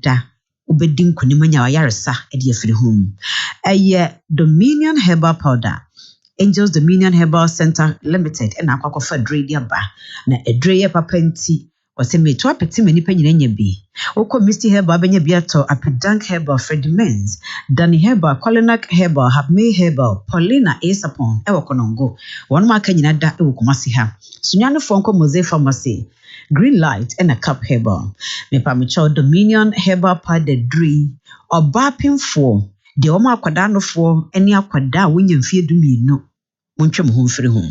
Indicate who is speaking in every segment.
Speaker 1: da ubedin kunimanya wayaresa edi afiri home. Dominion Herbal Powder. Angels Dominion Herbal Center Limited and Akoko Fedre diaba na edreye papa nti wase meto apeti mani pa nyina nya bi. Oko Misty Herbal benya biato Apedank Herbal Fredimens, Danny Herbal, Kolinak Herbal, Habme Herbal, Paulina Asapon ewo konongo. Won ma ka nyina da ewo Kumasi ha. Sunyano fonko Mose Pharmacy. Green Light and a Cup Herbal. Me pa mecho Dominion Herbal Powder Dre oba pimfo de o ma akwada no fo eni akwada wonya mfie dumienu montwem ho mfiri ho.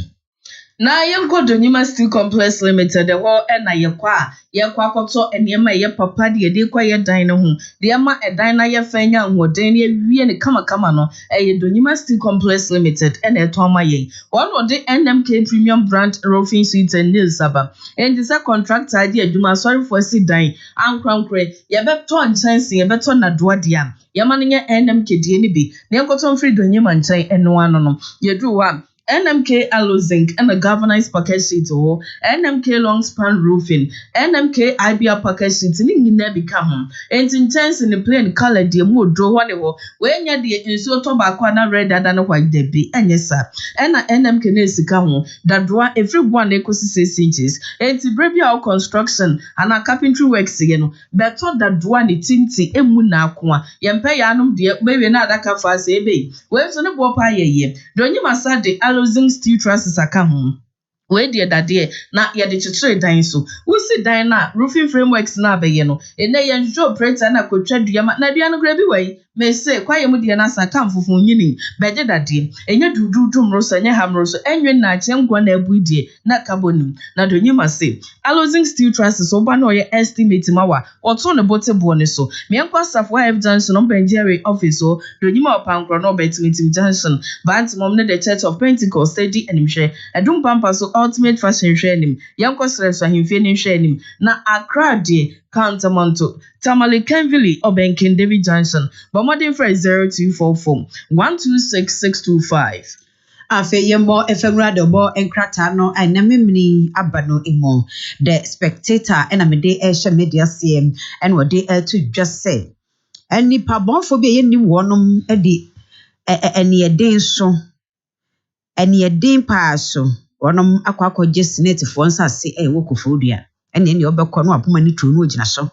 Speaker 2: Na yenko Donyima Steel Complex Limited ho na yekwa akoto enema ye papa de de kwa ye dan no ho de ma edan na ye fanya hoden ye wie ne kama no Donyima Steel Complex Limited na eton ma ye one de NMK Premium Brand Roofing Suites and Nails aba and this contractor de adwuma sorry for si dan ankrankre ye beto nchance ye beto na doade am ye ma ne NMK de ni bi ne enkoto mfiri Donyima nchan eno ano no ye do wa NMK Allo Zinc and a galvanized package sheet or NMK long span roofing, NMK IBR package sheet in nebi come and intense in the plain color dear mood draw one when you're the so tobacco red than white debby and yes sir and NMK Nesicamo that draw everyone ecosystem inches and to brave our construction and a carpentry works again better that one it tinty emuna kwa yampeyanum dear baby another cafe say where's on the bopa ye don't you must say Losing steel trusses a come. Where dear that dear, not yet the trade dine so. Who sit dine na roofing frameworks na be yeno. And they and Joe Prater and I could tread the Yamadiano Grabby way. May say, quiet with the Anasa come for yinning. Better that dear. And you do rosa and ham rosa and your night young one dear, not carbonim. Now do you must say. Losing steel trusses or banoya estimate mawa or turn a bottle bonus so. Me and Costa Wife Johnson on Benjerry office or do you more pound chronobet with him Johnson. Bant mom the Church of Pentecost steady and him share. I don't pamper so ultimate fashion training. Young Costa for him feeling training. Na Accra de Countermonto. Tamale Kenville or Banking David Johnson. But modern phrase 0244 126625.
Speaker 1: Afe yembo efemrado bo enkrata no anamimni abano imo the Spectator and amede ehye media cm and what they to just say any pabonfo be yeni wonom edi eni eden so eni eden pa so wonom akwakoje senate fo nsase wokofodua eni eni obekọ no apoma ni tru no ogina so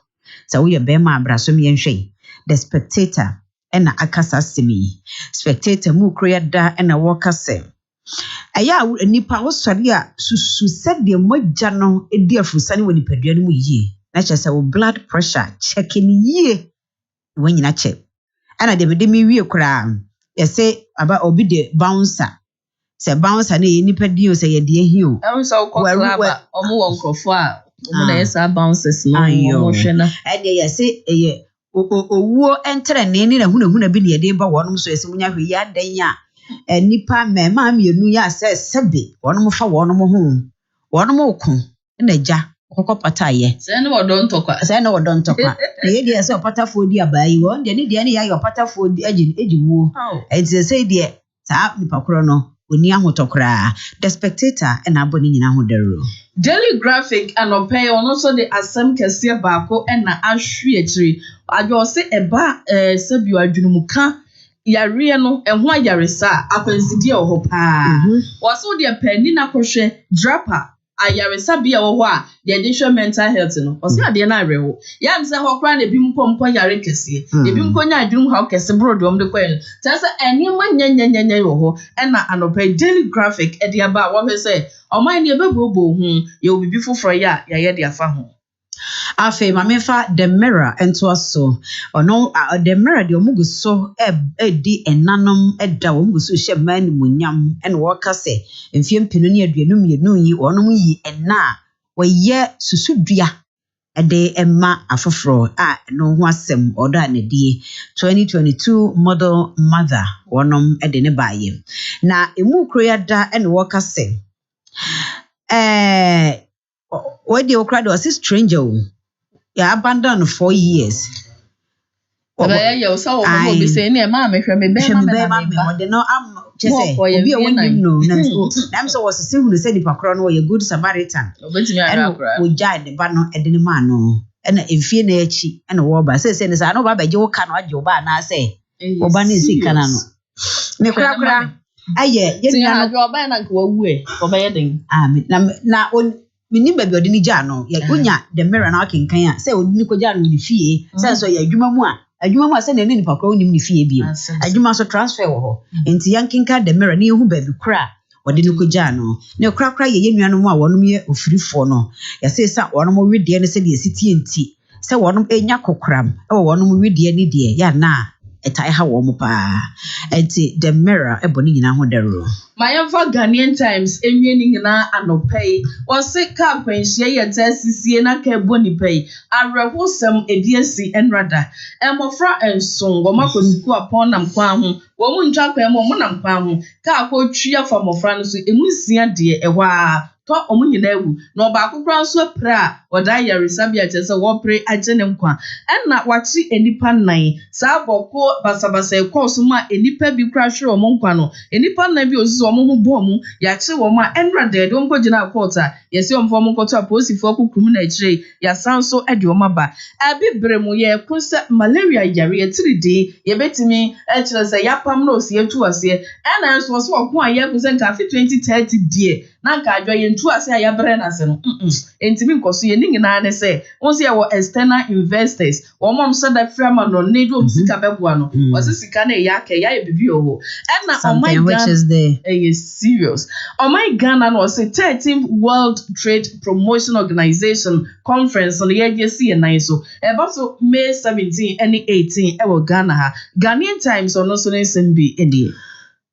Speaker 1: sa wo ye be ma abraso me yenhwe the Spectator ena akasa semi Spectator mu kroyada ena wokase aya nipa osori a susu sede mogya no edi afusane woni padua no mu yie na chese wo blood pressure checking yie wanyina check ana de me wie kura yese aba obi de bouncer se bouncer na nipa di o se ye de ehio
Speaker 2: so ko club omo wonkrofo a omo na yesa bouncers no omo hwe na
Speaker 1: ade yese eye owuo entere ne na hunahuna bi ne yede ba wonom so yese munya hwe ya dan ya nipa mema mienu ya sebe wonom fa wonom ho wonom okun na ja kokopata ye
Speaker 2: se ne wodon tokwa
Speaker 1: na ye de se opatafo di abayi won de ne de ne ya opatafo di ejiwuo enti se de sa nipa kro no oni ahotokra the Spectator and Abon nyina ho dero
Speaker 2: Daily Graphic and opay on also the asem kese baako na ahwe akiri adwo se eba sabu adwunumuka yare no eho ayaresa akwansidi ho pa waso de pani na kohwe drapper ayaresa bia wo ho a de hwe mental health no o se ade na arewo ya mse ho kra na bi mpo yare kese e bi mpo nya adwunum ha kese brodom de kwen tase enima nyanya wo ho na anopay Daily Graphic e de aba wo se oman ne bebobo hu ye obibi foforo ya ye de afa ho
Speaker 1: afe mamefa the mirror ento so ono the mirror de omuguso di enanom eda omuguso hye mani munyam ene wokase mfie mpenu ne aduanum yenu yi onom yi ena woye susudua ede emma afoforo no ho asem odo anadie 2022 model mother wonom ede ne baaye na emu kroyada ene wokase what the Okrado was a stranger. Yeah, abandoned 4 years.
Speaker 2: You saw what be saying, Mamma,
Speaker 1: no, I'm just saying, no, I'm so was a single city for Crono, a good Samaritan. We died the banner at the mano. and mfie na echi and woba say ne sa no ba beje wo ka no agye woba na say woba ne sika na no me kra aye ye nua no
Speaker 2: woba na nka wawu woba ye den
Speaker 1: na mini ba bi odini gya no ya onya the mirror na akenkan a say odini ko gya no ni fie say so ya adwuma mu a say na ni nipa kra onim ni fie bi adwuma so transfer wo ho enti yankenka the mirror na ehu ba bi kra wode no ko gya no ne kra ye nua no mu a wonom ye ofirifo no ya say sa wonom wedie ne se de esitie enti say wonom enya kokram e wonom wedie ne de ya na etai ha wo mo pa enti the mirror e boni nyina ho daro
Speaker 2: Mayamfa Ghanaian Times enwie ni nyina anopei wose ka kwanhia ye tasisie na ka boni pei arehosem ediasi enrada emofra enson wo makosiku apon nam kwa ho wo mu ntwa kwa mo nam kwa ho ka akotwia fa mofra no so emusia de ehwa to omunyina ewu na obakokra nso pra oda yaresabia chese wo pre agene nkwa enna wachi enipa nan sa boko basabasa ekoso ma enipa bi kra hwe omo nkwa no enipa nan bi ozizo omo hu bomu ya che wo ma enra de do nko gina akota yesi omfo mo nkoto aposifo akukum na chire ya sanso ede o maba abibre mu ye kunse malaria yare etiride ye betimi chire se yapam na osie tu ase ena nso so okun aye kunse nka 2030 die na nka adwo ye ntu ase aye bre na se no entimi nkoso ye nyina ne se onse ye wo external investors wo mom so da frama no ne do msika beboa no wose sika na ya ke ya bibi oho ena oh my god is serious. Oh my Ghana no say 13th World Trade Promotion Organization Conference on the AGC and so about so May 17 and 18 e Ghana ha Ghanaian Times on also be in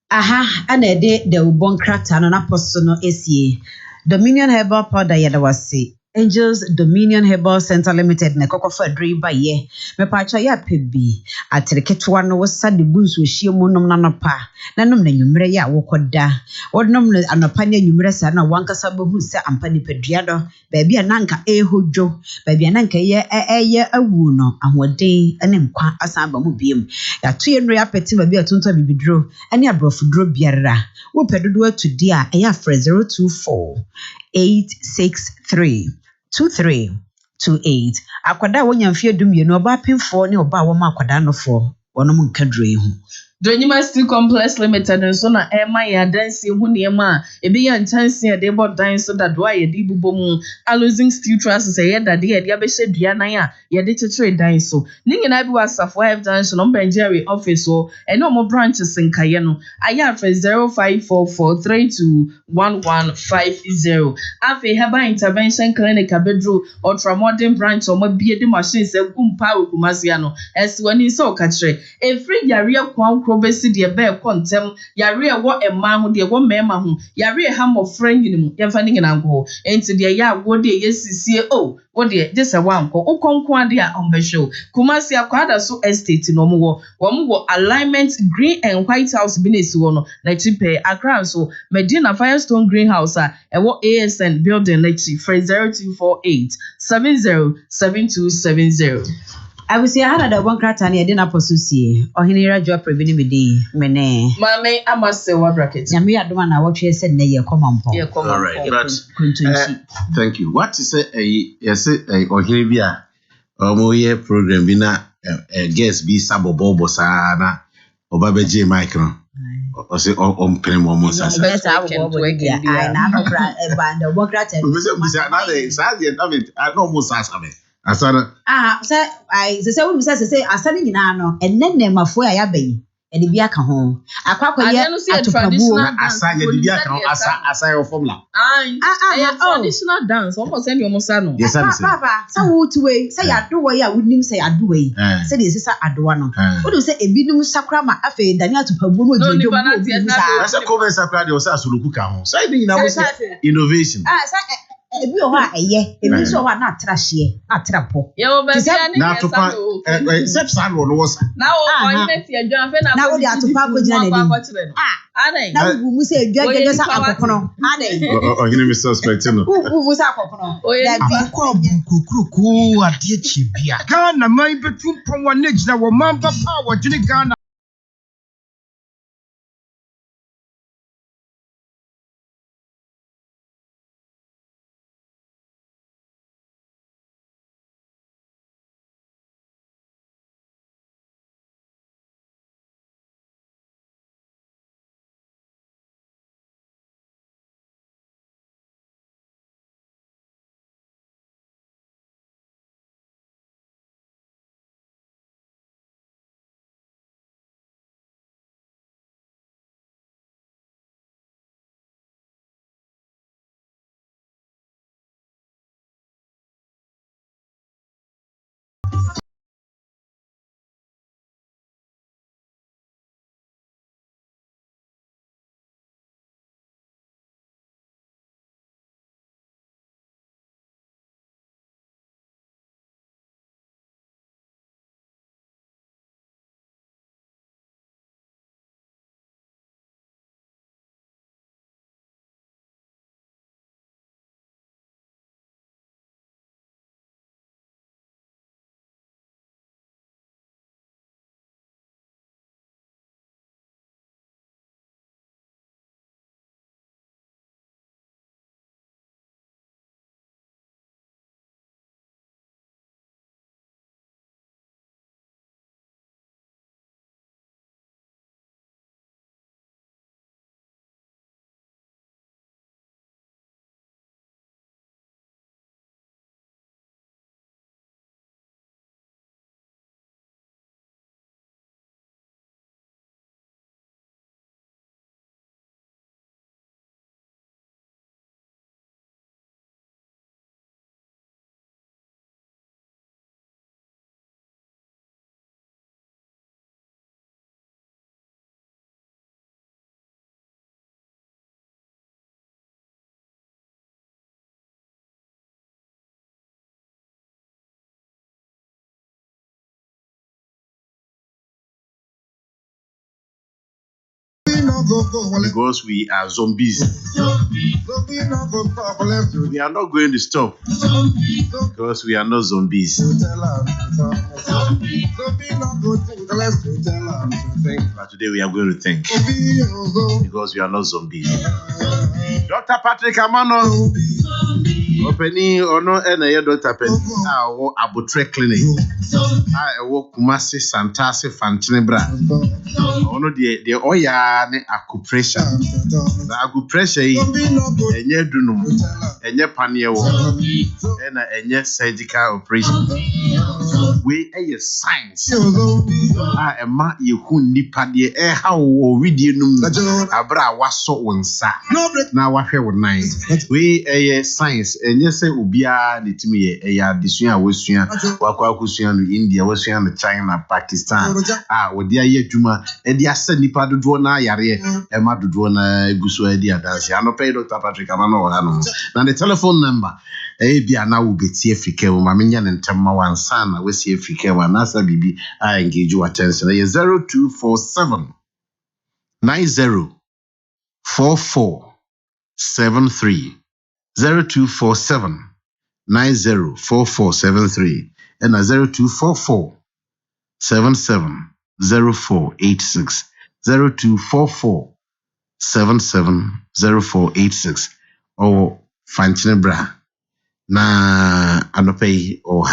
Speaker 1: aha ana de ubon character no na post no esie Dominion Herbal Powder yada wase Angels Dominion Herbal Center Limited na kokofa dri ba ye me pa cha ya pebi atriketwa no wasa de bunsu ohie mu nom na nopa na nom na nwumre ya wokoda wodnom na anopa na nwumre sa na wankasa behu se ampa ni padua do ba bia nanka ehodwo ba bia nanka ye awu no ahoden ene nkwa asan ba mu biem ya to ye nre apeti ba bia tonto bibidro ene abrofudro biara wo pedodo atudi a eya frɛ 024 8632328 akwada wonya mfie dumienu oba pemfo ne oba wo ma akwada no fo wonom nkadro ehu
Speaker 2: Donyima Steel Complex Limited so na ema ya dansi hu niema ebi ya ntansi ya debo dan so da doa ye di bubomu alosing steel trusses ye da de ye abehye dua nan ya ye de tetere dan so ni nyina bi wasafo have junction on Benjeri office so ene omo branches nkaye no aya for 0544321150 afi heba intervention clinic abedru ultramodern branch omo bie de machines egumpa okumasia no eswani so okachre efri yare kwa krobesi de be kontem yare wo emma ho de wo mema ho yare ha mo friend nyinimu yemfa ni nyina ngo enti de ya wo de yesisie o wo de jese wanko ukonko ade a ombehwe kumasi akwada so estate no mo wo alignment green and white house business wo no na chipe akra so Medina Firestone greenhouse a ewo ASN building na chi 0248 707270
Speaker 1: I will say I had a one crata near dinner for Susie or Henry Job Previni Mede Mene.
Speaker 2: Mammy, I must say what brackets.
Speaker 1: Yami had one I watch you said, nay, come on.
Speaker 3: All right, but thank you. What is a yes, or here Moye program bina guest be Sabo Bobo Sana or Baba J Micron. Or say on Penny almost as I
Speaker 1: know, and the work at
Speaker 3: I almost asked me. Asana.
Speaker 1: Sir, I say, we say, I said in ano, and then name of where I have been, and the Biaka home. I don't see a traditional
Speaker 3: formula.
Speaker 2: Traditional dance, almost any almost no.
Speaker 3: Yes,
Speaker 1: Papa, so to way, say I do way, I wouldn't say I do way. Said this is a Aduano. What do you say a bidum sacrama affair, Daniel to Pabuno?
Speaker 3: That's a cover sacred yourself to look at. So I think innovation.
Speaker 1: Ebi o ha eye ebi so wa na trashie na trapo
Speaker 2: yo be
Speaker 3: na to pa except salo no was
Speaker 2: na o oyine ti ejo afa
Speaker 1: na o di atopa ko gina na
Speaker 2: adai
Speaker 1: na mu se ejo ejo sa akokono adai
Speaker 3: oyine mi suspect no
Speaker 1: mu sa akokono
Speaker 4: da bi ko bukukuruku ade chibia Ghana man betu pon wa na gina wo man ba pa wo gine Ghana
Speaker 3: because we are zombies. We are not going to stop because we are not zombies. But today we are going to think because we are not zombies. Dr. Patrick Amano, opening or no, and Dr. Penny, our Abutre Clinic. I work Kumasi Santasi Fantinebra. Ono the Oya ne acupressure. The acupressure and ye dunum and ye panewo and a surgical operation. We a science. I am ma you who nipa de how read you abra was so one sa. Now what here with nine. We a science and yes, ubia the timi a disuya was Wakwakusian India, Wasian China, Pakistan. With the year Juma, and the Asa Nipa do Dwana Yare, Emma do Dwana Gusu idea dance. I no pay Dr. Patrick Amano. Now the telephone number, Abia now will be TFK, Maminian and Tamawan Sana, we see FK, Nasa BB. I engage your attention. 0247 904473 0247 904473 and 0244 770486 0244 770486 or Fantinebra na anopay or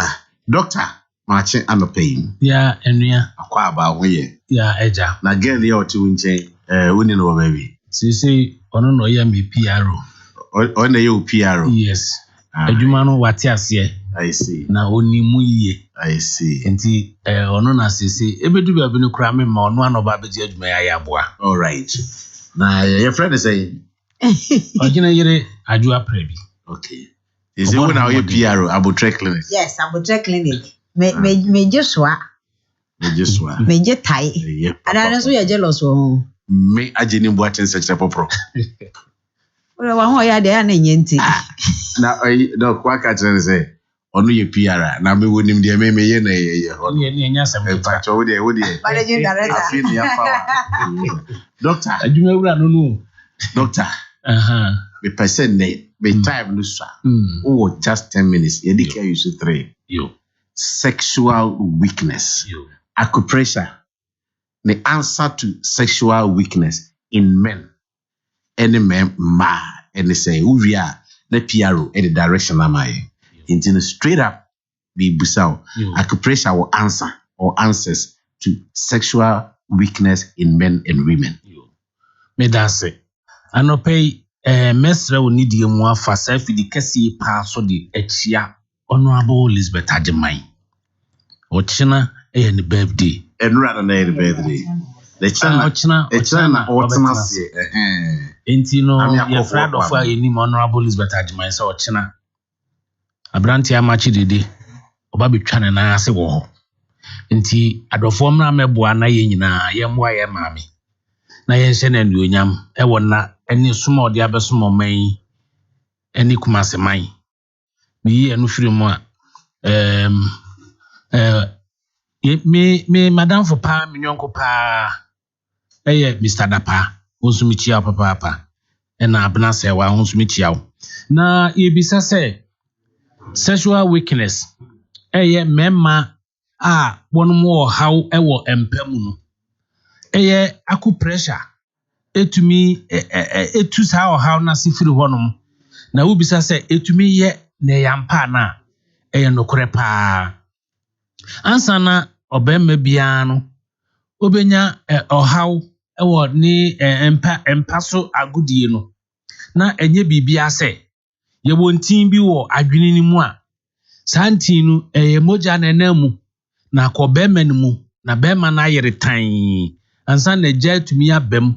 Speaker 3: doctor Marche anopay.
Speaker 5: Yeah, and yeah,
Speaker 3: akwa ba hoye.
Speaker 5: Yeah, eja.
Speaker 3: Na girl ya oti unche woni no baby.
Speaker 5: Say ono no ya me PRO.
Speaker 3: Ono ya PRO.
Speaker 5: Yes. Adwuma no wate ase.
Speaker 3: I see.
Speaker 5: Na onimu yiye.
Speaker 3: I see.
Speaker 5: Enti ono na sese ebedu ba bi no kra me ma ono anoba beji adwuma ya aboa.
Speaker 3: All right. Na your friend is saying
Speaker 5: Ogina yere adwa prebi.
Speaker 3: Okay. Is it when our PRO Abutre Clinic?
Speaker 1: Yes, Abutre Clinic. Me Joshua. Me Tai. And I know you're jealous.
Speaker 3: Me ajeni mbuaten seche popro.
Speaker 1: Well, one ya there na nyenti.
Speaker 3: Na no kwa ka tren say onu ye PR na me wonim de me ye na ye
Speaker 5: onu ye nya sam
Speaker 3: pa cho wo de
Speaker 1: managing director
Speaker 3: afin ya power. Doctor
Speaker 5: adwuma wura no no.
Speaker 3: Doctor me person ne me time no swa oh just 10 minutes ye dike use 3
Speaker 5: yo
Speaker 3: sexual weakness
Speaker 5: yo
Speaker 3: acupressure the answer to sexual weakness in men. Any man ma and say we are the PRO in the direction am I into straight up be busao acupressure will answer or answers to sexual weakness in men and women.
Speaker 5: Me that say anopay mesra oni die mu afa safi di kesi pa so di echia honorable Elizabeth Ajimai ochina ne birthday
Speaker 3: enra na the birthday the
Speaker 5: ochina enti no your friend of any honorable Elizabeth Ajimai so ochina abranti amachi dede oba betwa ne na ase wo ho enti adofo mra meboa na ye nyina ye moa ye maami na ye hye na nduonyam e wona eni soma odi abesomo man eni kumase man mi enu firi mu a me madam for pa mi nyonko pa Mr. Dapa onso mi chia papa na abna se wa onso mi chia na ye bisa se sexual weakness memma a wonum wo haw wo empamu no acupressure etumi etu sa haw na sifiri honum na wo bisa se etumi ye na yampa na nokore pa ansa na obemma bia no obenya haw wo ni empaso agudie no na enye bibia se ye wontin bi wo adwene ni mu a santin no moja na namu na akobema ni mu na bema na yere tan ansa na gya tumi abem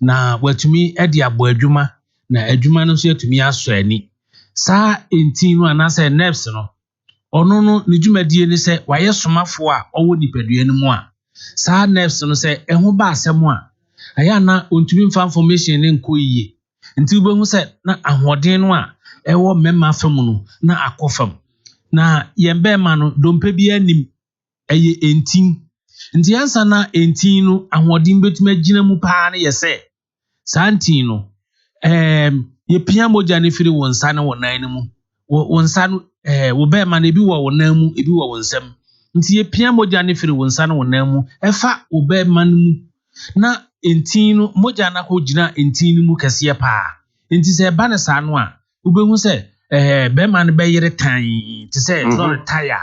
Speaker 5: na watumi edi abo adwuma na adwuma no so yatumi aso ani sa entin no anasa nerves no ono no ne dwumadie ni se waye somafo a owo nipadua ni mu a sa nerves no se eho ba asem a aya na ontumi mfa information ne nkoyiye nti ubehu se na ahoden no a ewo memma fam no na akofam na yembe ma no dompe bi anim eye entin nti ansa na entin no ahoden betuma gina mu pa na yese santi no ye pia moja ne firi wonsa ne wonan mu wonsa no wo be ma na ebi wo wonan mu ebi wo wonsam nti ye pia moja ne firi wonsa ne wonan mu efa wo be ma mu na entin no moja na ko gina entin mu kese pa nti se ba ne sa no a wo be hu se be ma ne be yere tan ti se no retire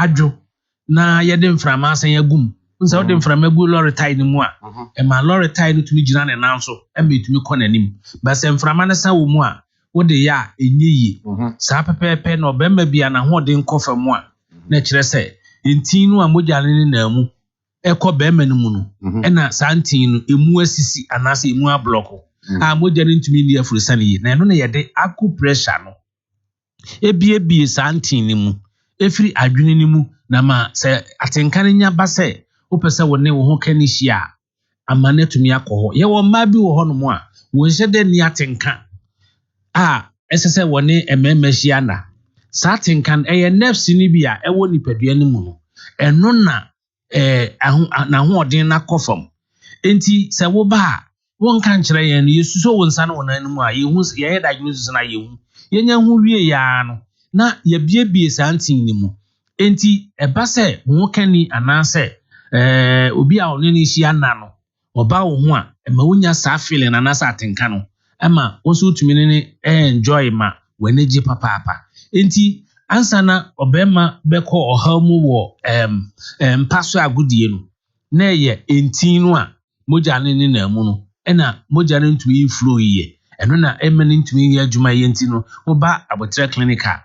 Speaker 5: adwo na ye de mframa asan yagum nsa wo de mframa gu lorry tie ni mu a ma lorry tie no tumi gina ne nan so betumi kɔ nanim ba se mframa ne sa wo mu a wo de ya enyeyi sa pepepe na obemma bia na ho de nkɔfa mu a na kyerɛ sɛ entin no a mogya ne na mu ɛkɔ bɛma no mu no ɛna sa ntin no emu asisi anase emu ablɔko a mogya ne ntumi ni afurisa ne yi na ɛno na yɛde aku pressure no ebie sa ntin ne mu efiri adwene ne mu na ma sɛ atenka ne nya ba sɛ wopɛ sɛ wo ne wo ho ka ne hia ama na tumi akɔ hɔ yɛwɔ mma bi wɔ hɔ no mu a wo nhyɛ de ni atenka a ɛsɛ sɛ wo ne mmɛmma hia na sa atenka ɛyɛ nerves ni bi a ɛwɔ nipadua ne mu no ɛno na na hoɔden na kɔ fam enti sɛ wo ba won kan kyerɛ yɛn no yesuso wo nsa no wonan mu a yehu yɛyɛ da adwene susu na yehu yɛnya ho wie ya no na yɛbiebie sa ntin ne mu enti ɛba sɛ wo kani anaasɛ obi a one ne hia na no oba wo ho a ɛma wonya sa feeling anaasɛ atenka no ɛma wo so tumi ne enjoy ma w'anagye papaapa enti ansa na obema bɛkɔ ɔhaw mu wɔ mpaso agodie no na ɛyɛ entin no a mogya ne na mu no ɛna mogya ne ntumi flow yie ɛno na ɛma ne ntumi yɛ adwuma yɛ enti no woba abotre clinical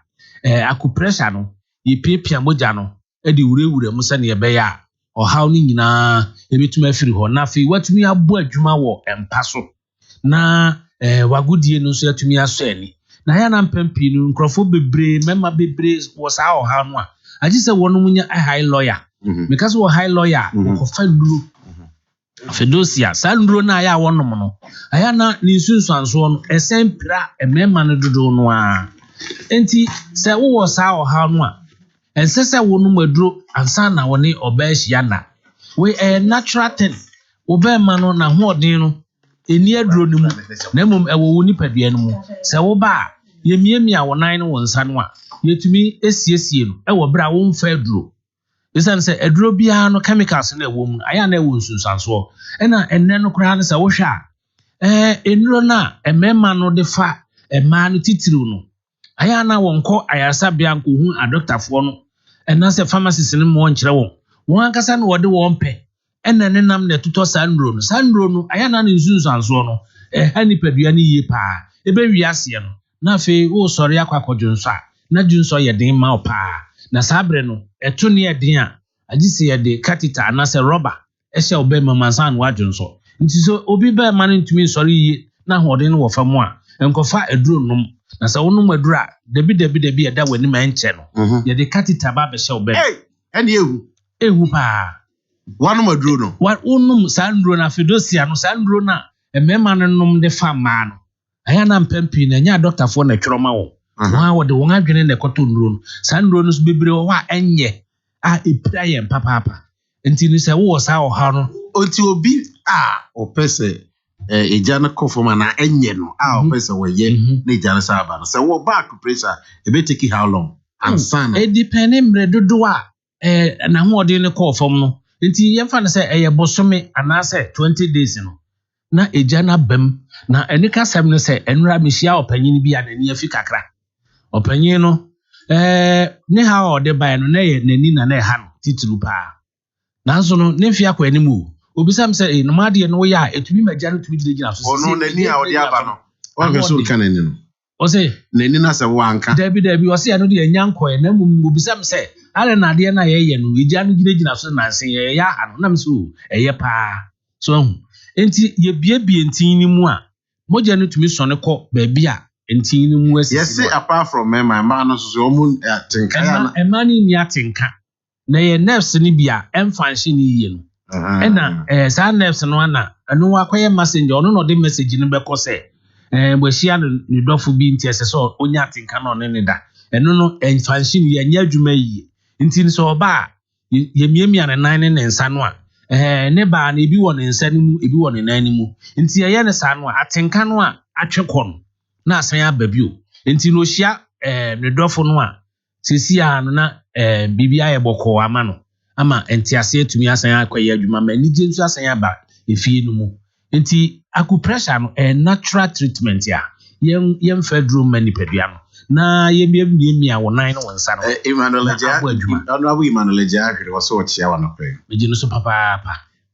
Speaker 5: akupressure no yɛpiapia mogya no ɛde wurawura mu sɛ ne yɛbɛyɛ a ɔhaw no nyinaa ɛbɛtumi afiri hɔ na afei watumi abɔ adwuma wɔ mpa so na wagodie no nso atumi asɔ ani na ya na mpampi no nkrofo bebre mema bebre wo saa ɔhaw no a agye sɛ wɔno munya a high lawyer because wo high lawyer ko fa nduro fedosia saa nduro na ya wɔnom no aya na ne nsunsuanso no ɛsɛmpira emema no dodo no a enti sɛ wo saa ɔhaw no a ɛnsɛ sɛ wɔnom aduro ansa na wɔne ɔbɛhyia na we natural thing wo bɛma no na hoɔden no eni aduro no mu na mmom ɛwɔ wo nipadua no mu sɛ wo ba yemiemia wonan no wonsa no a yetumi esiesie no ɛwɔ bra wo mfa aduro esan sɛ aduro bia no chemicals na ɛwɔ mu aya na ɛwɔ nsunsanso ɛna ɛnɛ no koraa no sɛ wo hwɛ a enuro na ɛmɛma no de fa ɛma no titiriw no aya na wɔnkɔ ayarsa bia nkohu adoctorfoɔ no ɛna sɛ pharmacist no mo nkyerɛ wɔn ankasa no wɔde wɔn pɛ ɛna ne nam na tutɔ sandro no aya na ne nsunsanso no ɛha nipadua ne yie paa ebe wiase no na afei wo sɔre akwadwonso a na dwonso yɛ den ma paa na sabre no ɛto ne yɛ den a agye sɛ yɛ de catheter na sɛ rubber ɛhyɛ wo bɛ mamansan wadwonso nti so obi bɛ ma no ntumi sɔre yie na hoɔden no wɔ fam a nkɔfa aduro nom na sɛ wonom aduro a dabi ɛda w'ani ma nkyɛ no yɛ de catheter ba bɛhyɛ wo bɛ
Speaker 3: ɛne
Speaker 5: ehu paa
Speaker 3: wanom aduro no
Speaker 5: wonum sandro na fedosia no sandro na emema no nom de fa ma no aya na mpampi na nya doctorfo na twero ma wo wa wo de won adwene na ekoto nduro no sandro no so bebre wo a enye a epira ye papa enti ni se wo sa oha no
Speaker 3: onti obi a opese eja na kofoma na enye no a opese wo ye na eja na sa aba no se wo back pressure e be take how long ansana
Speaker 5: e depend mre dodo a na ho ode ne call fom no nti yɛmfa no sɛ ɛyɛ bosome anaasɛ 20 days no na eja na bam na ɛnika sɛm no sɛ ɛnura mehyia ɔpanyin bi a n'ani afi kakra ɔpanyin no ne ha ɔde bae no na yɛ n'ani na ɛha no titiru paa nanso no ne mfi akɔ anim o obisam sɛ no madeɛ no woyɛ a etumi magya no tumi gyina so
Speaker 3: ɔno n'ani a ɔde aba no ɔhwɛ so ka n'ani no
Speaker 5: ɔsɛ
Speaker 3: n'ani na sɛ wanka
Speaker 5: dabi ɔsɛ ya no de anya nkɔɛ na mmom obisam sɛ ale na ade na yeye no eja no gyina so na nse ye ya ha no nam so eye paa so hu enti ye biebie ntin ni mu a mogya no tumi sone kɔ ba bi a ntin ni mu asisi
Speaker 3: yes apart from my man no so omu atenka
Speaker 5: na emani ni atenka na ye nerves ni bia emfanhye ni yie no ɛna sa nerves no ana ɛno akɔyɛ messenger ɔno no de message no bɛkɔ sɛ bɔhia no ni dɔfo bi nti ɛsɛ sɛ onya atenka no ne da ɛno no emfanhye ni ye nya adwuma yie nti so oba a yemiemia ne nan ne nsa no a ne ba na ebi wɔ ne nsa mu ebi wɔ ne nan mu nti ɛyɛ ne saa no atenka no a atwe kɔ no na asan aba bio nti no hia ne dɔfo no a sisi a no na bibi ayɛ bɔkɔ ama no ama entiase atumi asan akɔyɛ adwuma ma anigye nso asan aba efie no mu nti acupressure no natural treatment ya yɛm federal manipadua no na yɛmiamia wɔ nan no wɔ nsa no
Speaker 3: Honorable Emmanuel Jahre was so chia one of them.
Speaker 5: megye no so papa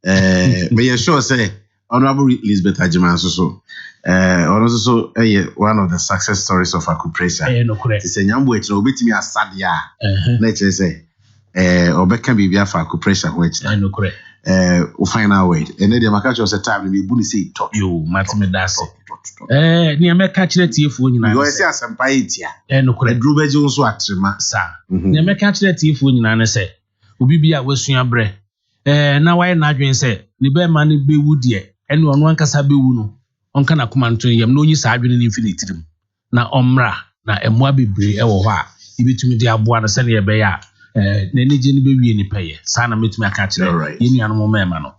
Speaker 3: But you're sure say Honorable Elizabeth Ajiman so also one of the success stories of acupressure.
Speaker 5: No correct.
Speaker 3: It's a young boy to obey me as sadia. Nature say Obeka Bibia for acupressure which
Speaker 5: no correct.
Speaker 3: We find our way. And then the Makacho was a time we bunny say talk.
Speaker 5: You Martin Dasi. Near me catch the tea for you.
Speaker 3: You say some paitia.
Speaker 5: No correct.
Speaker 3: Drew Bejon so at sir.
Speaker 5: Near me catch the tea for you. And say, Ubibia was your bread. Now I not say, Nibe money be wood ye, and one casabi uno. On can a command to him, no use arguing infinitum. Na omra, na emwabi bre ewa, ibi to me the abuana send ye beya. Nene jeni be wi ni peye sana metumi aka kire yeni anu mema no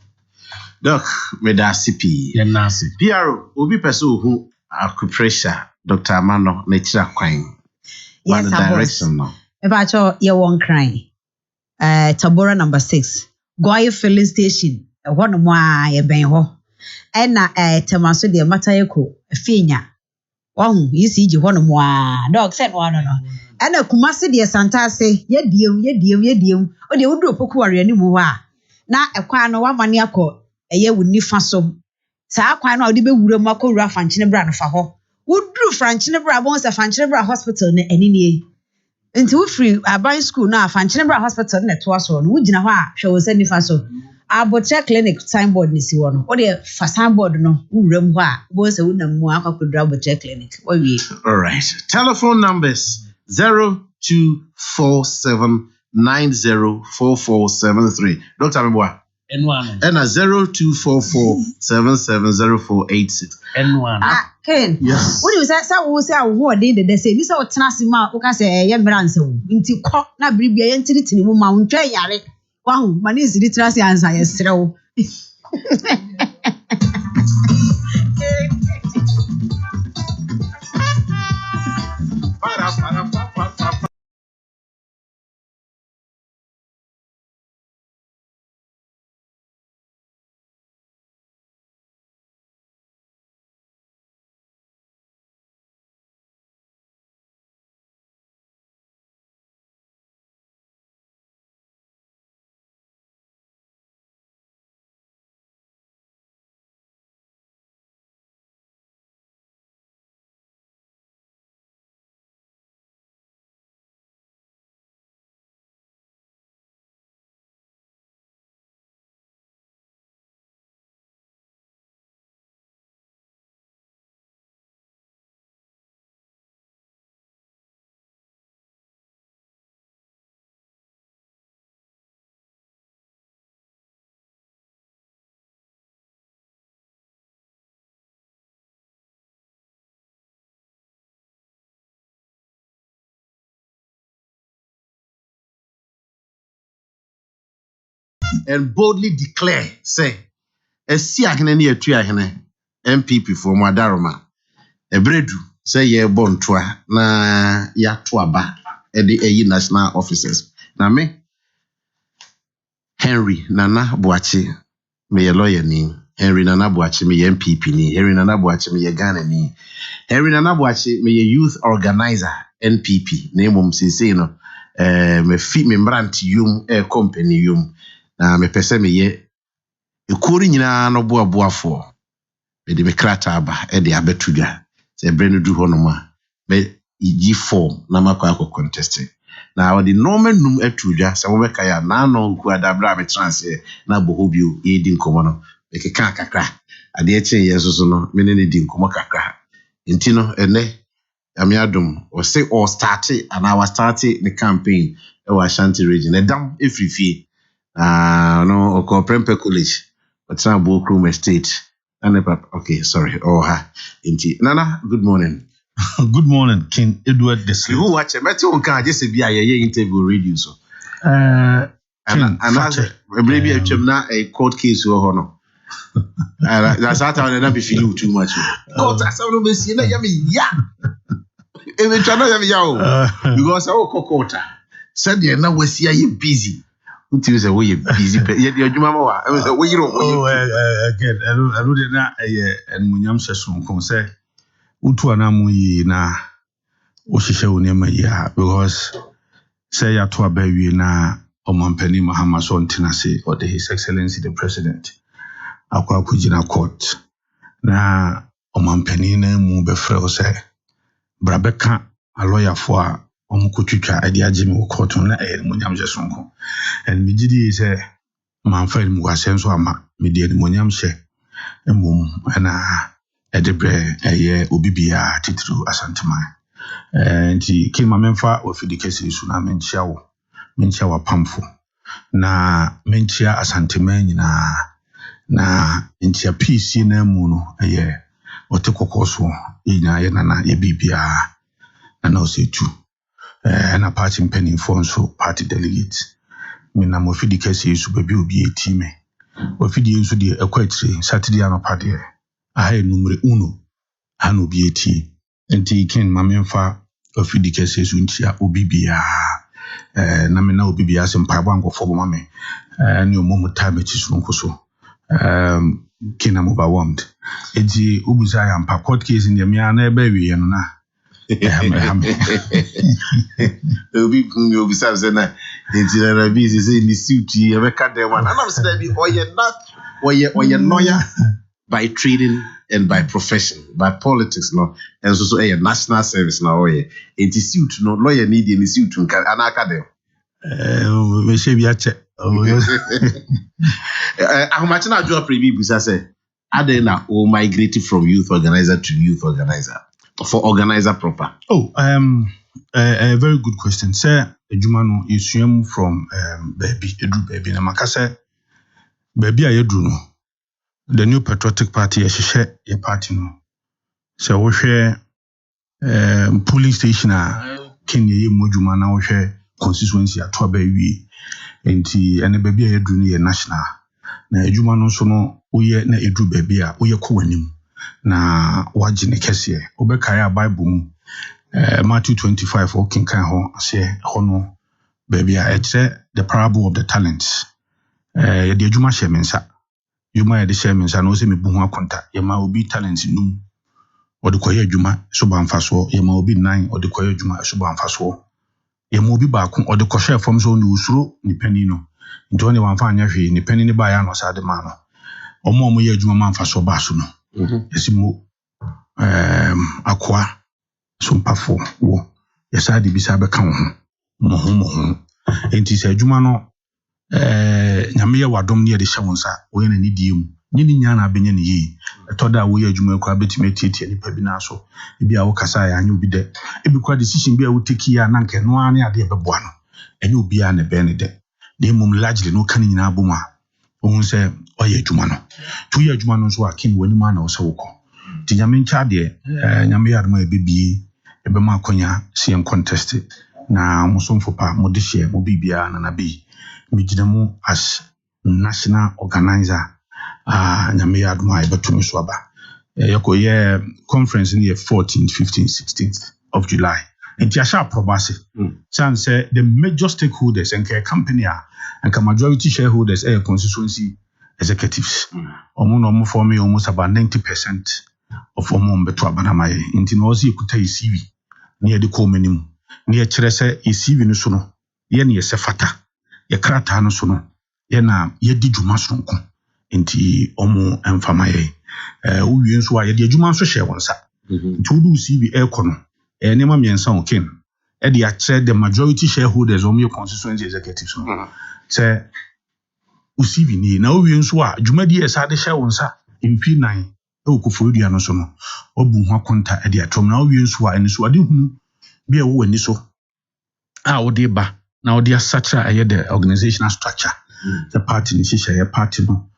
Speaker 3: doc meda CP
Speaker 5: ye nasi
Speaker 3: PRO obi person hu acupressure Dr. Amano na kira kwan
Speaker 1: yes
Speaker 3: direction no
Speaker 1: e ba cho ye won kran Tabora number 6 Goye filling station e ho no mo a ye ben ho e na temaso de matayeko fienya wahu yisi ji ho no mo a doc said no no ana kumase de santase yediem o de wodro poku ware ani mu ha na ekwan no wamane akọ eye wuni fa so saa kwan no o de bewura mu akọwura fanchine bra no fa ho wodru fanchine bra bon se fanchine bra hospital ne anini nti wo free Abon school na fanchine bra hospital ne to aso no wugina ho a hwe wo se ni fa so Abotre clinic signboard ni si wo no o de fa signboard no wura mu ho a bon se wunam mu akọkọdura Abotre clinic wo wie
Speaker 3: all right telephone numbers 0247904473. Dr. Mboa.
Speaker 5: N1.
Speaker 3: And 0244770486.
Speaker 5: N1.
Speaker 1: Ken.
Speaker 3: Yes.
Speaker 1: What do you say? So we say what they say. This is tenasima. O ka say ye mranse wo. Nti ko na bribia ye ntiri mu ma untwa yare. Wahu mani zidi tenasi answer ye sere wo.
Speaker 3: And boldly declare, say, a si ahene ne atu ahene MPP for Madaroma. E bredu say ye bon toa na ya to aba e de eyi national officers. Na me Henry Nana Boachi me ye lawyer ni. Henry Nana Boachi me ye MPP ni. Henry Nana Boachi me ye Ghana ni. Henry Nana Boachi me ye youth organizer NPP. Name mum say no me fit me brand yum company yum. Na me pese me ye ekuri nyina no boaboafo me de me krata aba e de abetudwa se brenu du hono ma me igi form na makwa contest na o de normal num atudwa se wo beka ya na no nku adabra me trance na bohobio e di nkomo no e keka kakra ade e chen yeso so no me ne di nkomo kakra enti no ene amiadum o say all started and I was starting the campaign e wa Ashanti region e dam efrifie no oko Prempe College but na Bokrum Estate and okay sorry inti Nana good morning.
Speaker 6: Good morning King Edward Desley.
Speaker 3: You watch a metal on car just be a interview radio so and maybe a court case or no. That's how I never feel too much. Court, I saw no messy. Yeah. Because I will court. Said you're not was here, you busy. Until you say, we busy. Yet your mama, I was away.
Speaker 5: Again, I don't know. And when I'm session, say, Utuanamu na Oshisha Unema ya, because say ya to a baby na Omampeni Mahamason Tinase or His Excellency the President. Akwa kujina court. Na Omampeni ne mubefreo say, Brabeka, a lawyer for Omukuchucha, Adia Jimmy Cotton, Munyam Jesonko. And Mijidi is a man friend Muasenso Ama, Midian Munyam She, and Mum, and a debre, a year, Ubibia, Titru, Asantama. And he came a memfa of the cases, Menchawa Pamfo. Na Menchia Asantiman, na Intia PC Nemuno, a year. Otekokoso ina yana ye bibia na say too na party penny for so party delegates me na mo fidi kesi su baby obi team o fidi nso de ekwatire Saturday no pade aha numere 1 ana obi eti enti ken mamemfa o fidi kesi su ntia obi bia na me na obi bia se mpa bankofo bo mame ne omomu time ti su nkoso kina overwhelmed. Eti ubuza ya mpa court case in the mia na ebe wi no na. Obi say na eti na bi say ni suit e be ka dem and am say that be oye lawyer by training and by profession, by politics no, and so a national service na oye. Eti suit no lawyer need any suit kan anaka dem. We say bi ache.
Speaker 3: Ahumachina Joa Prebi Busa said, Adena or migrated from youth organizer to youth organizer for organizer proper.
Speaker 5: Oh, a very good question. Sir, Jumano is swim from baby, Edu baby, and Makasa baby, I do know. The new patriotic party, a share a party no. So we share polling station, Kenya Mojumana, we share constituency at Twabe. Enti ene baby a yedru ne national na adwuma no so no woye na edru baby a woye ko wanim na waje ne kese obekare a Bible mu Matthew 25 walking kan ho ase ho no baby a ekire the parable of the talents ye de adwuma hye mensa yuma ye de hye mensa no se mebu ho akonta ye ma obi talents num odi koye adwuma so ba mfaso ye ma obi 9 odi koye adwuma so ba mfaso ye mo bi ba ko ode ko hwe fam so ni usuro ni pani no nto ne wanfa anya hwe ni pani ne ba ya no sa de ma no omo ye adwuma manfa so ba so no esimo akwa so mpafo wo ye sa de bi sa be ka ho enti se adwuma no nyame ye wadom ne ye de hye wonsa wo ye na ni die mu ni nya na abenye ne yi etoda wo ye adwuma kwa betime tietie ni pa bi na so ebi a wo kasa ya anya obi de ebi kwa decision bi a wo take ya na nke no ane ade beboa no enye obi a na be ne de na mum largely no kan nyina abom a wo se oye adwuma no to ye adwuma no so a kin wani ma na wo se wo ko ti nyame ncha de nyame ya adoma ebibie ebe ma akonya CM contest na musomfo pa mo de share mo bibia na bi mi ginamu as national organizer nyame ya adoma ebetumi so aba yako ye conference in the 14th 15th 16th of July and tiasha probase chance say the major stakeholders and company and majority shareholders constituency executives omo form almost about 90% of omo beto abanamaye inti no ozi ekuta CV ne ye de ko manim ne ye kire say CV no so no ye ne ye sefata ye krata no so no ye na ye di dwuma so nko inti omo emfamaye uwie nso a ye de adwuma nso hye wonsa nti wudu CV ekono nema miensa okin e de akire the majority shareholders omo ye constituency executives no say usivi ni na uwie nso a adwuma di esa de hye wonsa mfi 9 okufurudua no so no obu ho akonta e de atom na uwie nso a eniso ade hunu bi e wo wani so a wo de ba na wo de asacha aye the organizational structure the party ni hye ye party no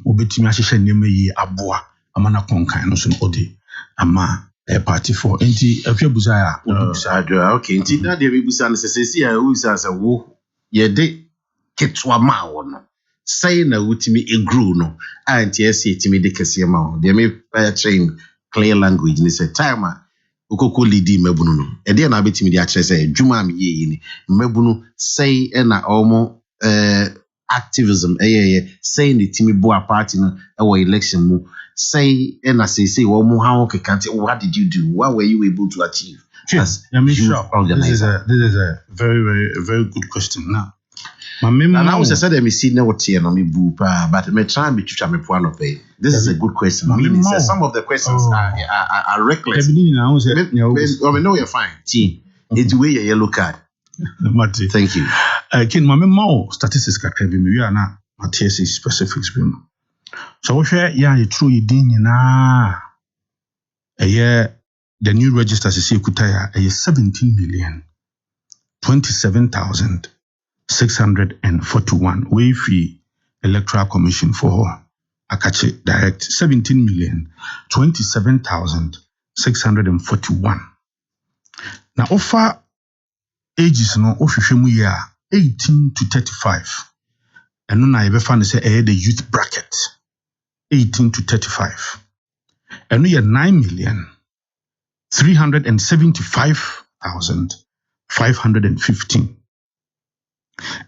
Speaker 5: obetimi ahye nema yi aboa amana konkan no so no ode ama party for enti afebuza ya
Speaker 3: okay enti na de bebusa no sesesi ya usa sa wo ye de ketwa ma wo no say na wutimi egru no anti ese timi de kese ma wo de me train clear language ni say time Akoko lidi mabunu no e de na betimi de akere say adwuma am ye yi ni mabunu say na omo activism say the timi boa party no e election mu say na say wo mu how kekante what did you do, what were you able to achieve?
Speaker 4: Yes, this is a very good question. Now my
Speaker 3: memo now was said me see no tie no me bu pa but me try me twitwa me poa no pay. This is a good question. I mean, some of the questions are reckless. I know you're fine. It's way your yellow card. Thank you.
Speaker 4: Ken my memo statistics kakra bi me wi ana Matthias specifics bi no. So we share ya true idin nyina the new registers is Kutaya 17,027,641 way free electoral commission for Akache direct 17,027,641. Now offer ages no ofhwehwemu year 18 to 35. And no na you find say the youth bracket 18 to 35. And we are 9,375,515.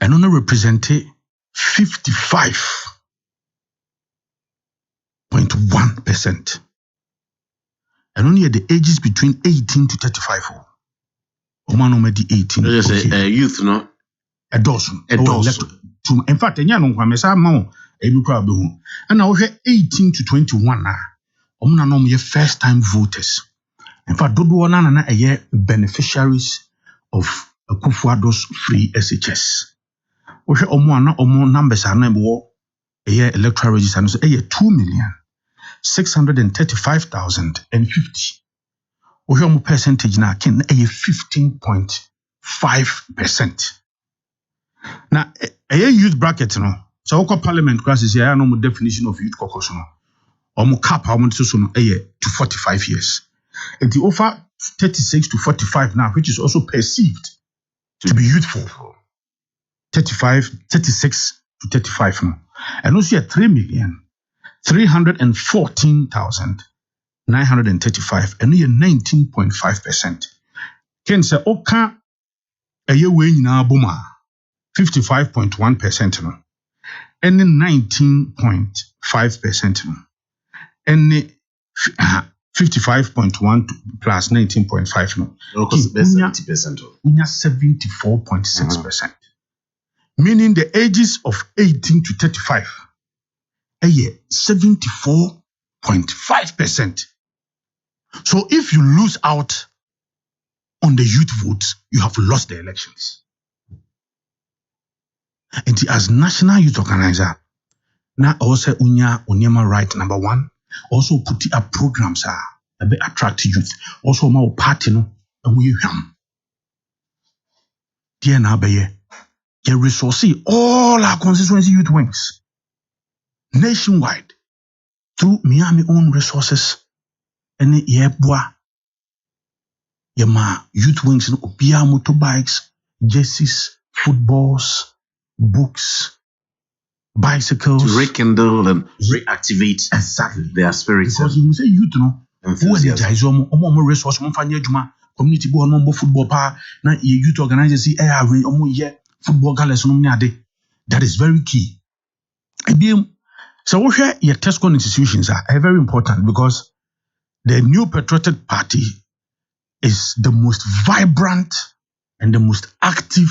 Speaker 4: And only represented 55.1%. And only at the ages between 18 to 35. Omanomedi 18.
Speaker 3: Youth, no?
Speaker 4: A dozen. In fact, and now 18 to 21 now. First time voters. In fact, dodo na beneficiaries of Akufo-Addo's free SHS. Ohe omo numbers are na bo electoral register no 2,635,050. Ohe omo percentage na ken 15.5%. Now youth bracket no. So what parliament classes here no definition of youth caucus no. Omo cap how much so no to 45 years. And the offer 36 to 45 now, which is also perceived to be youthful. 36 to 35 now. And also at 3,314,935 and we are 19.5%. Ken say oka eye we nyina boma 55.1% no. And 19.5% no. And 55.1 plus 19.5 no.
Speaker 3: 70%.
Speaker 4: We are 74.6%. Meaning the ages of 18 to 35. 74.5%. So if you lose out on the youth votes, you have lost the elections. And as National Youth Organizer, now also unya onyema right number 1. Also put up programs attract youth. Also my party no and we ham. Dear na be ye resource all our constituency youth wings nationwide through Miami own resources and ye boa ye ma youth wings no obia motorbikes, jerseys, footballs, books, bicycles
Speaker 3: to rekindle and reactivate their spirits.
Speaker 4: Because you say youth no who energize omo resource mo fanya adwuma community bo no football pa na youth organizers see omo ye football galas no ni ade. That is very key. So we share your Tesco institutions are very important because the New Patriotic Party is the most vibrant and the most active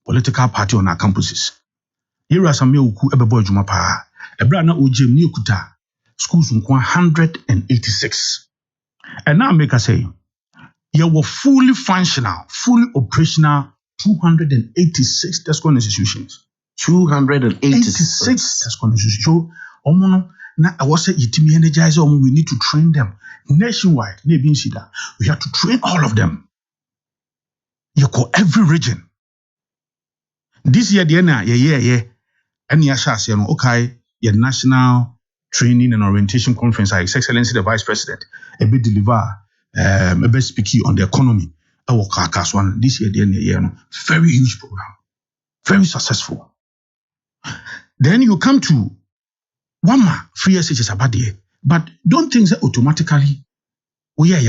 Speaker 4: political party on our campuses. Here are some yoku ebebo adwuma pa. Ebra na ojem ni okuta schools nko 186. And now make us say you were fully functional, fully operational 286 Tesco institutions. 286 Tesco institutions. So omono na awose yitimi energize we need to train them nationwide. We have to train all of them. You call every region. This year the and okay, your national training and orientation conference, His Excellency the Vice President, a bit deliver, a bit speaking on the economy. This year, very huge program, very successful. Then you come to Wama, free SHS about there. But don't think that automatically, oh yeah,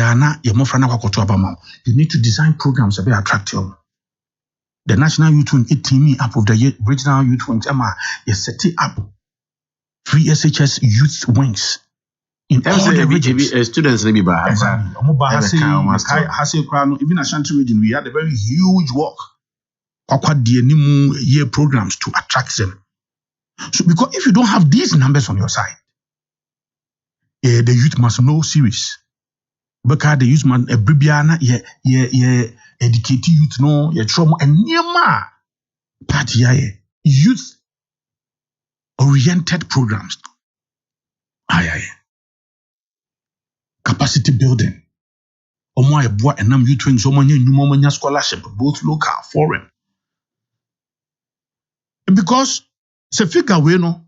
Speaker 4: you need to design programs that be attractive. The National Youth Wing, it team up of the regional youth wings, you set it up. Free SHS youth wings. In all the regions.
Speaker 3: Students, maybe by
Speaker 4: exactly. Even Ashanti region, we had a very huge work. Year programs to attract them. So, because if you don't have these numbers on your side, the youth must know series. Because the youth man, Bribiana, educate youth, no, trauma, and Niama party, youth oriented programs. Capacity building. Omo eboa enam youth wings, omo nya nyuma, omo nya scholarship, both local, foreign. Because se figure we no,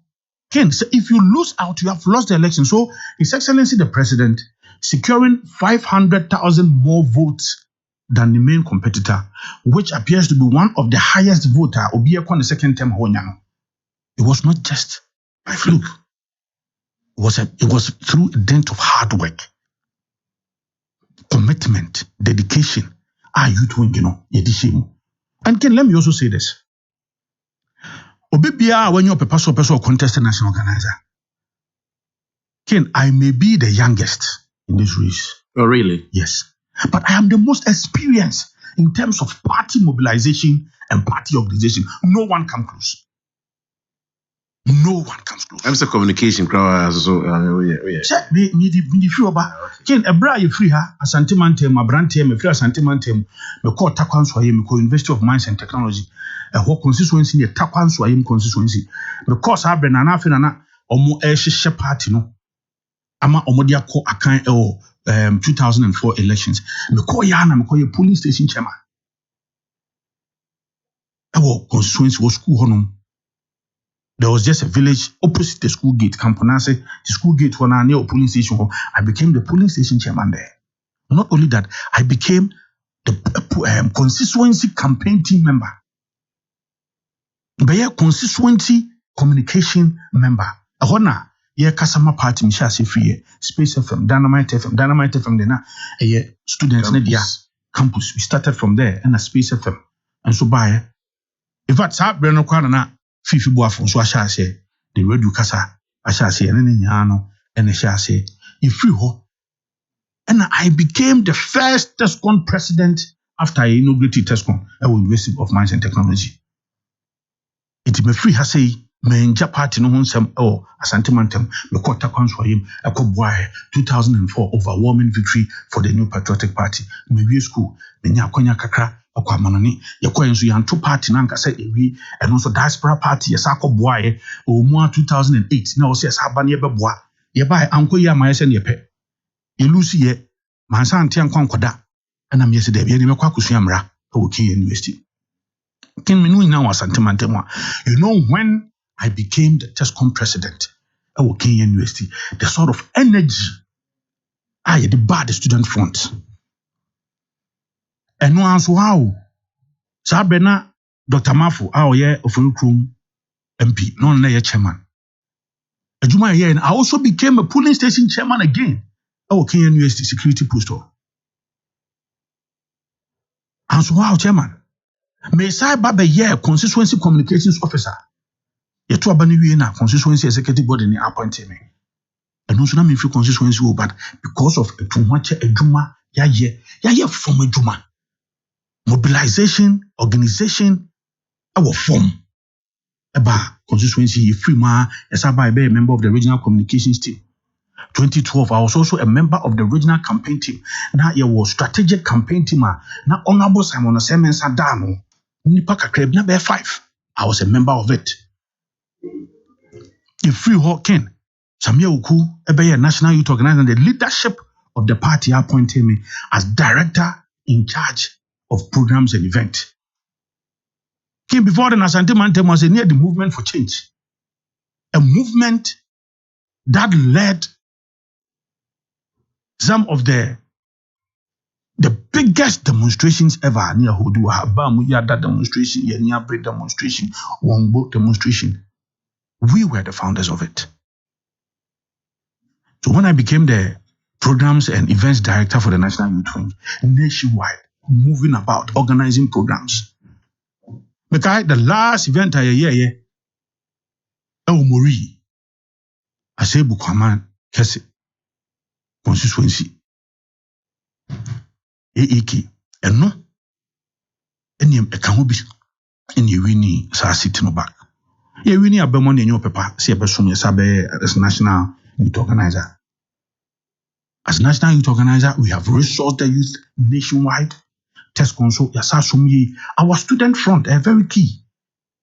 Speaker 4: Ken, so if you lose out, you have lost the election. So His Excellency the President securing 500,000 more votes than the main competitor, which appears to be one of the highest voter, Obieko the second term. It was not just by fluke. It was through a dint of hard work, commitment, dedication. Youth wing, And Ken, let me also say this. Obibia, when you're a person contested national organizer, Ken, I may be the youngest in this race.
Speaker 3: Oh, really?
Speaker 4: Yes. But I am the most experienced in terms of party mobilization and party organization. No one comes close. No one comes close.
Speaker 3: I'm saying communication.
Speaker 4: Check me the few about Ken, a bra you free her, a sentimentem, a brand team, a free sentimentem, me call Takwan Swahili, me call University of Mines and Technology. A whole constituency near Takwan Swahili constituency. Because I've been an afternoon or more air party, no. Ama omodia ko akan 2004 elections. Me call yana, me call your polling station chairman. Our constituency was school honum. There was just a village opposite the school gate. Camponase, the school gate was near a polling station. I became the polling station chairman there. Not only that, I became the constituency campaign team member. But constituency communication member. Ahona, Kasama party, Misha Free, Space FM, Dynamite FM, then students in the campus. We started from there and a Space FM. And so by if that's happening, no Kwana. Fifi boafo so asha ase the radio kasa asha ase ene nyano ene sha ase ifri ho and I became the first TESCON president after I inaugurated TESCON at University of Mines and Technology. It me free ha say me nja party no ho nsem Asante Mantem me kwota kwanso him akobwa 2004 overwhelming victory for the New Patriotic Party. Me wie school me nya akonya kakra akwa manoni yakwa enso yanto party na nkasa ewi eno so diaspora party yesa akobwa ye omu 2008 na osi yesa aba ne beboa ye bai anko yi amaye ne pe elusi ye mansa ante ankonkoda na me yesi de be ne mekwa akosu amra owoki university kin me no ina wa Asante Mantem. You know, when I became the TESCOM president at Kenya University, the sort of energy I had the student front. And no answer how Sabena Dr. Mafu, our year of Fulcrum MP, non layer chairman. Ajuma year, and I also became a polling station chairman again at Kenya University security post. Answer how chairman. May say Baba year constituency communications officer. Yetu abani we na constituency executive body ni appointed me. And also na me free constituency but because of too much adwuma ya ye from adwuma. Mobilization, organization, our form. Eba constituency free ma esaba be a member of the regional communications team. 2012 I was also a member of the regional campaign team. Now ye was strategic campaign team na honorable Simon Osemen Sadano nipa kakra na be 5. I was a member of it. The free Hawken, Samia Uku, a national youth organizer, the leadership of the party appointed me as director in charge of programs and events. Came before the Asante Mantem was near the movement for change, a movement that led some of the biggest demonstrations ever near Hodua, Bamu Yada demonstration, Yenya Break demonstration, Wongbo demonstration. We were the founders of it. So when I became the programs and events director for the National Youth Wing, nationwide, moving about, organizing programs. Because the last event I Mori, I say Bukwaman Kese, constituency, AEK, and no, any a Kamubi, any winning Sa City no back. Yeah, we need a Belmont in your paper, see a person as national youth organizer. As national youth organizer, we have resourced the youth nationwide. Test console, our student front are very key.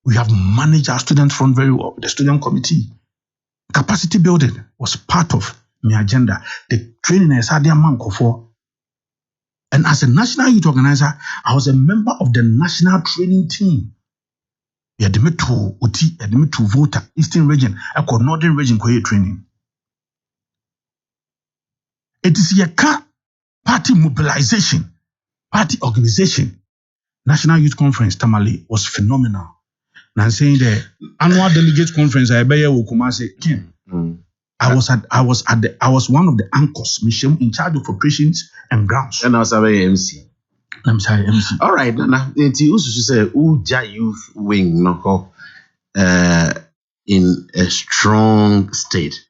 Speaker 4: We have managed our student front very well. The student committee, capacity building was part of my agenda. The training is had their manko for. And as a national youth organizer, I was a member of the national training team. We had to voter Eastern region, I call Northern region training. It is a party mobilization, party organization. National Youth Conference Tamale was phenomenal. Now I'm saying the annual delegate conference I was one of the anchors, mission in charge of operations and grounds.
Speaker 3: And I was a MC.
Speaker 4: I'm sorry, MC.
Speaker 3: All right, now you also say Uja Youth Wing no in a strong state.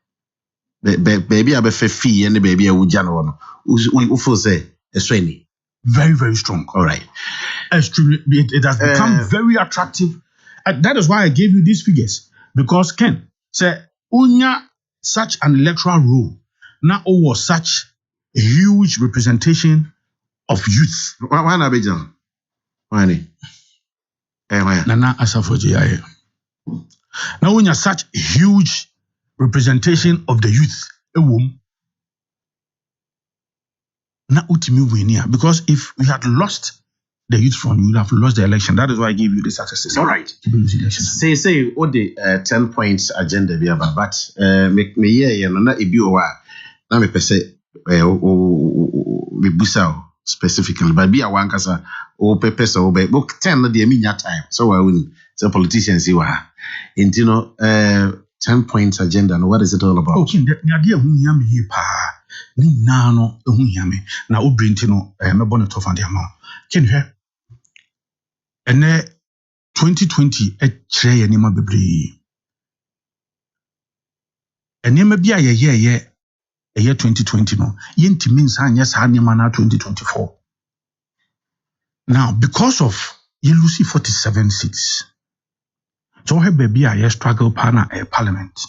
Speaker 3: Baby I be fee and the baby I would no. We say a swing.
Speaker 4: Very, very strong.
Speaker 3: All right.
Speaker 4: Extremely, it has become very attractive. That is why I gave you these figures. Because Ken said, Unya such an electoral role, now was such a huge representation of youth.
Speaker 3: Why not be John? Why?
Speaker 4: Nana Asafoji. Now Unya such a huge representation of the youth. Now ultimately we near, because if we had lost the youth front, we would have lost the election. That is why I gave you the successes.
Speaker 3: All right. Say all the 10 points agenda be about, but me yeah no na ebi o wa na me pese we busa specifically, but be a one kasa o pepese o be book 10 na dey minya time. So we win. So politicians see wa. And you know 10 points agenda. And what is it all about?
Speaker 4: Okay, the idea who yam here pa ni na no who yam na obrinti no me bonnet of and amount. Can you hear? And 2020 a tray and ma bebre. And yema bia ye year 2020 no. Yenti means yes na 2024. Now because of you lose 47 seats. So her baby I struggle partner a parliament.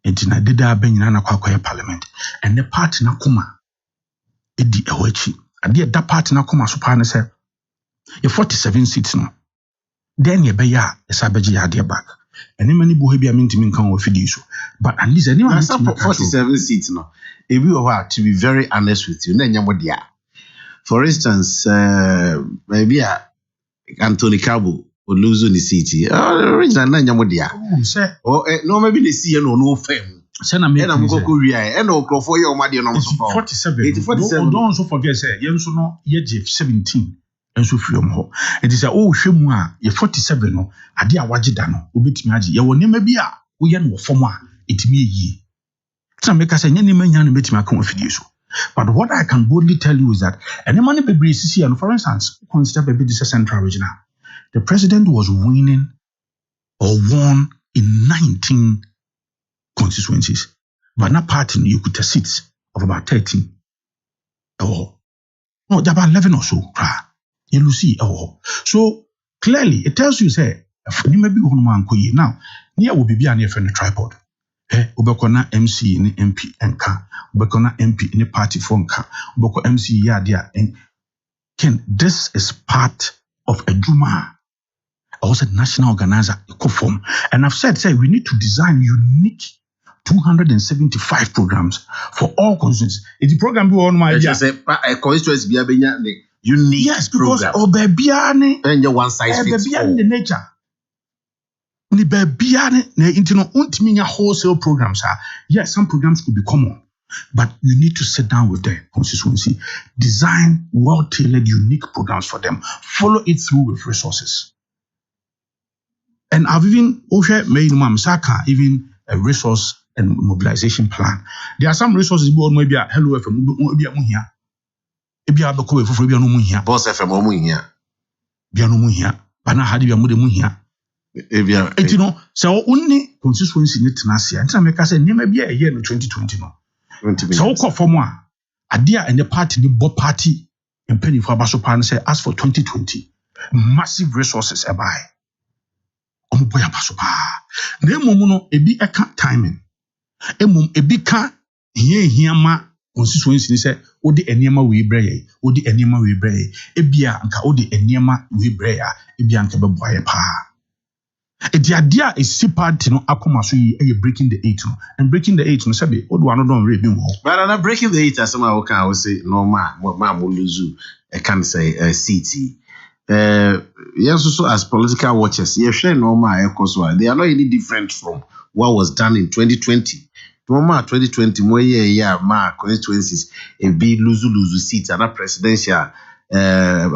Speaker 4: And na dida benyina na kwa parliament. And the party na kuma edi ewechi. Ade that party na kuma so partner say you 47 seats no. Then you be ya esabeji ya ade back. And many boy be amintimi nkan wo fidi so. But at least anyone
Speaker 3: 47 seats no. If you are to be very honest with you, na nyamo dia. For instance, maybe Anthony Cabo would lose on the city. Original na nyamo dia.
Speaker 4: Oh, sir.
Speaker 3: No maybe the see no fame.
Speaker 4: Say na me.
Speaker 3: And I'm go Korea. And no crofo your madi no so
Speaker 4: 47. 47. Don't also forget say yenso no ye 17. Enso from ho. It is a hwemu a ye 47 no ade a wageda no obetimi age ye woni ma bi a wo ye no form a etimi yi. Tna make say nyane manya no betimi aka ofidie so. But what I can boldly tell you is that any money baby CC and for instance consider baby this central regional. The president was winning or won in 19 constituencies. But not party you could take seats of about 13 or no, about 11 or so. You see, so clearly it tells you say you may be one man now. Near will be near from the tripod. Ubekona MC in MP and ka Ubekona MP in the party phone ka Ubeko MC yadia and Ken, this is part of a Juma. I was a national organizer, form, and I've said, we need to design unique 275 programs for all constituencies. It's the program we on my
Speaker 3: idea. A constituency be a unique.
Speaker 4: Yes, because obebiane
Speaker 3: and one size fits all.
Speaker 4: The nature. Ni bebiane ne intino untiminya wholesale programs are. Yes, some programs could be common, but you need to sit down with the constituency, design well-tailored, unique programs for them, follow it through with resources. And I've even made Saka even a resource and mobilization plan. There are some resources maybe a Hello FM maybe a muhia. Maybe a beko for maybe no muhia.
Speaker 3: Boss FM muhia.
Speaker 4: Bia no muhia. Bana hadi bia mo de muhia. Et you know, so only constituency net nasia. And some say name be a year in 2020 no. So call for more. Adia and the party the bo party and penny for abaso pan say as for 2020 massive resources buy. Omuboya abaso pa. Na mom no ebi eka timing. Emom ebi ka hia ma constituency ni say odi eniema we breye odi eniema we breye ebia anka odi eniema we breye ebia anka be boye pa. The idea is see party no akoma so yi breaking the 8 no and breaking the 8 no say be odo ano don read bin wo.
Speaker 3: But na breaking the 8 as I can say normal ma mo lose I can say CT. Yes, also as political watchers, you share normal they are not any different from what was done in 2020. Normal 2020 more year constituencies a be lose seats and a presidential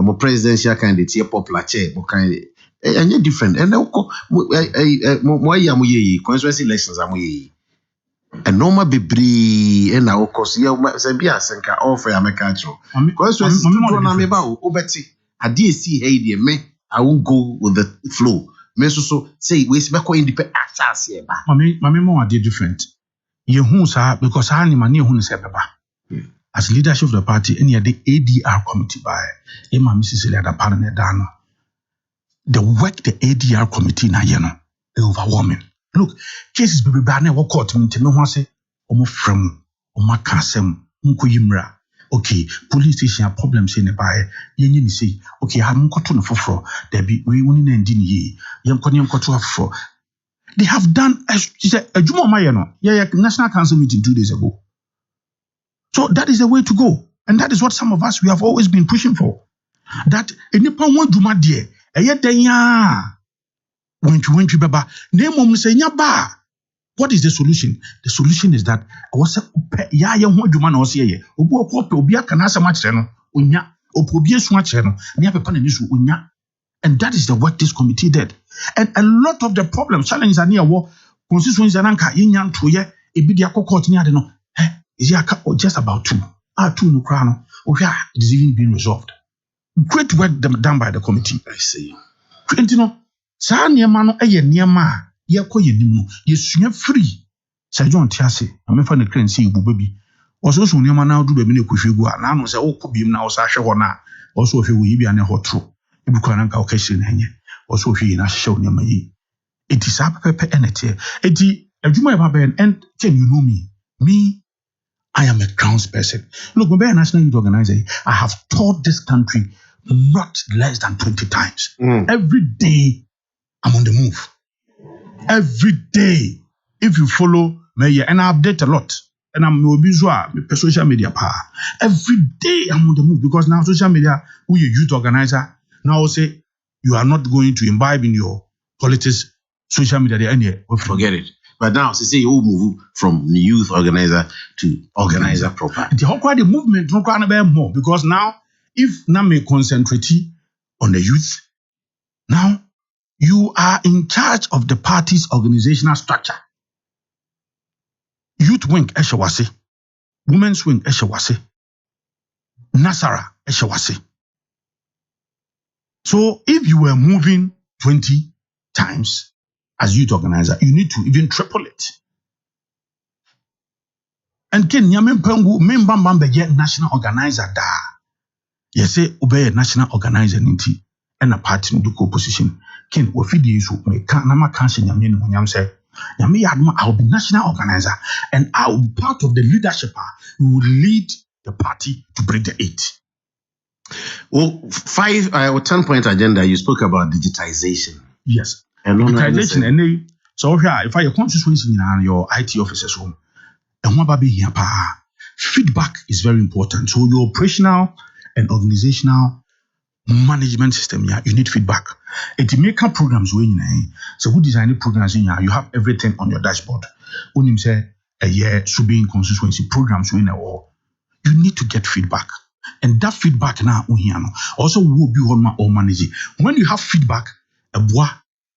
Speaker 3: more presidential candidate here popular chair kind and you're different and more year constituency elections are and normal be and now of course you be a senka offer American constituency obeti ADC hey me I won't go with the flow. Me so say we speak independent access here ba.
Speaker 4: Mami mo ade different. You hu sa because ha ni mani hu ni se beba. As leadership of the party any the ADR committee by e ma Mrs. Leader Parliament dano. The work the ADR committee na ye no overwhelming. Look, cases be ba na wo court me ho say omo frem omo aka asem nko yimra. Okay, police station problems in the by yen say, okay, I haven't got on for there be we winning and ye, young for. They have done as she said a Juma Mayano, National Council meeting 2 days ago. So that is the way to go. And that is what some of us we have always been pushing for. That in the one Juma dear, a yet when you baba, name mom say ba. What is the solution? The solution is that I was ya young woman or say, Obo Obia can answer much no, unya, Opobia swatcheno, near Papa unya. And that is the work this committee did. And a lot of the problems, challenges are near war, constituencies and anka in to ye, a bit court near the no, is just about 2. 2 no crown, it is even being resolved. Great work done by the committee. I see. No, Sa niamano niama. Yako yenimu yesunya free Sir John Tiase amefa ne kran si bu baby also so niama na do baby ne kwhwegu a na no se wokobiem na wo sa hwe ho na also hwe wo yibia ne hotro ebuko na nka o kashi na enye also hwe na hwe niama yi eti sa pepe enete eti adwuma ba ben and can you know me I am a grounds person. Look, when I national youth organizer, I have taught this country not less than 20 times. Every day I'm on the move. Every day, if you follow me, and I update a lot, and I'm visual, social media power. Every day I'm on the move because now social media, we a youth organizer, now say you are not going to imbibe in your politics, social media.
Speaker 3: Forget it. But now, say you move from youth organizer to organizer proper.
Speaker 4: The whole the movement don't require more because now, if now may concentrate on the youth, now. You are in charge of the party's organizational structure. Youth wing eshawase, women's wing eshawase, Nasara eshawase. So if you were moving 20 times as youth organizer, you need to even triple it. And Ken Yamempengu membambambe national organizer da. Yes, say obey national organizer ninti and a party no do co-position. Ken wafidi so me kan na maka hye nyame no nyam say nyame yadma I will be national organizer and I will be part of the leadership who will lead the party to break the 8.
Speaker 3: Well, 10-point agenda you spoke about digitization.
Speaker 4: Yes. And digitization and so here if I your constituency in your IT officers home and what baby here feedback is very important. So your operational and organizational management system, you need feedback. It make up programs when so who design programs in you have everything on your dashboard. When you say a year should be in constituency programs when you need to get feedback. And that feedback now also will be on my own managing. When you have feedback,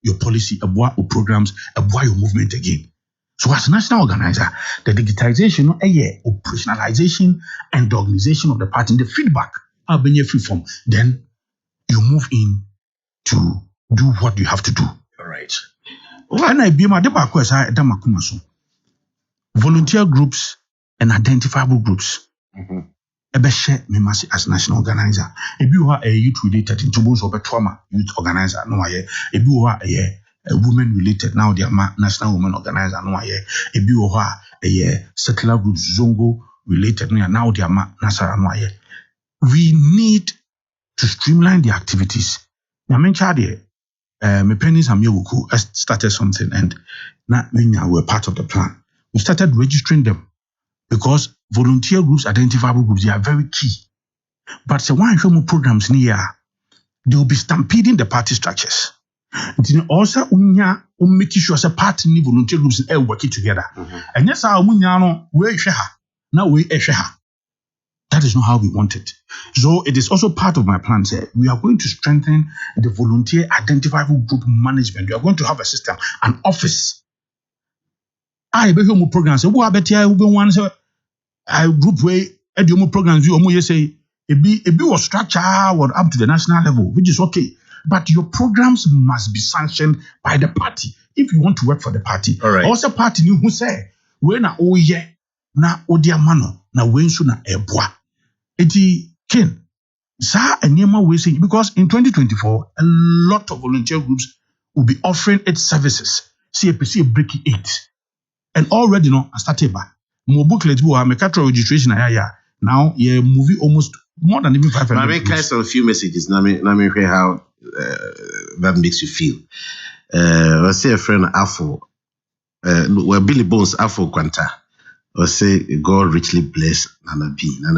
Speaker 4: your policy, about your programs, about your movement again. So as a national organizer, the digitization, operationalization, and the organization of the party, the feedback are being free from. Then you move in to do what you have to do.
Speaker 3: All right.
Speaker 4: When I be my volunteer groups and identifiable groups. Ebeshe me masi as national organizer. Ebi wa a youth related into bones of a trauma youth organizer. No aye. Ebi wa a women related now they are national women organizer. No aye. Ebi wa a secular groups zongo related now they are national. No aye. We need to streamline the activities. Na mencha de me pennies and Mewuku started something and now we were part of the plan. We started registering them because volunteer groups, identifiable groups, they are very key. But the one show programs near, they will be stampeding the party structures. Also, making sure as a party volunteer groups are working together. And yes, our munyano we now we That is not how we want it. So it is also part of my plan. Say we are going to strengthen the volunteer identifiable group management. We are going to have a system, an office. I be home programs. Who are better? Who be one? So I group way. Ediomo programs. You say it be was structure or up to the national level, which is okay. But your programs must be sanctioned by the party if you want to work for the party.
Speaker 3: All right.
Speaker 4: Also, party new who say we na oye na odia mano na wensu na eboa. Eti Ken. Sa enema we say because in 2024 a lot of volunteer groups will be offering its services. CAPC breaking 8. And already, I started by more booklet. I make registration. Now, movie almost more than even 500.
Speaker 3: I make a few messages. Now, me how that makes you feel. I say a friend Afo, where Billy Bones Afo Quanta. I say God richly bless Nana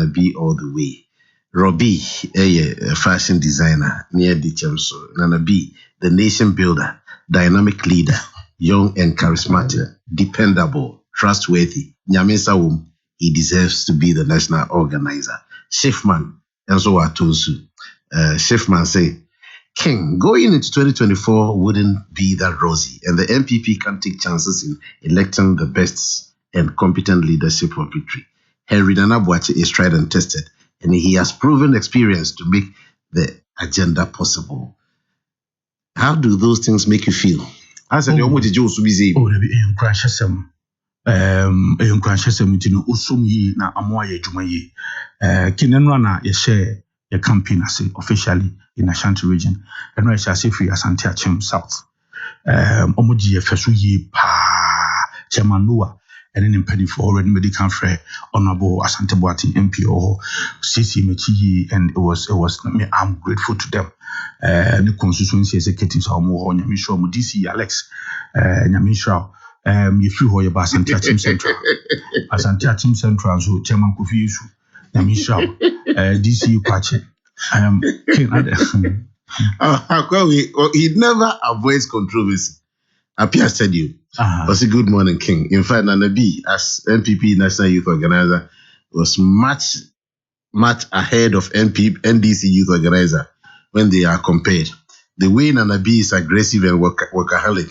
Speaker 3: B all the way. Robbie, a fashion designer near the Chamso. Nana B, the nation builder, dynamic leader. Young and charismatic, dependable, trustworthy. Nyamesa he deserves to be the national organizer. Schiffman, and so Atosu. Schiffman say, King, going into 2024 wouldn't be that rosy, and the MPP can take chances in electing the best and competent leadership for victory. Henry Nana Boakye is tried and tested, and he has proven experience to make the agenda possible. How do those things make you feel? I said, you're to do so busy.
Speaker 4: Oh, they crash some. Crash some, Usumi na Amoye Jumaye. Kinenrana, you share a campaign officially in Ashanti region, and I shall say free Asante Achim South. Omoji Fesuye Pa Chairman Noah, and then in Penny for already medical fair, Honorable Asante Boati MP or CC Mechi, and it was I'm grateful to them. The constituency executives are more on Yamisha DC Alex Yamisha you feel how your Asante Team Central Asante Team Central so Chairman Kofi Isu Yamisha DC Kwache
Speaker 3: he never avoids controversy. Apia said you was a good morning King. In fact, Nana B as MPP National Youth Organizer was much ahead of NDC Youth Organizer when they are compared. The way Nana B is aggressive and workaholic,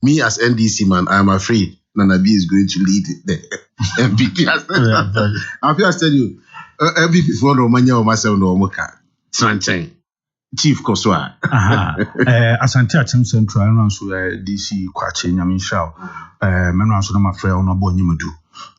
Speaker 3: me as NDC man, I'm afraid Nana B is going to lead the MPP. I'll just tell you, MPP for Romania or myself no Moka. Sanchang. Chief Koswa.
Speaker 4: Asante Achim Central, and also DC Kwache, Yamisha, Menranso, my friend, Honorable Nimadu,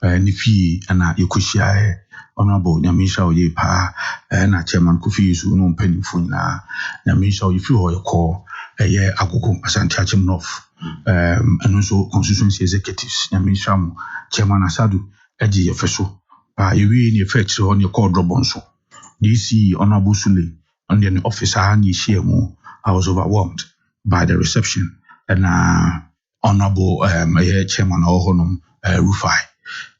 Speaker 4: Nifi, and Yokushia. Honorable Yamisha ye pa na Chairman Kofi Isu no penny phone na Yamisha you feel your call Akoko Asante Achim North and also constituency executives Yamisha Chairman Asadu Eji Efeso you in effect on your call Drobonso DC Honorable Sule on the office and I was overwhelmed by the reception and Honorable Chairman Ohonum Rufai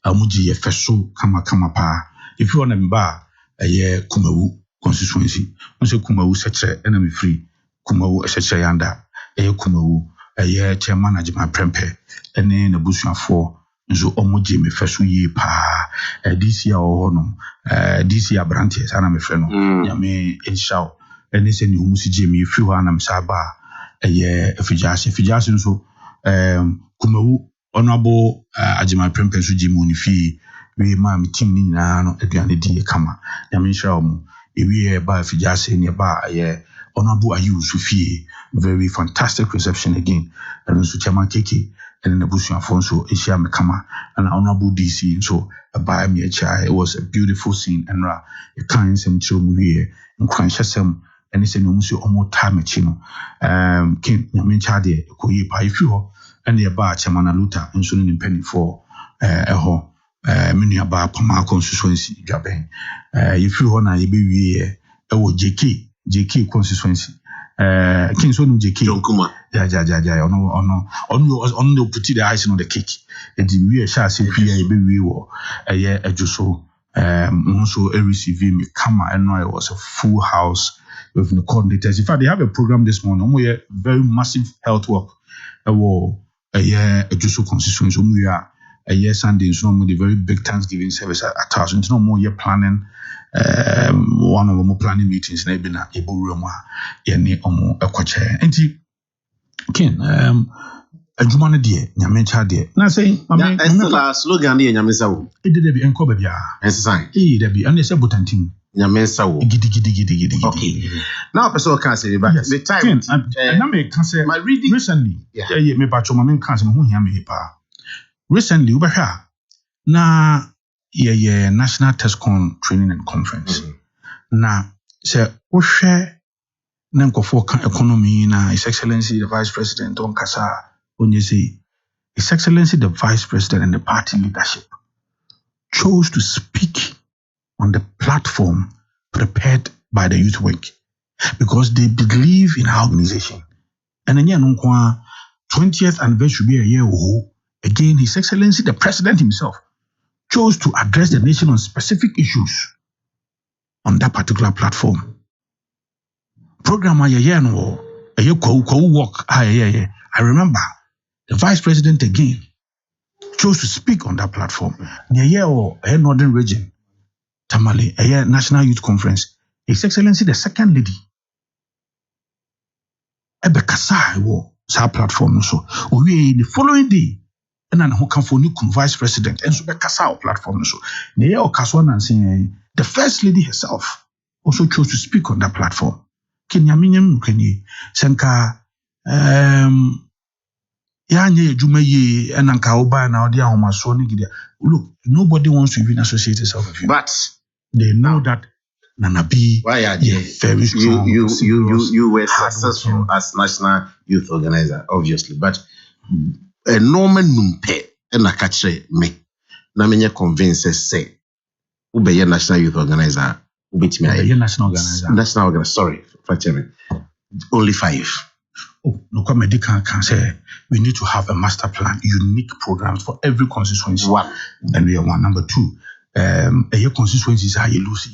Speaker 4: Muji Efeso kama pa. If you want to buy a Kumawu constituency, once Kumawu secretary enemy free, Kumawu secretary yanda, Kumawu chairman Ajima Prempe, and then a bush for so Omoji me fesu ye pa this year or honum, this year branches, and I'm a friend, Yame and shout, and they send you Musi Jimmy, if you want Saba, Fijasi so kumawu honorable Ajima Prempe so jimoni fi we ma mi team ni nyina no aduane di kama ya me hira omo ewie ba Fijasi ne ba honorable Ayu so fi very fantastic reception again and so chairman Keke and the Bush Afonso Asia me kama and honorable DC so by me it was a beautiful scene and you can't some chill movie and crunch and it's no musu omo time chino kin nyame chade ko yi pa ifi ho and the ba chairman Aluta and so ni penny for ho menu aba pama constituency dwaben ifi ho na ye be wie JK constituency kin so no JK
Speaker 3: Jonkuma
Speaker 4: ono put the icing on the cake and the we sha se pia e be we wo adwoso also receive me kama and it was a full house with the coordinators. In fact, they have a program this morning. We have very massive health work. Adwoso constituency. We are Sunday. So we the very big Thanksgiving service at 1,000. No more year planning. One of our planning meetings. Na na able room. Yeni omo ekwache. Enti Ken adwuma no de nyamencha de na say
Speaker 3: mama slogan de nyamensa wo
Speaker 4: e de bi enko ba bia
Speaker 3: ensan
Speaker 4: de bi ane se botantim
Speaker 3: nyamensa wo gidi okay now person can say but the time
Speaker 4: na me can say
Speaker 3: my reading
Speaker 4: recently me ba choma me can say me ho hia me pa recently we ba na national test con training and conference na say wo hwe na nkofo kan economy na His Excellency the Vice President on kasa when you say His Excellency the Vice President and the party leadership chose to speak on the platform prepared by the youth wing because they believe in our organization. And then 20th anniversary be a year again His Excellency the President himself chose to address the nation on specific issues on that particular platform. Program work. I remember the Vice President again chose to speak on that platform. Near Northern Region, Tamale, National Youth Conference, His Excellency the Second Lady. Ebekasa sa platform so. We the following day, and then who come for new Vice President and so Bekasa platform so. Near Okaswan and saying the First Lady herself also chose to speak on that platform. Kenyaminyam kwenye senka yanye juma ye enanka oba na odi ahomaso ni gide. Look, nobody wants to even associate itself with you,
Speaker 3: but
Speaker 4: they know that Nanabi very strong.
Speaker 3: You were successful as national youth organizer, obviously, but Norman Numpe and Akache me na menye convince say ubeye national youth organizer.
Speaker 4: National organizer.
Speaker 3: Sorry, only 5.
Speaker 4: Oh, no, medical can say we need to have a master plan, unique programs for every constituency.
Speaker 3: One.
Speaker 4: And we are one. Number 2, your constituencies are lose,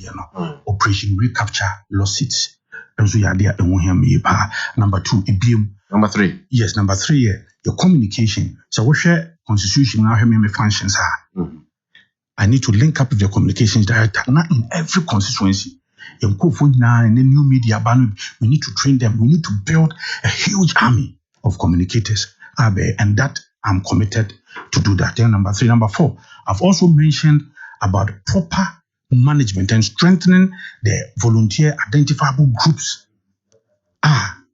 Speaker 4: operation recapture lawsuits. And so you are there and won't hear me. Number 2,
Speaker 3: Number 3.
Speaker 4: Yes, number 3, your communication. So we share constitution now, me functions are. I need to link up with the communications director. Not in every constituency. In the new media, we need to train them. We need to build a huge army of communicators. And that I'm committed to do that. Then number 3. Number 4, I've also mentioned about proper management and strengthening the volunteer identifiable groups. And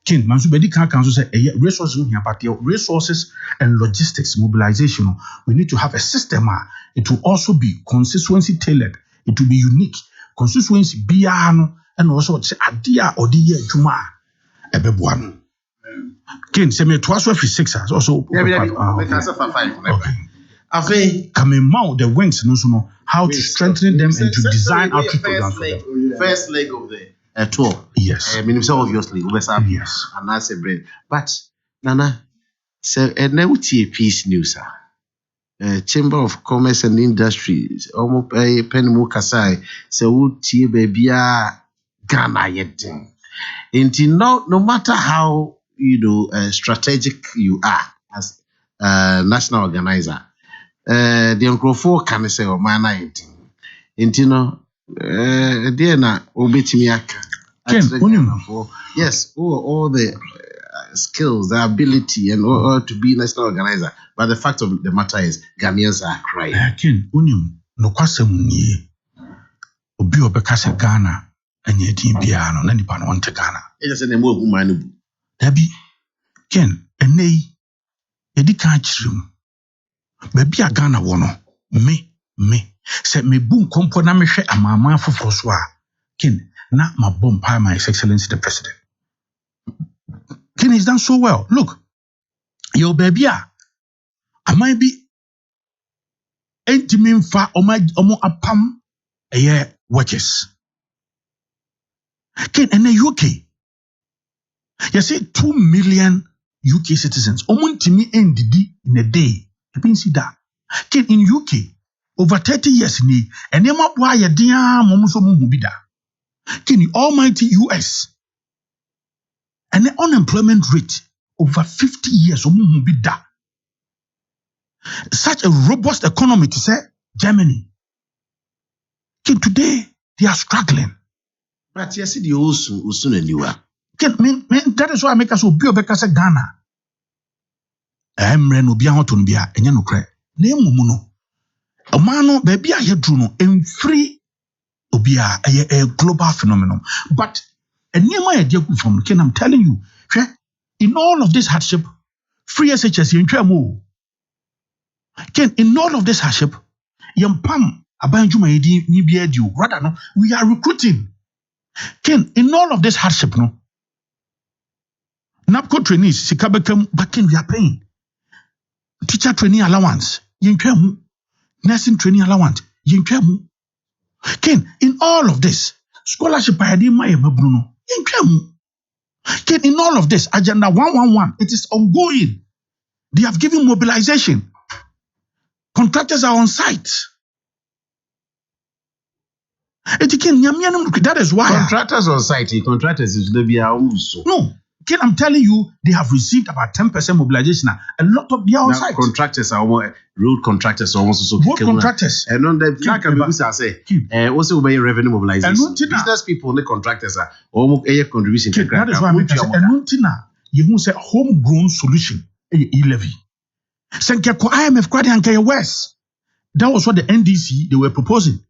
Speaker 4: Ken Mansubedi Council say resources here, but resources and logistics mobilization. We need to have a system. It will also be constituency tailored. It will be unique. Constituency biano and also say adia or dia juma ebebuano. Ken say me twice for 6 hours also.
Speaker 3: Okay.
Speaker 4: Coming mount the wings no how to strengthen them and to design outreach programs for them.
Speaker 3: First leg of the tour.
Speaker 4: Yes.
Speaker 3: Obviously,
Speaker 4: yes.
Speaker 3: And that's a brain. But Nana, so now peace news. Chamber of Commerce and Industries, almost a penny kasai. So baby Ghana yet. No matter how strategic you are as national organizer, the Uncle can say man Dear na obetimiaka. Yes, all the skills, the ability, and all to be national organizer. But the fact of the matter is, Ghanaians are crying.
Speaker 4: Ken, no kwasem nie. Obi obekase Ghana enye din bia no na nipa no wonte Ghana.
Speaker 3: E just say dem wo man bu.
Speaker 4: Dabi Ken enei edi ka chirim. Ba bia Ghana wo no me se me bu nkompo na me hwe amama afoforo so a Ken na ma bompa my excellency the president. Ken is done so well. Look, your baby I might be entimin fa omo apam workers. Ken and the UK. You see 2 million UK citizens. Omuntimi endidi in a day. You been see that. Ken in UK over 30 years ni enema boa ye dia momuso mu bida. Ken the almighty US. And the unemployment rate over 50 years omu bida. Such a robust economy to say Germany. Today they are struggling.
Speaker 3: But you see the Usun and you are.
Speaker 4: That is why I make us obey because Ghana. No be out on bia and no cry. Name muno. A mano baby I had druno and free obia a global phenomenon. But a near my idea from Ken, I'm telling you, in all of this hardship, free SHS in Tremo. Ken, in all of this hardship, Yampam, Abanjuma Edi, Nibiadu, rather, no, we are recruiting. Ken, in all of this hardship, no, NAPCO trainees, Sikabekam, Bakin, we are paying. Teacher training allowance, Yintremu, nursing training allowance, Yintremu. Ken, in all of this, scholarship by Adima Bruno, Yintremu. Ken, in all of this, Agenda 111, it is ongoing. They have given mobilization. Contractors are on site. That is why.
Speaker 3: Contractors on site, contractors is the also.
Speaker 4: No, Ken, I'm telling you, they have received about 10% mobilization. A lot of them are on site.
Speaker 3: Contractors are road contractors are also so.
Speaker 4: Road contractors.
Speaker 3: And on the black and people say, also by revenue mobilization. Business people, the contractors are almost a contribution.
Speaker 4: That is why I'm saying, you say homegrown solution, e-levy. Senkeko IMF kwade anka West. That was what the NDC they were proposing.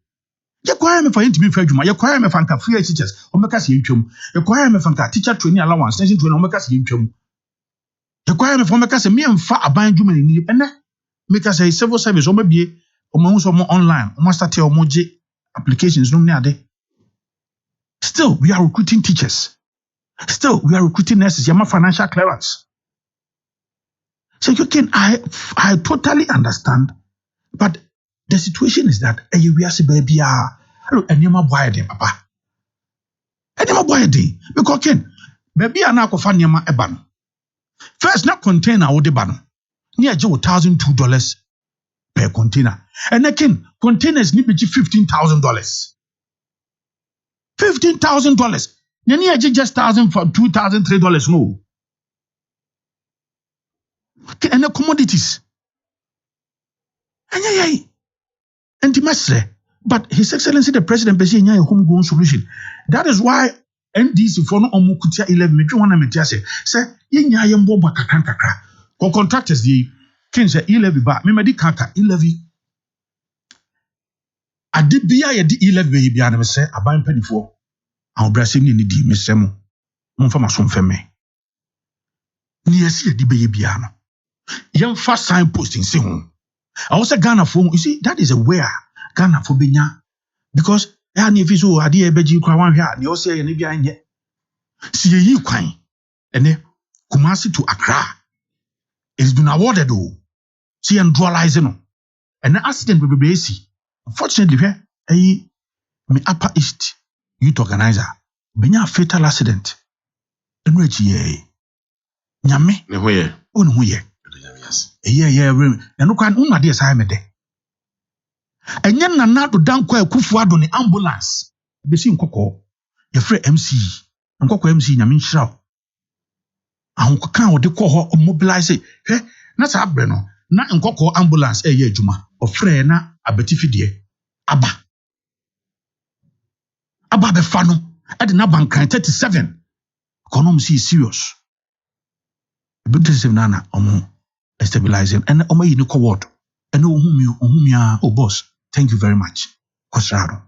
Speaker 4: You IMF for intimate feduma. You IMF anka free teachers. Omeka si ntwem. You IMF anka teacher training allowance. Nursing training omeka si ntwem. You IMF omeka se me mfa aban dwuma ni ene. Make us a civil service omebie omo so mo online. Omo start omo je applications no ade. Still we are recruiting teachers. Still we are recruiting nurses. Yama financial clearance. So you can, I totally understand, but the situation is that we are baby and you ma boy dem papa. And you ma boy dem because Ken baby na ko fa nyama eba no. First na container wo de ba no. Ni aje $1,002 per container. And again containers ni be $15,000. $15,000. Ni aje just $1,000 for $2,000 $3 no. And the commodities. And the master. But His Excellency the President is a homegrown solution. That is why NDC for no omukutia 11 me wana metia say yenya yembo ba kakra. Ko contractors the kin say 11 ba me medi kaka 11. Adibia ye di 11 bia na me say aban panifo. An obrasem ni di me semo. Monfa maso mfeme. Ni yesi ye di be bia no. Young fast signposting say I also Ghana phone. You see, that is a where Ghana for benya because any if you ade ebeji kwa wan hwa ne o say ne bia nye see yi kwan ene Kumasi to Accra it's been awarded see and dualize no and accident be see unfortunately me Upper East youth organizer benya fatal accident enu echi ye nyame
Speaker 3: ne hoye
Speaker 4: onu hoye and no can unade assignment de. And yen na do dan kwa Kufu Ado ni ambulance. Be si nkoko. Ye frɛ MC. Nkoko MC nyame nhyira. Ahonko kan wo de kɔ hɔ mobilize. Hwɛ na sa abrɛ no. Na nkoko ambulance ye adwuma. Ofrɛ na abetifidie aba. Ababe fano. At the Naban 37. Economy is serious. Big nana omo stabilizing and omo you know word. And whom you boss. Thank you very much. Kosrado.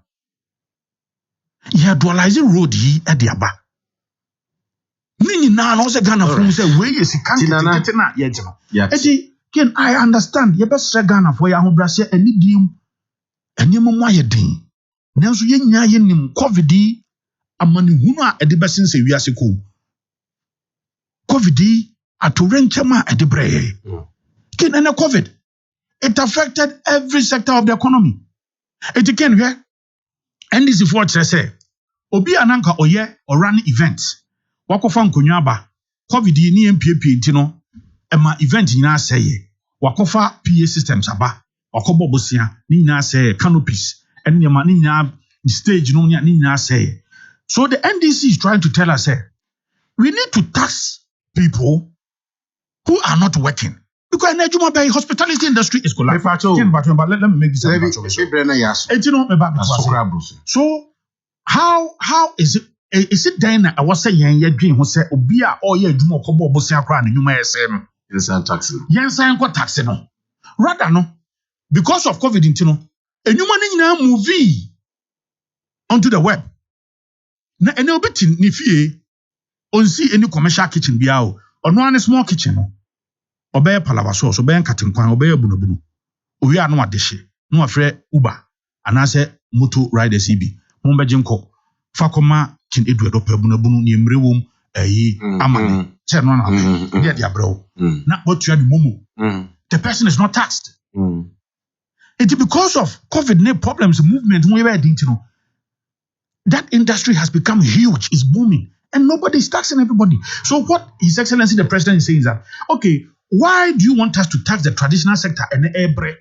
Speaker 4: Yeah, dualizing road ye at the aba. Nini na no se Ghana from say where you see can't get na yet. Eti ken I understand ye best Ghana for ya ho brase ani dim anyem mo ayedin. Nanso ye nya ye nim covid amani hunu a ede besin se wiase ko. Covid atorenchema ede breye. Ken na covid it affected every sector of the economy. Eti ken here and this is what I say. Obi ananka oye or run events. Wakofa nkonwa aba covid ni MPP ntino ema event nyina seye wakofa PA systems aba wakobo bosia ni nyina seye canopies and nyama ni nyina stage no ni nyina seye. So the NDC is trying to tell us we need to tax people who are not working because in the hospitality industry is collapsing. But let me make this so how is it then I was saying ye dream who say obi a oye adwuma okobo obosia kra na nwuma yese no yensan ko tax no rather no because of covid ntino enwuma ni nyina movie onto the web na ene obeti ni fie onsi any commercial kitchen bia o ono an small kitchen no obey palava sauce obey nkatenkwan obey bunabunu owi anu adehye no afre uber anase motor riders ibi mo beje nko fakoma kin edu edo pabunabunu ni emrewom ayi amane che no na dey dia brew na what you are the momo the person is not taxed it's because of covid ne problems movement we were doing you know that industry has become huge, it's booming and nobody is taxing everybody. So what His Excellency the President is saying is that okay, why do you want us to tax the traditional sector and the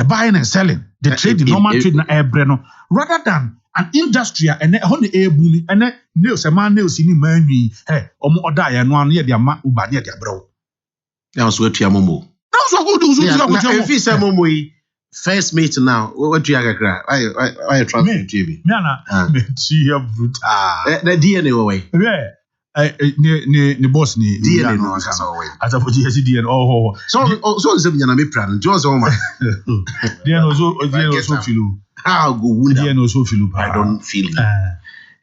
Speaker 4: buying and selling, the trade, the normal trade na no rather than an industry and on the booming and nails a man nails in money hey oda ya no anu ye dia ma uba ne dia bro
Speaker 3: na so atua momo
Speaker 4: na so go do so
Speaker 3: if you say momo first mate now what do you agakra why try to do me
Speaker 4: na me chia brutal
Speaker 3: the DNA way
Speaker 4: ne boss ni
Speaker 3: DNA no asa way
Speaker 4: ata for DNA oh
Speaker 3: so nzem nyana me plan jo so ma
Speaker 4: DNA so feel
Speaker 3: how go wound
Speaker 4: DNA so feel
Speaker 3: I don't feel it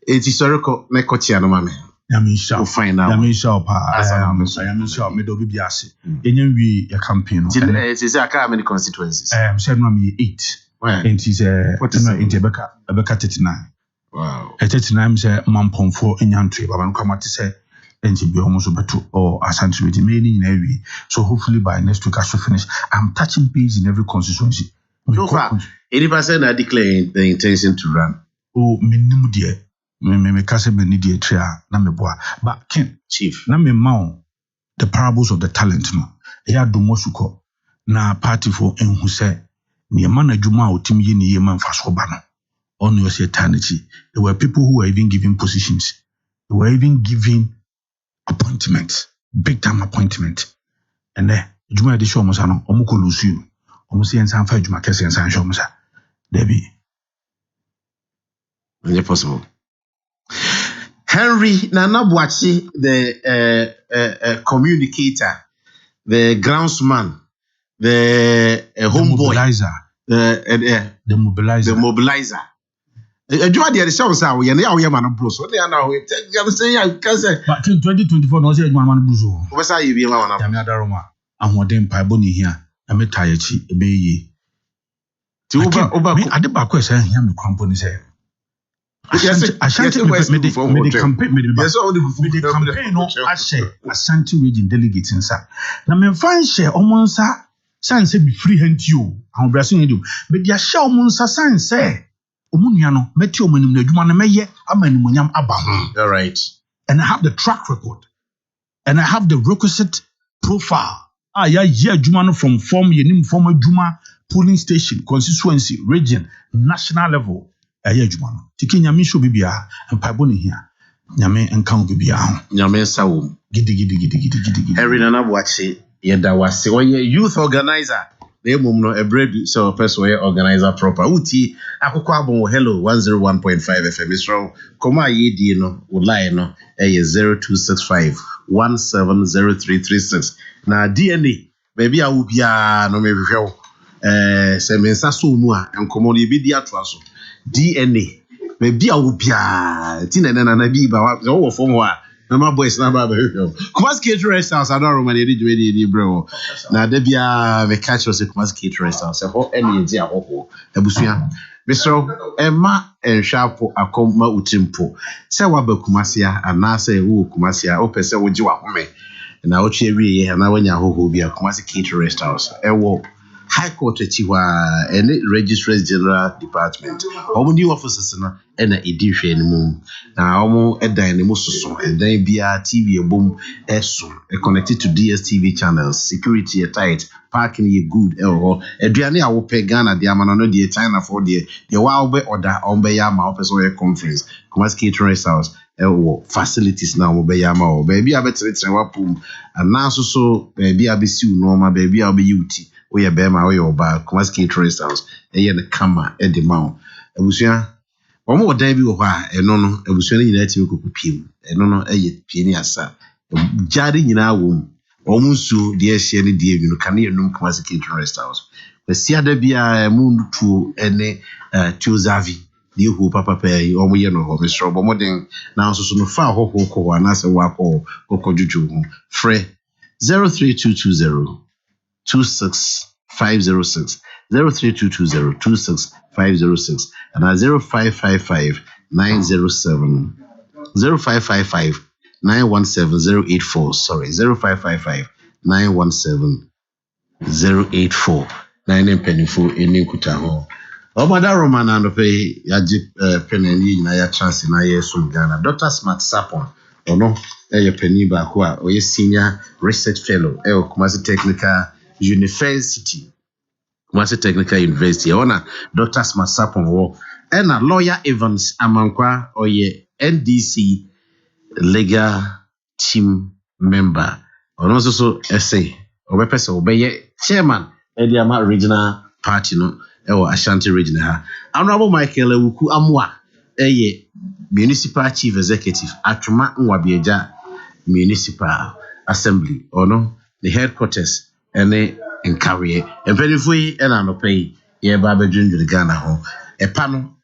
Speaker 3: it's historical me kotia no mame
Speaker 4: Yamisha
Speaker 3: find out
Speaker 4: Yamisha pa Yamisha me do bi ase enyen wi your campaign no
Speaker 3: it is aka many constituencies
Speaker 4: said no me 8 and is what is in Tebeka 39
Speaker 3: wow
Speaker 4: 39 say mampomfo enyantoe baba no kwamate say enti bi omo so beto or asante with me ni na wi so hopefully by next week I should finish. I'm touching base in every constituency
Speaker 3: so far 80% are declaring the intention to run
Speaker 4: minimum there me kase me need the tria na me boa but ken
Speaker 3: chief
Speaker 4: na me ma the parables of the talent no ya do mosuko na party for enhu se ne ma na dwuma otimi ye ne ye ma mfaso ba no on your eternity. There were people who were even given positions, they were even given appointments, big time appointment, and then dwuma de show mo sa no omo ko lusu no omo se ensan fa dwuma kese ensan show mo sa debi
Speaker 3: is possible. Henry Nanabuachi, the communicator, the groundsman, the homeboy,
Speaker 4: the
Speaker 3: mobilizer. You are the show, sir. We are now man Bruce. What they are now? You say I can say.
Speaker 4: But in 2024, no say man Bruce.
Speaker 3: What's that? You be man.
Speaker 4: I'm not Roma. I'm what them piboni here. I'm a tired chi. Ebe ye. Over. Me ade ba ko say here me cramponi say. Ashanti campaign no Ashanti region delegates inside. Na me fan share omonsa san say be free hand you. Am brasin you. But dia share omonsa san say omunua no meti omanim na adwuma na meye amanimonyam aba ho.
Speaker 3: All right.
Speaker 4: And I have the track record. And I have the requisite profile. Ya adwuma no from form yenim form adwuma polling station, constituency, region, national level. Ayajuma no tiki nyame sho bibia mpaibo ne hia nyame enka wo bibia ho
Speaker 3: nyame sawo
Speaker 4: gidi
Speaker 3: Henry Nanabuachi yeda wase oye youth organizer The mum no a bread so person where organizer proper. Uti Akoko Abon Hello 101.5FM is from Koma Yedi no Ulai no 0265 170336. Na DNA maybe I will be no maybe se mensa so mu a enkomo no bi dia to aso DNA maybe I will be tinene na bi ba wo form ho a my boys na ba Kumas Catering Restaurant I don't remember the bro na da bia me catch us Kumas Catering Restaurant se ho ene ye ahoko abusua Mr. Emma Enshapo akoma utimpo se wa ba Kumasia ana se wo Kumasia o pese wo ji wa home na o twe wie ye na wanya ahoko bia Kumas Catering Restaurant ewo High Court Chiwa and Registrar's General Department. Omo new offices na ena edihwe ni mum. Na omo edan ni mususu edan bia TV boom eso connected to DSTV channels. Security tight, parking ye good eduane a wo pe Ghana de amano no de China for de wa obe order ombe ya ma office or conference. Kumas Catering House facilities na omo be ya ma o baby abetre wapum and so baby abesi normal baby obe uti. We are Bema, we are back, Kumas Catering House, a year the camera at the mount. A busia, one more day, you are a no, a busia in that you could pim, a no, a yet pianiasa. Jarring in our womb, almost so dear Shelly dear, you can hear no Kumas Catering House. The Siada Bia moon to any Tuzavi, you who papa pay, or we know, Mr. Robomoding, now so no far hoko, and as a wako, Coco Juju, Fre 03220. 26506 03220 26506 and 0555 907 0555 917 084 sorry 0555 917 084 9 penifo eni kuta ho Omada Roman and pay yaji peneni na ya chance na yeso Ghana Dr. Smart Sapon ono penny ba ko a oye senior research fellow Kumasi Technical University. Kumasi Technical University. Ona Dr. Smart Sapon wo. Ena lawyer Evans Amankwa oye NDC legal team member. Ono so essay. Obepese obeye chairman Ediama Regional Party no Ashanti Region ha. Honorable Michael Ewuku Amwa Municipal Chief Executive Atuma Nwabieja Municipal Assembly ono the headquarters ene enkawe empelifo yi ena no pay ye ba bedwundwere Ghana ho epano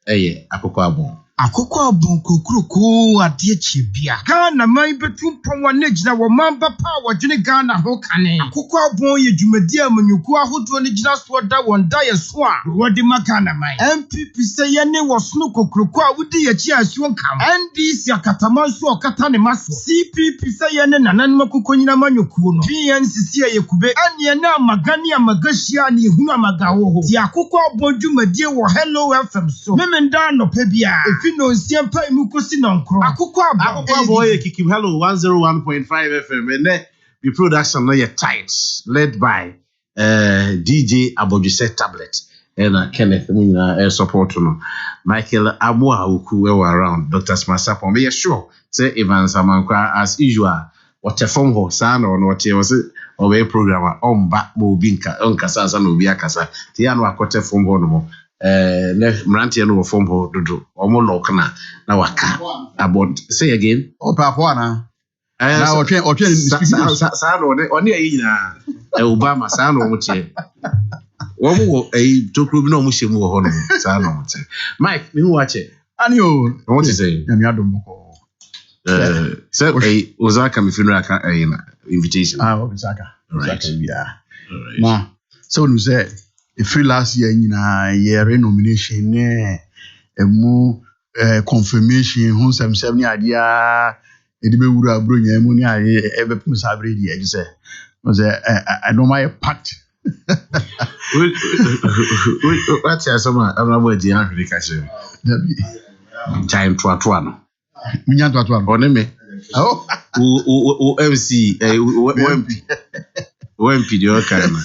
Speaker 3: Akoko Abon
Speaker 6: Akoko Abon kukuruku ade chibia Ghana man betu pon na gina wo mamba pa wodwene Ghana ho kane Akoko Abon ye dwumadi amanyuku ahodo ne gina so da won da ye so a wodi makana man MPP se ye ne wo sno kokuruku a wodi ye chi asuo kam NDC akataman so okata ne maso CPP se ye ne nanan makoko nyina manyuku no PNCC ye kube ane na magani amagashia ne hunu amagawo ho ti Akoko Abon dwumadi wo Hello FM so memenda no pa bia no siampa imukosi nonkro Akoko
Speaker 3: Abon kikim Hello 101.5FM and the production na tight led by DJ Abojise Tablet and Kenneth support no Michael Amwa who were around Dr. Smasapon me sure say Evans Amankwa as usual what a phone ho san or what was it or a programmer on back mo binka on kasa san obi akasa ti anu akote phone ho no mo Mranti no form ho dodo omo lock na waka about say again
Speaker 4: Opafwana na otwe
Speaker 3: sa no oni ayi na Obama sa no mo che wo mo tokru bi no mo shemu ho no sa no mo che Mike mi hu ache
Speaker 4: ani o
Speaker 3: what you say
Speaker 4: na mi adom ko
Speaker 3: so Ozaka mi funeral ka invitation
Speaker 4: Ozaka yeah na so no say if last year year nomination emu confirmation hu sem ni adia edi be wura abro nya emu ni aye ebe pum sabre di eje say I know my part
Speaker 3: what's ya some amabo di an really catch time to no
Speaker 4: minya to
Speaker 3: one me o MC OMP di oka na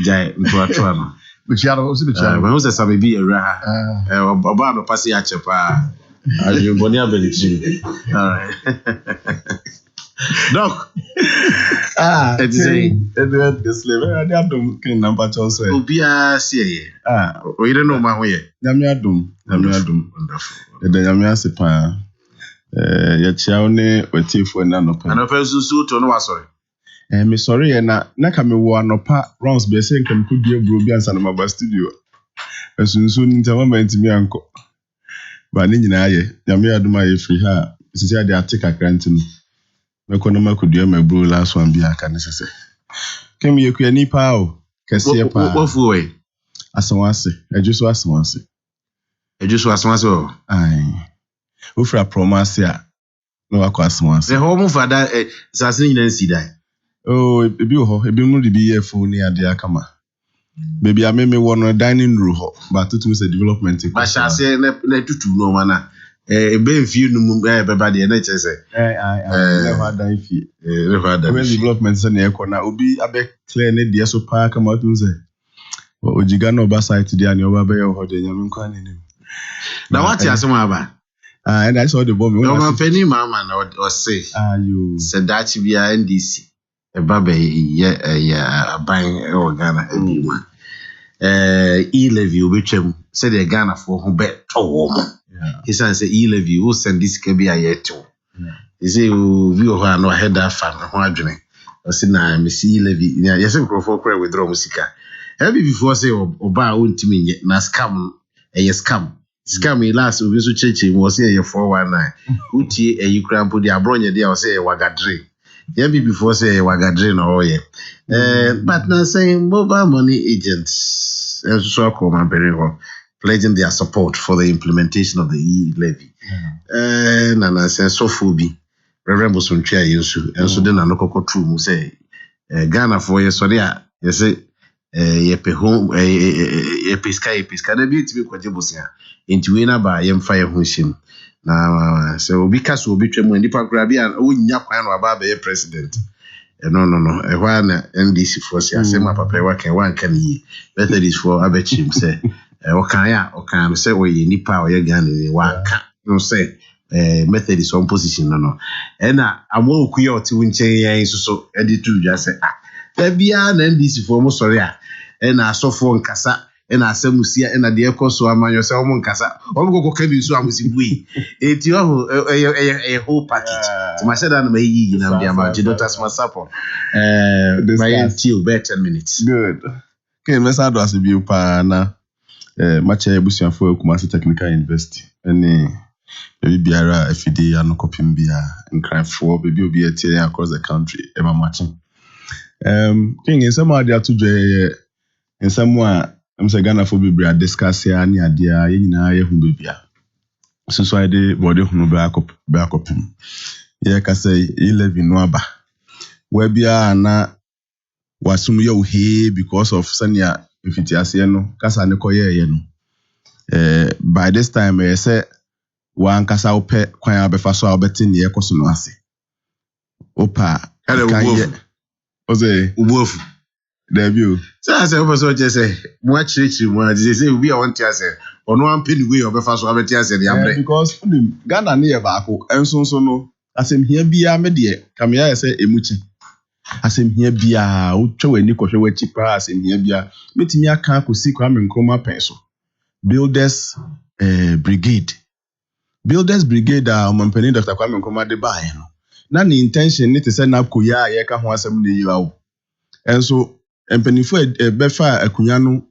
Speaker 3: jai ntwa no
Speaker 4: bichiaro osi bichiaro
Speaker 3: ma usa sabe bi era oba no pass ya chepa ayu boni abelichi all right Doc.
Speaker 6: It's a slave. I don't king number also.
Speaker 3: Obia see. We don't know my way.
Speaker 6: Namiadum.
Speaker 3: Wonderful.
Speaker 6: The Yamiasipa. Yachiaone, Wetif, and Nanopa.
Speaker 3: And a person suit on was sorry.
Speaker 6: Me sorry, and Nakami won pa rounds basing can could be a Brubians and my studio. As soon in the moment to me, uncle. But Ninaye, Yamia do my free her. This is the Attica granting. No conoma could do my bro last one be a can say. Came you any pow, Cassia pa.
Speaker 3: What way?
Speaker 6: As I was, I just was once.
Speaker 3: I just was once.
Speaker 6: Aye. Ufra promasia. No, I was once.
Speaker 3: The home for that assassin and see that.
Speaker 6: Oh, a be here for near the Akama. Baby, I made me one dining room, but it was a development.
Speaker 3: But I say, let you no manner. A very few everybody and nature say,
Speaker 6: I never die fee.
Speaker 3: Never done
Speaker 6: developments in the corner. Ubi, I bet clear need the so park come out to say. Ojigano Basai to the annual baby or the young quantity.
Speaker 3: Now, what's your summer about?
Speaker 6: And I saw the bomb.
Speaker 3: No, penny mamma or say,
Speaker 6: you
Speaker 3: said that to be a NDC. A baby, a buying Ghana, e-levy, which said a Ghana for who bet a woman. He says, e-levy, who send this can be a year too. He say, you have no head that fan, wondering. I said, nah, Miss E-levy, yes, I'm for cry with Romusika. Every before say, or buy own to me, na scam, a scam. Scam, last, we used to church was here 419. Uti, a you cramp put the abronia, they say, wagadre. Yeah, before say wagadrin or but now saying mobile money agents so called my very well pledging their support for the implementation of the e-levy. And I say so phobi Reverend Bosunchia Yusu and so then Anoko true say Ghana for yes so there you say yepe home episka na bi timi kwajebusia enti we na ba yem fire hunshim na so because we be twem nipa kra bia wonya kwan no aba be president no ehwa na NDC for say asema papa wa kan wan kan yi Methodist for abechim say okan say we nipa o ye Ghana ni wa kan no say Methodist on position no na amwo okuye oti wunchen yan so editu just say bia na NDC for mo sorry na asofo nkasa na asamusia na de ekoso amanyo se omo nkasa omo kokka bi so amusibui eti oho a whole package to my said na me yi na dia ma Dr. Smasapo my till be 10 minutes
Speaker 6: good okay let's add us bi pa na match ebusuafo Kumasi Technical University any baby biara FD anokopim bia nkranfo baby obi etie across the country ever matching king in some ade atudwe in some I'm saying Ghana for baby discuss here ani ade a yina ye hu baby a so I dey body hu back up ye ka say e-levy no aba we bia na wasum ye he because of sanya ifiti ase no kasa ne koye ye no by this time I say wan kasa ope kwan abefa so obeti ne ye koso no ase opa kan ye oze
Speaker 3: ubofu
Speaker 6: debut
Speaker 3: say as e so je say mo achirichiri mo je say we want to say ono am pin we obefa so obeti ase the ambre
Speaker 6: because Ghana ne ye baako enso so no asem hia bia me de kamia ye say emuchi asem hia bia wo twa wani kohwe wachi pa asem hia bia metimi aka akosi kwa me nkroma pen so builders brigade omampani Dr. Kwame Nkrumah de bae no na ni intention ni te say na koya ye ka ho asem ne yiwa wo enso empanifo befa akunya no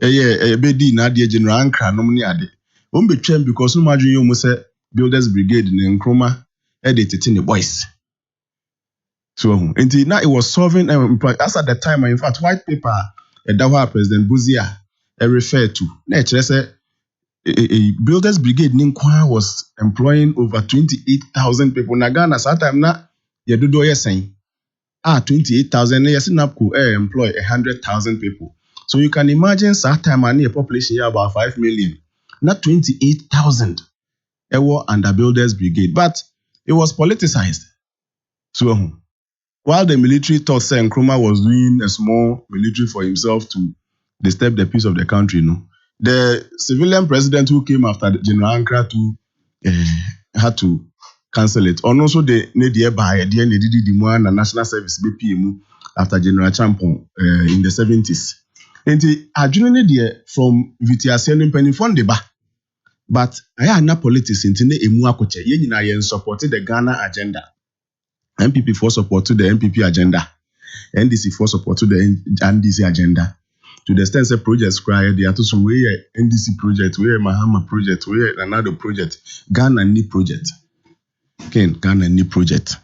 Speaker 6: ebedi na ade general ankra no ne ade o mbetwem because no madwen yo mu say builders brigade ne Nkrumah tete ne boys so until now it was solving as at the time in fact white paper that President Buzia referred to na kire say a builders brigade Ninkwa was employing over 28,000 people. Na Ghana that time na yedodo yesen 28,000 na yesi napko employ 100,000 people. So you can imagine that time and a population here about 5 million. Not 28,000 were under builders brigade, but it was politicized. So while the military thought Nkrumah was doing a small military for himself to disturb the peace of the country, the civilian president who came after General Ankra had to
Speaker 7: cancel it. Or also the near by the end the one and national service BPM after General Champon in the 70s. And I joined there from VTSN penny fund the bar. But I am not politics in the Emuakoche. Yen supported the Ghana agenda. MPP for support to the MPP agenda. NDC for support to the NDC agenda. To the extent that projects cry, there are to some way NDC project, where Mahama project, where another project, Ghana need project. Ghana need project.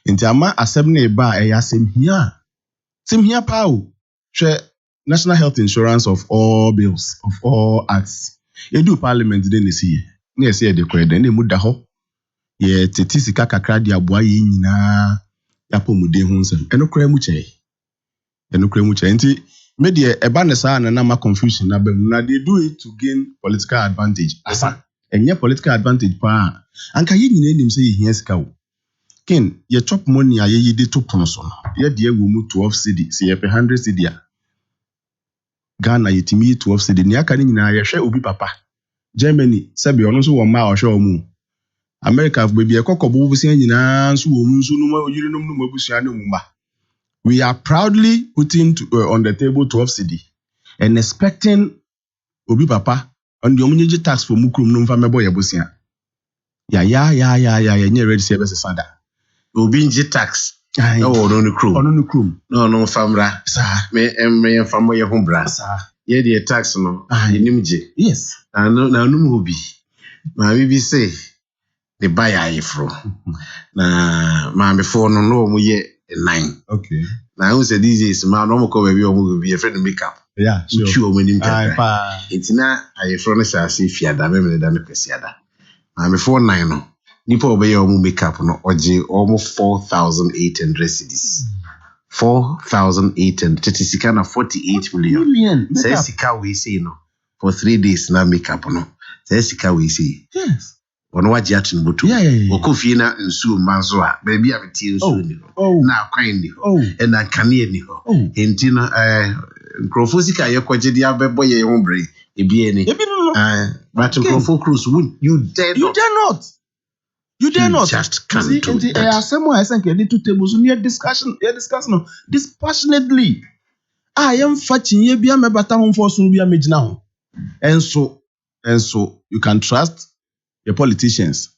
Speaker 7: In Tiama assembly bar, same here, pow. Share national health insurance of all bills, of all acts. You do parliament then this year. Yes, yeah, the credit, then they move the ho. Yeah, Tetisika Kakra dia boy na yapo mude hunsem. Eno kra muche. Nti media ebanesa na na ma confusion na bem na they do it to gain political advantage. Asa. Enye political advantage pa. Anka ye nyina nim say ye sika wo. Ken, ye chop money a ye de to pono so. Ye de wo mu 12 cedi, say ye 100 cedi a. Ghana yetimi 12 cedi ni aka ni nyina ye hwe obi papa. Germany sabi ono so wo ma o hwe omu. America baby ekokobo bu se nyina so wo mu so no ma oyiri no mu abusua no mu ba. We are proudly putting on the table 12 cedi and expecting obi papa on the omunye tax for mukrum no mfa mebo ye busua. Ya nye ready service sada.
Speaker 3: Obi nji tax. No no krum. No famra. Sa me famo ye ho bra. Sa ye the tax no enimje.
Speaker 7: Yes.
Speaker 3: Na no obi. Ma bi say the buyer ifro. Na ma before no mu ye 9.
Speaker 7: Okay.
Speaker 3: Now who said these days ma no mo ko baby o mo be a friend makeup.
Speaker 7: Yeah, sure.
Speaker 3: Uchu o menim ka. Intina aye fro no sha se fiada me me da no kwasiada. Ma before 9 no. Nipa obey o mo makeup no oje almost 4,800 cedis. 4,800 sika na 48 million. Say sika we say no for 3 days na makeup no. Say sika we say.
Speaker 7: Yes.
Speaker 3: Ono waje atin butu. Okofi na nsu manzo a baby abeti nsu ni ho. Na kwan ni ho. E na kane ni ho. Enti no nkrofosika ye kwaje dia bebo ye ho bre ebie ni. But nkrofo cruise you dare not. You dare not.
Speaker 7: Just can't do that. Someone I think the two tables near discussion dispassionately. I am fetching ye bia me bata hom for so bia megina ho. And so you can trust your politicians.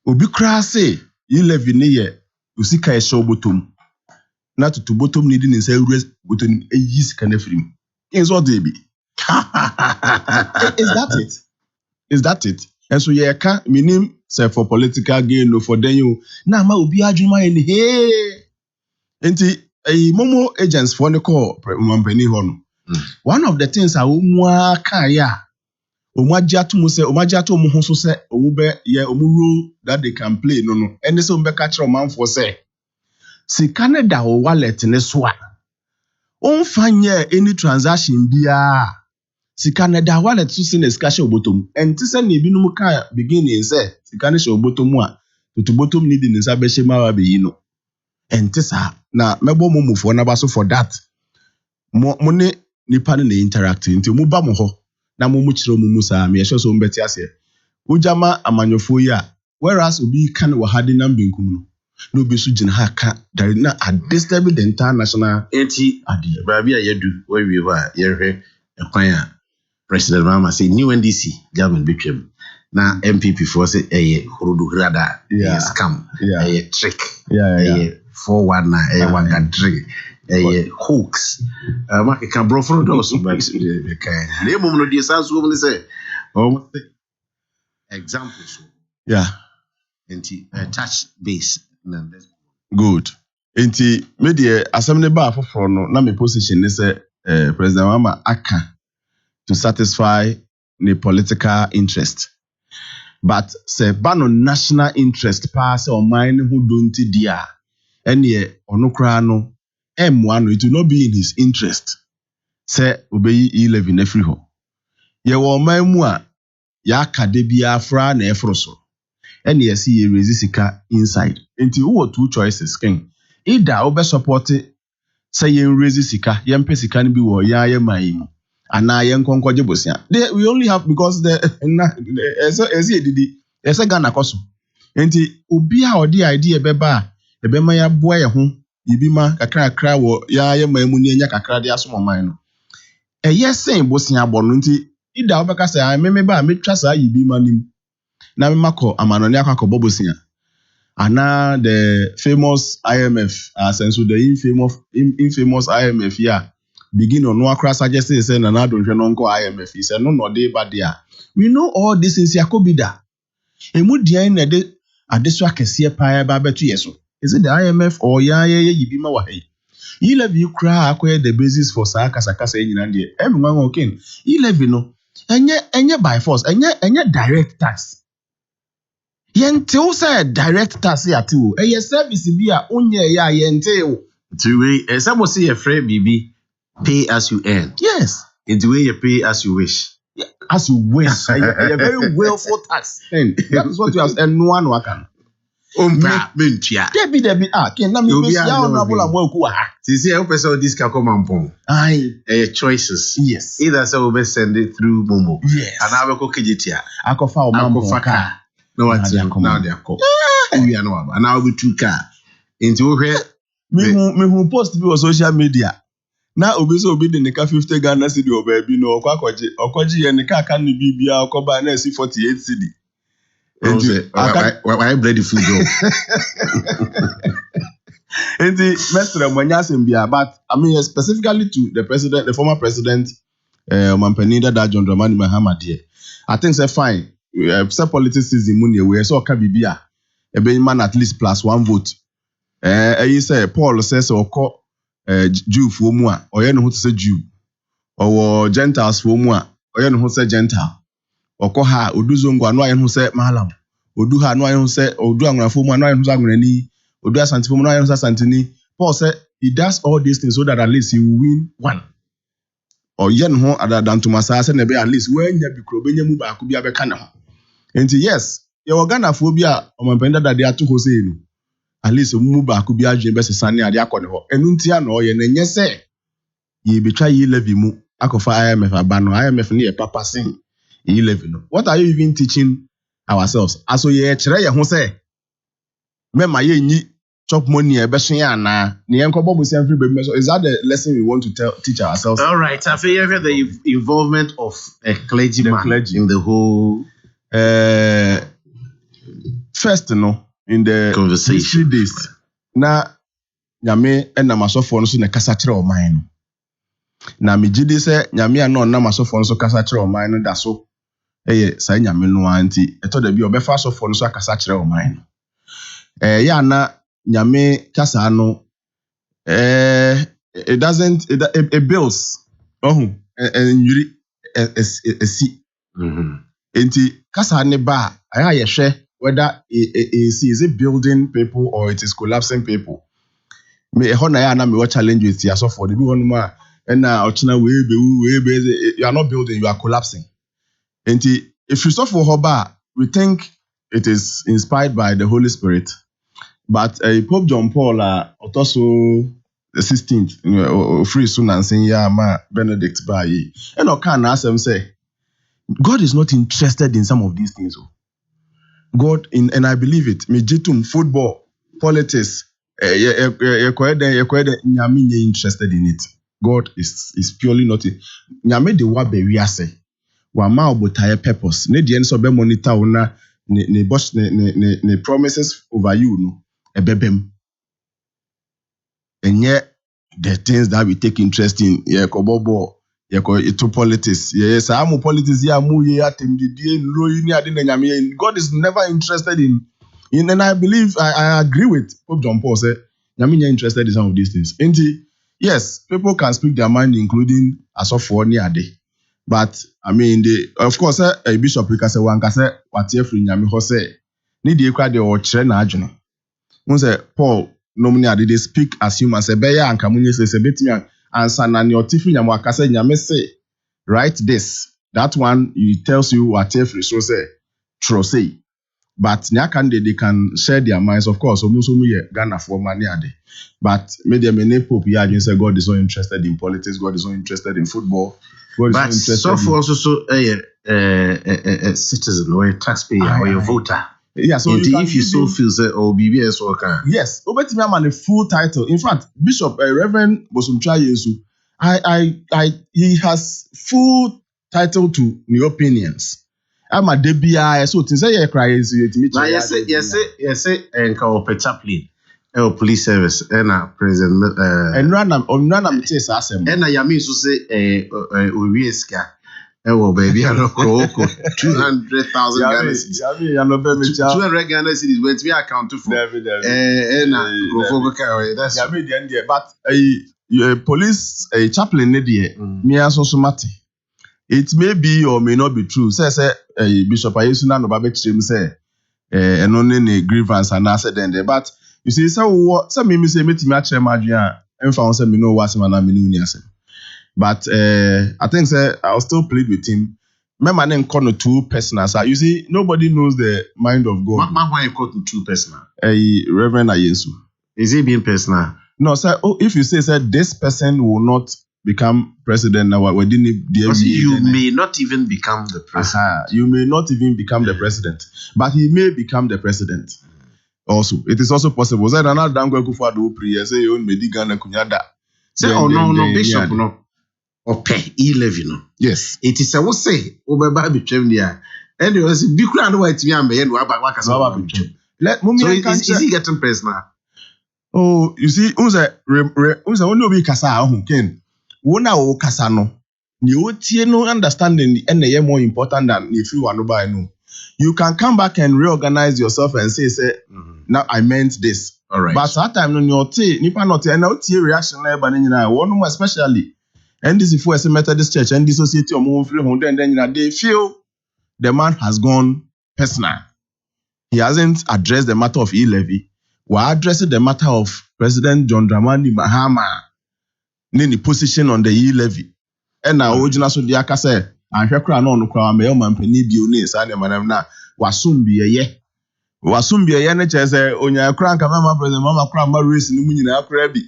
Speaker 7: Obi kra say you live in here usika e show bottom. Na to bottom need in say raise bottom e yis kan afrim. Is what they be. Is that it? And so ye ka minim say for political gain no for then you na ma obi adwuma en hey. Enti momo agents for the call mampani ho no. One of the things I umwa ka ya omajiato mu se omajiato mu ho so se omube ye omuru that they can play no ene se ombe ka kire omanfo se sika ne da wo wallet ne so a onfanye any transaction bia sika ne da wallet so se ne sika she obotom enti se na ebinum ka beginning se sika ne she obotom a to bottom need ne sa be she ma wa be yi no enti sa na mebo momufo na ba so for that mo ne nipa ne interact enti mo ba mo ho na mo mu kire mo musa me ehwe so mbeti ase ujama amanyofo yi a whereas obi kan wa hade na benkum no obi su gina ha ka dari na disturbing the international
Speaker 3: enti baby ayedu we we ba yerhwe ekwan a president mama say new NDC government betwem na MPP for say horodu hrada scam trick 419 1 hoax market can bro for those okay name no dey sans wo say examples enti touch base
Speaker 7: good enti me dey assembly bar for no na me position is president mama aka to satisfy the political interest but say ban on national interest pass or mine who don't dia ene onokra no M1 it will not be in his interest say obey 11 every ho ye wo man mu a ya kade bia fra na efro so ene ye see ye raise sika inside enti wo two choices ken either obe support say ye raise sika ye mpe sika no bi wo ya ye man mu ana ye nkonkoje bosia we only have because the ese Ghana koso Enti obi a odi idea beba ebema ya boa ye ho yibima kakra wo ya ye mamu ni enya kakra de asomaman no. Eye sen bosia abɔ no nti ida obeka say ameme ba metwa saa yibima nim. Na me mako amanoni akakɔ bobosia. Ana the famous IMF so the infamous IMF here begin on no akra suggest say na na don't no nko IMF he said no dey bad there. We know all this is yakobida. Emu dia na de adeso akese pa ba beto yeso. Is it the IMF or ya yibima wa hey? Elevi kra akoye the basis for sa kasakasa nyina de. Everyone okay. Elevi no enye by force enye direct tax. Yente o say direct tax ati o. Eye service bi a onye ya yente o.
Speaker 3: To we some say your friend BB pay as you earn.
Speaker 7: Yes.
Speaker 3: In the way you pay as you wish.
Speaker 7: Yeah, as you wish. A very willful tax. And that is what you have said no one can.
Speaker 3: Mentia.
Speaker 7: Debi ken na me be ya honorable amwaku ha.
Speaker 3: See I person this can come and pon.
Speaker 7: Aye.
Speaker 3: Choices.
Speaker 7: Yes.
Speaker 3: Either so we send it through Momo.
Speaker 7: Yes.
Speaker 3: And I will go kijitia.
Speaker 7: Akofa o mambo car.
Speaker 3: No what now they are called. We are no about. And I will be two car. Into where
Speaker 7: me who post bi on social media. Na obi so obi de nika 50 Ghana cedi obabi no okwaji ye nika aka ni bibia okoba na si 48 cedi.
Speaker 3: Why bloody food though?
Speaker 7: Enti mestre mwanya sembia, but I mean specifically to the former president Mampenida da John Dramani Mahama there. I think say fine. Say politics is immune we so ka bibia e be man at least plus 1 vote. You say Paul says okọ Jew for mu a oye no ho say Jew. Or Gentiles for mu a oye no ho say Gentile. Okọ ha oduzongo anu aye no say malam. Odu ha anu aye no say odu anwafo mu anu aye no say anwani. Odu asantifo mu anu aye no say asantini. Paul said he does all these things so that at least he will win one. Or yen ho other than to masa say na be at least when ya bi kro benya mu ba ko bi abeka na ho. Enti yes, ye Ghana fo bi a omanpenda da de ato ho say no. At least mu ba ko bi adwen be sesa ne ade akọ ne ho. Enu ntia na oye na nye say ye betwa ye levi mu akofa IMF aba no IMF ne ye papa sin ye levi no. What are you even teaching ourselves? Aso ye kire ye ho say mema ye nyi chop money e be so ya na ne enko bobo say free baby so is that the lesson we want to teach ourselves?
Speaker 3: All right, I feel the involvement of a clergyman in the whole
Speaker 7: first no in the
Speaker 3: conversation
Speaker 7: days na nyame na masofo no so na kasa kire o man no na megide say nyame na na masofo no so kasa kire o man no da so say nyame no anti eto da bi obefa asofo no so kasa kire o man no ya na nyame kasa no it doesn't it builds and yuri si enti kasa ne ba aya ye hwe whether is it building people or it is collapsing people. Me ehona ya na me challenge with ya so for the be one ma na ochina we be you are not building, you are collapsing. And if you suffer hoba, we think it is inspired by the Holy Spirit. But Pope John Paul also the 16th free soon and saying ya ma Benedict ba yi. And okan ask them say God is not interested in some of these things. God and I believe it. Mejitum football, politics, nyame interested in it. God is purely not. Nyame de wa be wiase. Wa ma obotaya purpose. Ne de enso be monitor una ne boss ne promises over you no ebebem. And yet the things that we take interest in kobobo to politics. Yes, I'm politics. Yeah, God is never interested in, and I believe I agree with Pope John Paul. Say, Nyame interested in some of these things. And yes, people can speak their mind, including as of for niade. But I mean, of course, a bishop we can say one can say what you free Nyame ho say. Need you cry the or chere na adwene. One say Paul nominally they speak as humans. Say beya and kamunye say betimi answer na ne otifi nyamo akase nyame say write this, that one it tells you what every so say true say, but they can share their minds, of course. Almost Ghana for money ade, but maybe many pope here again say God is not interested in politics, God is not interested in football, God is
Speaker 3: but
Speaker 7: not interested
Speaker 3: so for also a citizen or a taxpayer or a voter.
Speaker 7: Yeah, so
Speaker 3: if you so feel say or BBS or can.
Speaker 7: Yes, obetimi am the full title. In fact, Bishop Reverend Bosumtwa Yesu, he has full title to new opinions. I'm a debia, so to say, cry is it.
Speaker 3: Yes, and call per chaplain, police service, and a president,
Speaker 7: and random chase assembly.
Speaker 3: And I am to say, Uriesca. Oh, baby, I don't know. 200,000 Ghana cedis. 200 Ghana cedis went to be accounted for. That's
Speaker 7: but a police chaplain, me as also matter. It may be or may not be true. Say, Bishop Ayesuna no babe chim say, and only grievance and answer then. But you see, so what? Some me say me match madria. And found some me know what's my name. But I think I'll still plead with him. My man name called two personals. You see, nobody knows the mind of God.
Speaker 3: Why you call two personal?
Speaker 7: Reverend Ayesu.
Speaker 3: Is he being personal?
Speaker 7: No, sir. If you say this person will not become president now,
Speaker 3: you may not even become the president.
Speaker 7: You may not even become the president, but he may become the president. Also, it is also possible. Say another dango kufa do prayer. Say you me digana kunyada.
Speaker 3: Say no bishop no. Or pay E11 no.
Speaker 7: Yes.
Speaker 3: It is a what say Obeba between there. And it was big crowd white me and waka so
Speaker 7: let mummy
Speaker 3: is he getting personal?
Speaker 7: Oh, you see, unza only be kasa hu ken. Wona o kasa no. Ni o tie no understanding and the more important than if you want to no. You can come back and reorganize yourself and say now I meant this.
Speaker 3: All right.
Speaker 7: But that time no your tie nipa not and now tie reaction na ba nyina one more especially. And this is for a Methodist church and the society of then they feel the man has gone personal. He hasn't addressed the matter of E-levy. We're addressing the matter of President John Dramani Mahama in the position on the E-levy. And now, original so the Akase and Shakra no kwa me man peni bione sa ne manam na wasumbi ye. Wasumbi ye ne chese onya kra nka mama president mama kra ma race ni mu nyina akra bi.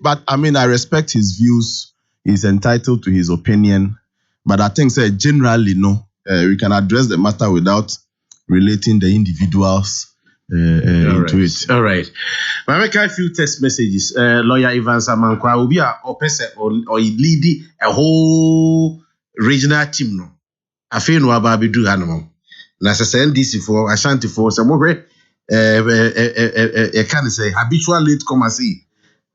Speaker 7: But I mean, I respect his views. He's entitled to his opinion. But I think, generally, no, we can address the matter without relating the individuals into it.
Speaker 3: All right. I make a few text messages. Lawyer Ivan Samankwa will be or lead a whole regional team. No, I feel no about do animal. And as I said, NDC for Ashanti for some more. I can say habitual late come see.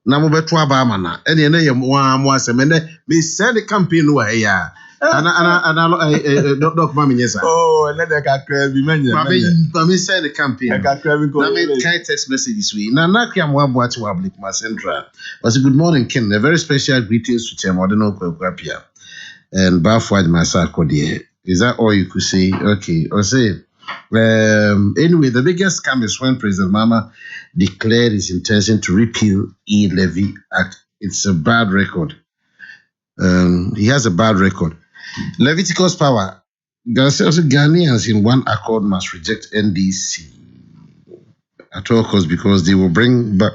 Speaker 3: Na mo beto aba mana ene ne ye mo asem ene me send the campaign wa ya ana doc ma menyesa
Speaker 7: let the kakra bi menya
Speaker 3: ma me send the campaign
Speaker 7: kakra bi ko
Speaker 3: na me kind text messages we na kwa mo aboa to public ma central was good morning Ken, a very special greetings to Chairman Odeno Kwakwapia and Bafwad Masakode. Is that all you could say? Okay, or say anyway, the biggest scam is when President Mama declared his intention to repeal E-Levy Act. It's a bad record. He has a bad record. Leviticus power. Ghanaians in one accord must reject NDC at all costs because they will bring back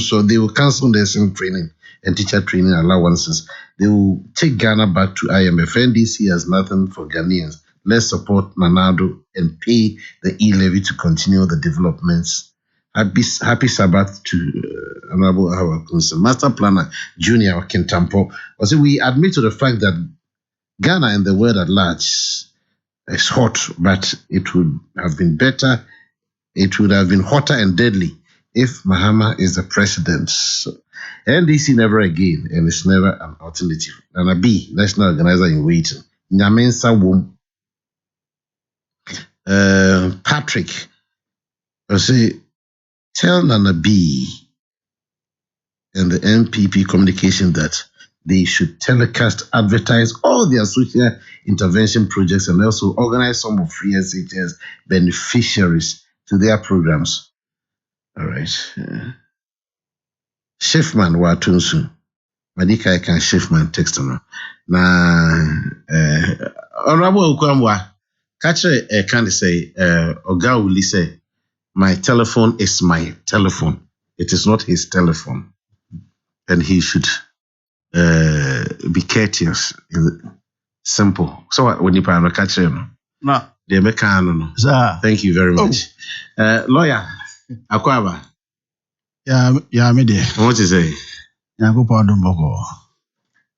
Speaker 3: so they will cancel nursing training and teacher training allowances. They will take Ghana back to IMF. NDC has nothing for Ghanaians. Let's support Nanado and pay the E-levy to continue the developments. Happy Sabbath to Honorable Howard Master Planner Junior Kintampo. Also, we admit to the fact that Ghana and the world at large is hot, but it would have been better. It would have been hotter and deadly if Mahama is the president. So, NDC never again, and it's never an alternative. Nana B, national organizer in waiting. Nyamensa Wom. Patrick, I say, tell Nana B and the MPP communication that they should telecast, advertise all their social intervention projects and also organize some of free SHS beneficiaries to their programs. All right. Shiftman Watunsu. Madika I can Shiftman text on. Honorable Ukwamwa. Catcher can say, Oga will say, my telephone is my telephone. It is not his telephone. And he should be courteous. Simple. So when you catch him, No. The mechanic.
Speaker 7: Sir.
Speaker 3: Thank you very much. Lawyer, Akwaba.
Speaker 7: Yeah, me there.
Speaker 3: What you say?
Speaker 7: Nyanko pardon boko.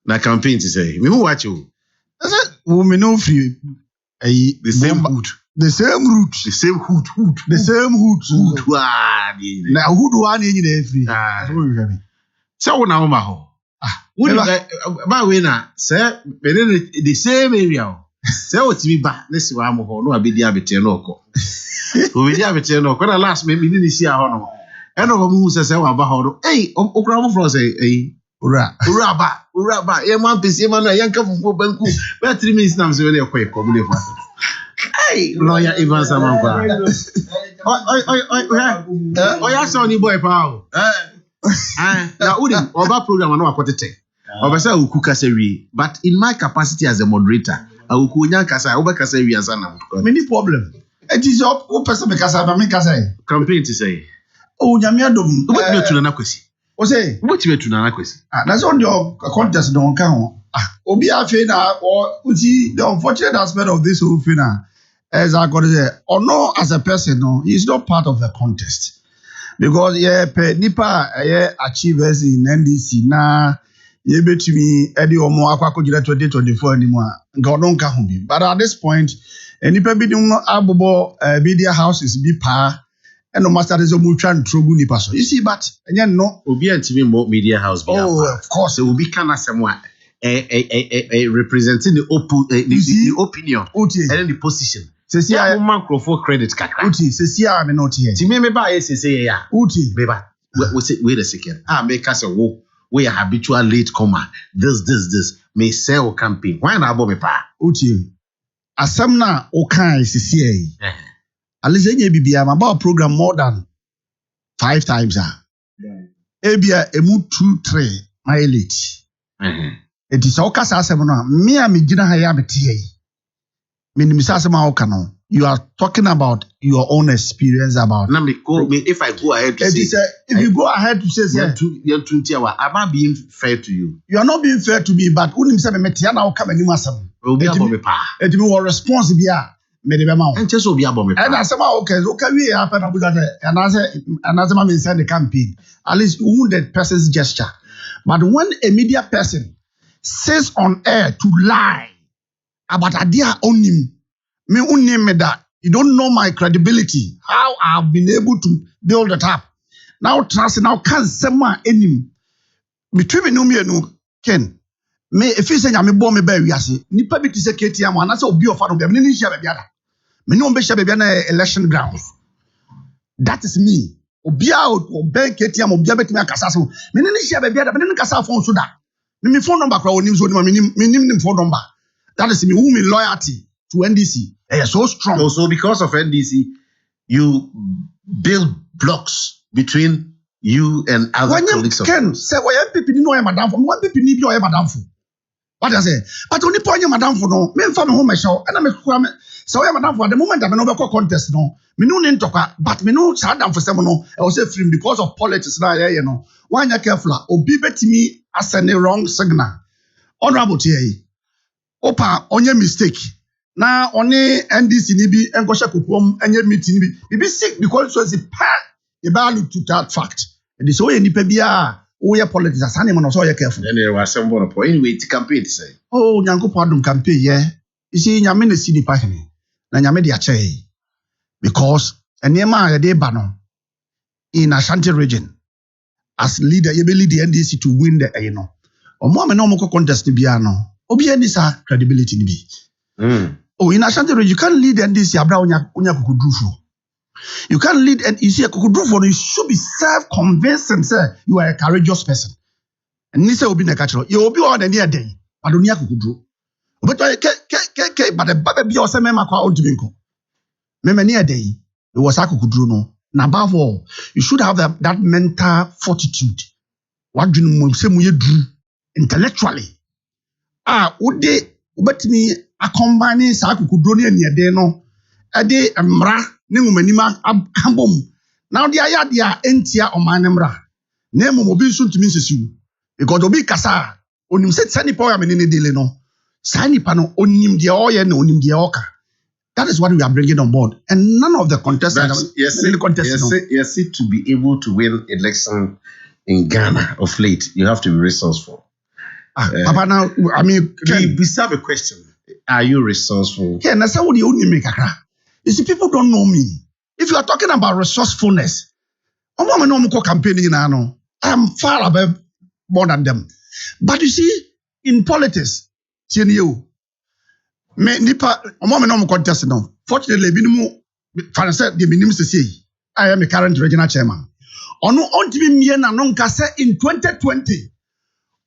Speaker 3: Na campaign to say. Me who watch you?
Speaker 7: I said, women no free.
Speaker 3: The same hood.
Speaker 7: The same route.
Speaker 3: The same hood.
Speaker 7: The same hood.
Speaker 3: Now
Speaker 7: hood one in free.
Speaker 3: So na oma ho. Ba we na say the same area. Say what me ba na si wa mo ho no abedi abete no ko. Obedi abete no ko na last me ni si a ho no. E no mo hu say wa ba ho no. Okra mo fro say Ura ba. Ye man pese man na yanka fufu banku. Ba 3 minutes na so we dey ko mo dey fa. Lawyer Ivan Samanpa. Oya son ni boy pa o. Na udi oba program na wakotete. Oba say uku kasa wi, but in my capacity as a moderator, uku nya kasa, oba kasa wi ansa na.
Speaker 7: Many problem. It is up o person me kasa ba me kasa.
Speaker 3: Campaign to say.
Speaker 7: Oh nyame adom.
Speaker 3: What me tuna na kwesi?
Speaker 7: O say,
Speaker 3: what me tuna na kwesi?
Speaker 7: That's on your contest don kan ho. Obi afi na or uti the unfortunate aspect of this whole thing as I got to say, or no, as a person, no, he's not part of the contest. Because nipa achievers in NDC na betumi edi omo Akoko jira 2024 anymore. God don't come be. But at this point, nipa bi dum abobo media houses bi pa and no master is mutual trouble nipa so. You see, but again no.
Speaker 3: Obi antimi mo media house.
Speaker 7: Oh, of course.
Speaker 3: It will be kind of someone representing the opinion and then the position.
Speaker 7: See, I
Speaker 3: man for credit kakra.
Speaker 7: Uti, see, I am not here.
Speaker 3: Ti me ba say ya.
Speaker 7: Uti,
Speaker 3: beba. Wait a second. Make us a wo. We are habitual late comer. This. May sell campaign. Why na abo me pa?
Speaker 7: Uti. Asam na okan sisi e. Alize nye bibia ma ba program more than 5 times Ebia emu 2-3 my late. It is okasa asem no me a me gina ha ya betie. You are talking about your own experience about.
Speaker 3: If I go ahead to say,
Speaker 7: if you go ahead to say,
Speaker 3: am I being fair to you?
Speaker 7: You are not being fair to me, but unim say me tiana o come anima sam. It be responsible me de be ma.
Speaker 3: And just obi abom me.
Speaker 7: And asem okay we happen na buga and as ma me send the campaign. At least wounded person's gesture. But when a media person says on air to lie about idea on him, me unim me that you don't know my credibility. How I've been able to build it up. Now trust now can sema enim. Between me no me no Ken. Me if you say nyame bo me ba wiase. Nipa bi ti se KTM and say obi ofa no be me ni hia be ada. Me no be hia be na election grounds. That is me. Obi a oben KTM obi a betimi akasa so. Me ni hia be ada. Me ni kasa phone so da. Me phone number kra onim so me nim phone number. That is me who me loyalty to NDC. So strong.
Speaker 3: Also, because of NDC, you build blocks between you and other colleagues.
Speaker 7: Ken say, "Why people no madam for? Why people need no madam for?" What I say? But only point madam for no. Me family home show. And I'm so madam for the moment I no be contest no. Me no need talk, but me no sadam for some no. I was say free because of politics now. You know, why you careful? Obi betimi asend the wrong signal. Honorable TAE. Opa onye mistake na only NDC ni bi enkosha kokom enye meeting bi be sick because so is pa e ba look to that fact e so ye nipa bia wo ye politics asane mo no so ye careful
Speaker 3: then there was some bon point anyway to campaign say
Speaker 7: oh nyanko padum campaign you see nyame na si nipa hene na nyame de ache because enema ye de ba no in Ashanti region as leader ye be lead the NDC to win the omo me no mo contest bia no obi any sa credibility ni bi. Oh, in Ashanti region, you can't lead NDC abra onya kukudrufo. You can't lead and you see a kukudrufo, you should be self-convincing, sir. You are a courageous person. And nisa obi na kachiro, you obi on any day, but onya kukudru. But the baby be ose mema kwa ontibinko. Mema ni day, it was kukudru no. And above all, you should have that mental fortitude. What do you say mu yedru intellectually? Ude ubetimi akombani sa kukudro ne aniede no ade mra ne ngumanima abom now dia ya dia entia omane mra na emu obi nso ntumi nsesiwu because obi kasa onim se nipa ya menene dele no sa nipa no onim dia oye na onim dia oka
Speaker 6: That is what we are bringing on board. And none of the contestants...
Speaker 3: Yes, to be able to win election in Ghana of late, you have to be resourceful.
Speaker 6: Papa, now, I mean...
Speaker 3: We have a question. Are you resourceful?
Speaker 6: Yeah, that's what you only make. You see, people don't know me. If you are talking about resourcefulness, I'm campaigning now. I am far above more than them. But you see, in politics, you me nipa no contest no. Fortunately, the minimum to say I am a current regional chairman. Ono ontimi mie na no nka say in 2020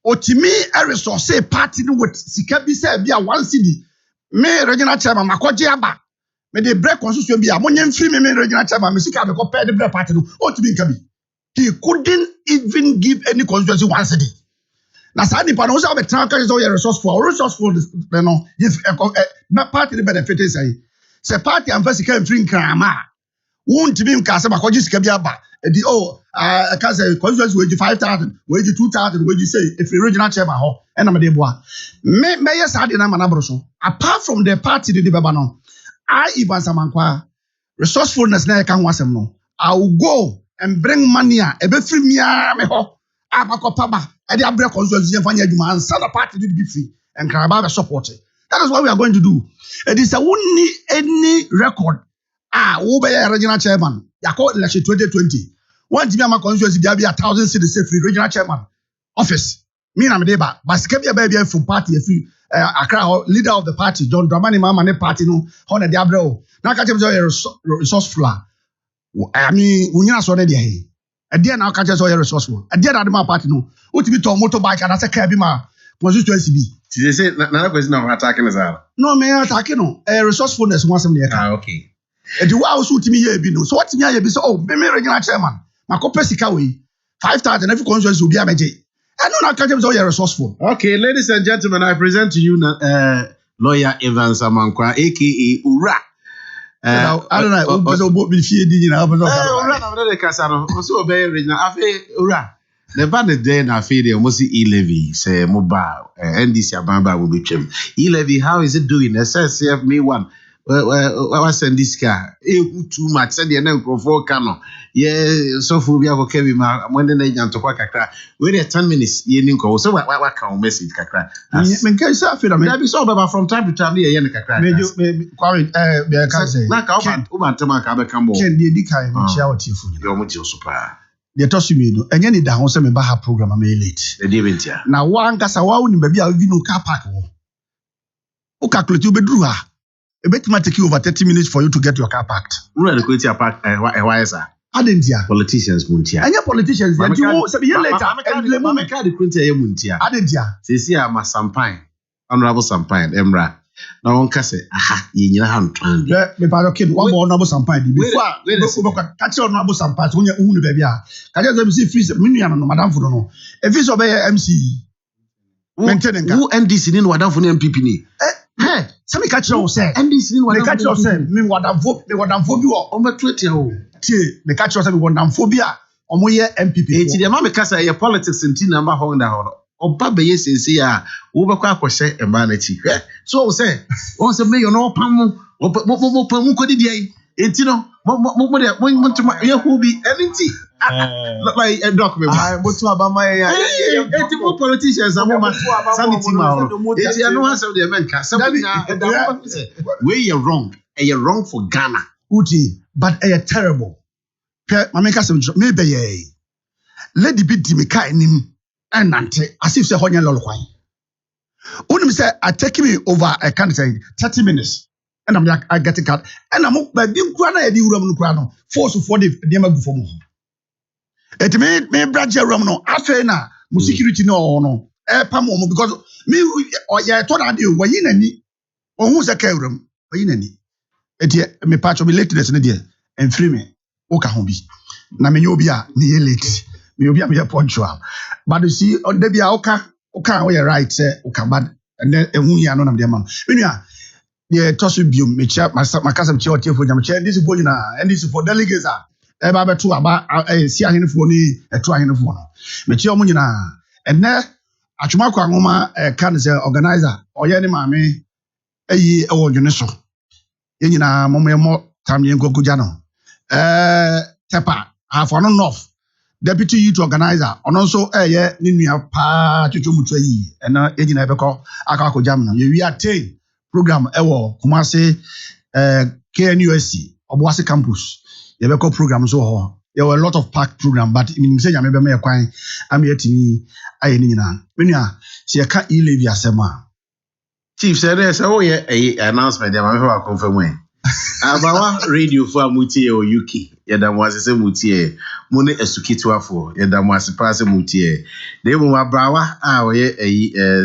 Speaker 6: otimi a resource party no with sika bi say bia 1 cedi me regional chairman makoje aba me dey break constitution bia monye free me regional chairman me sika be ko pay the break party no otimi nka bi. He couldn't even give any constituency 1 cedi. Na sa nipa no say be tran ka say resourceful no if party the benefit say party am first can free krama won't be nka say makoje sika bi aba the I can say constituency wage 5,000 wage 2,000 wage say if the regional chairman ho and am dey boa me yes ade na manabro so apart from the party the beba no I Ivan Samankwa resourcefulness na kan wasem no I will go and bring money a be free me ho abakopaba e dey abre constituency fanya adwuma and the party to be free and Karaba be support it. That is what we are going to do. It is a wonni any record wo be regional chairman yakọ election 2020 one time my constituency be 1,000 cedis free regional chairman office me na me dey ba basika be from party free Accra leader of the party John Dramani Mama ne party no ho na dey abre o na ka tell me resourceful I mean unya so na dey he e dey na ka tell me resourceful e dey na my party no o ti be to motorbike and say car bi ma constituency bi
Speaker 3: they say na question of attacking is
Speaker 6: no me attacking no resourcefulness one some dey
Speaker 3: okay.
Speaker 6: The way also to me here be no. So what me here be so me regional chairman. My copy sika we 5,000 every constituency will be ameje. I know not catch them so you're resourceful.
Speaker 3: Okay, ladies and gentlemen, I present to you lawyer Evan Samankwa, aka Ura.
Speaker 6: I don't know. Opezo bo bi fie di na opezo.
Speaker 3: Ura na de kasa no. So be regional afi Ura. The bad day na afi dey almost e-levy say mobile NDC abamba will be trim. E-levy, how is it doing? SSF me one. Well, send this car. Too much. Send the name for Cano. Yeah, so for we have Kevin. When the agent to Kakra, wait 10 minutes. You know, so what can message Kakra?
Speaker 6: Men can say,
Speaker 3: that be so, but from time to time, yeah, Kakra.
Speaker 6: Maybe, I can't say.
Speaker 3: Like our Tamaka come over.
Speaker 6: Can the kind share with you?
Speaker 3: You're much super.
Speaker 6: They toss me, and any da home me baha program I late.
Speaker 3: The Divintia.
Speaker 6: Now, one Gasawa, maybe I'll be no car park. O calculate you bedroom. A bit might take you over 30 minutes for you to get your car parked.
Speaker 3: Who are the quality park? Why is that?
Speaker 6: Adentia.
Speaker 3: Politicians, Muntia.
Speaker 6: And your politicians, you will say later. And the moment
Speaker 3: I decree Muntia.
Speaker 6: Adentia.
Speaker 3: Say, see, I'm a Sampine, Honorable Sampine, Emra. Now, one can say, aha, you know,
Speaker 6: yeah, me paro kid, one more Honorable Sampine. Before, catch your Honorable Sampine, when you're own baby. Can you see fees, Minian, Madame Fudono? If it's obey MC, maintaining
Speaker 3: who NDC in Wadam for the MPP?
Speaker 6: Hey, some catch you say.
Speaker 3: NDC in
Speaker 6: Wadam. Catch you say. Me Wadam phobia.
Speaker 3: Over 20 oh.
Speaker 6: Tie, me catch you say Wadam phobia. Omo ye MPP.
Speaker 3: Eti de ma me kasa ye politics nti na ma honda ho. Oba be ye sense ya, wo be kwa akwhye e ma na chi. So wo say me you no pam mo pam ko di dia. Enti no mo de mo ntuma ye hu bi enti. Like a document.
Speaker 6: I want to abama ya.
Speaker 3: Enti mo politicians am sanity ma. Enti I know answer the men ka. Where you wrong. You're wrong for Ghana.
Speaker 6: Uti, but you're terrible. Mameka some maybe ye. Lady bit me ka nim and nante as if say honya lolokwan. Unim say I take me over I can't say 30 minutes. And I'm like I get a cut. And I'm by being grana e di uram no kra no. Force for the dem agu for mo. Et me braje ram no afa na mo security no pam mo because me oya to na dey wayi nani ohun se ka uram wayi nani et me patch me lateness ne dey en free me o ka ho bi na me obi a me ye late me obi a me punctual but you see on dey bia o ka we right say o ka bad and then ehun ya no na me dey man menua dey toss biom me cha makasam che o tie fo jam che this fo na and this for delegates eba beto aba si ahenefo ni eto ahenefo no mechi omo nyina enne atwuma kwa ngoma kan se organizer oye ni maame eyi ewo dwene so
Speaker 8: Yenina Momo Tam Yenkokujano. Tepa, Afono North, Deputy Youth Organizer, and also Ninia Pa Chuchumutri, and Ejina Beko, Akoko Jamna. We attain program Ewo, Kumase, KNUSC, Obuasi Campus, Yebeko program so. There were a lot of packed program, but in say maybe me akwan am here to me aye ni nyina. Menua se ka e-levy asema.
Speaker 3: Chief said yes, oh yeah, announcement there ma confirm when. Abawa radio for Mutie or UK. Yeda mo asese Mutie. Mo ne esukitwa for. Yeda mo asepase Mutie. Dey mo abrawa oye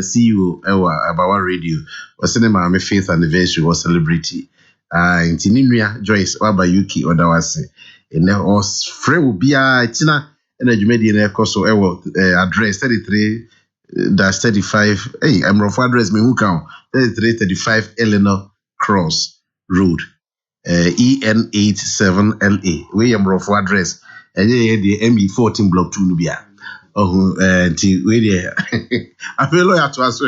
Speaker 3: CEO ewa Abawa radio. Wasene ma me 5th anniversary was celebrity. Inti Ninua Joyce waba UK odawase. And there was free will be a tina and a Jumedi Koso address 33-35. Hey, I'm rough address me who count 33-35 Eleanor Cross Road, EN87LA. We am rough address and the MB14 block 2 Nubia. Oh, we there. I feel like to us.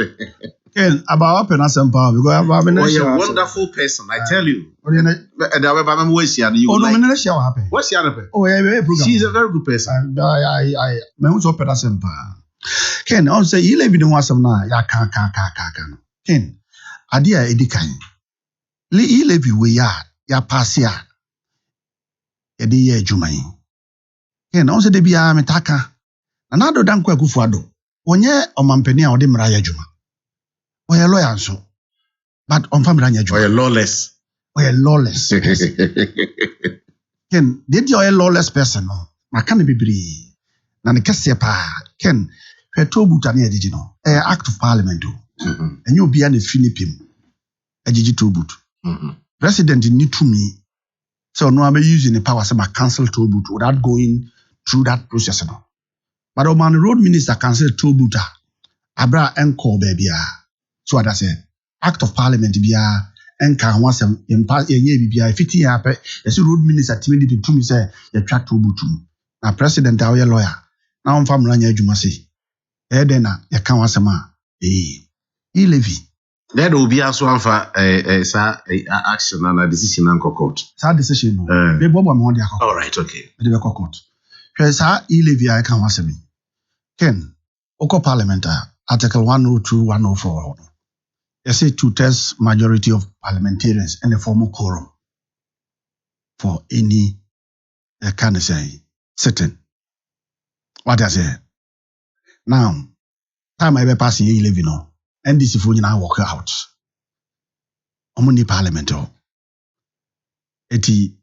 Speaker 8: Ken, about open as power because I'm a
Speaker 3: wonderful person, I tell you. And what's happen?
Speaker 8: Oh, yeah,
Speaker 3: she's a very good person.
Speaker 8: I open as power. Ken, I'll say you live in some now. Ya can. Ken, Adia Edikan. You live we are, ya pass ya. Edia Jumai. Ken, also de bia metaka. Another dankwa kufuado. Onye omampenia ode mraya juma. Oya lawyer so. But on family anya juma.
Speaker 3: Oya lawless.
Speaker 8: Ken, did you a lawless person no? Na can be bree. Na ne kase pa. Ken, tobuta na ediji no. Act of Parliament do. And you be an Philippine. Ejiji tobut. President need to me. So no I'm using the power say my cancel tobut without going through that process no. But the road minister cancel tobuta. Abra enko baby. So what I say, Act of Parliament bia enka once in pass ye bia 50 year pe the road minister timidi to me say the track tobutu. Na president a lawyer. Na on family anya adwuma say. Den na ye kan wasema e-levy.
Speaker 3: There will be also action and a decision and court.
Speaker 8: Sa decision no. Be bobo mo dia court.
Speaker 3: All right, okay.
Speaker 8: Be be court. Sa e-levy I kan wasemi. Ken, Oko Parliament Article 102, 104. They say 2/3 majority of parliamentarians and a formal quorum for any kind of say sitting. What I say? Now, time I be passing you living on, and this if we now walk out. Omuni parliament o. Eti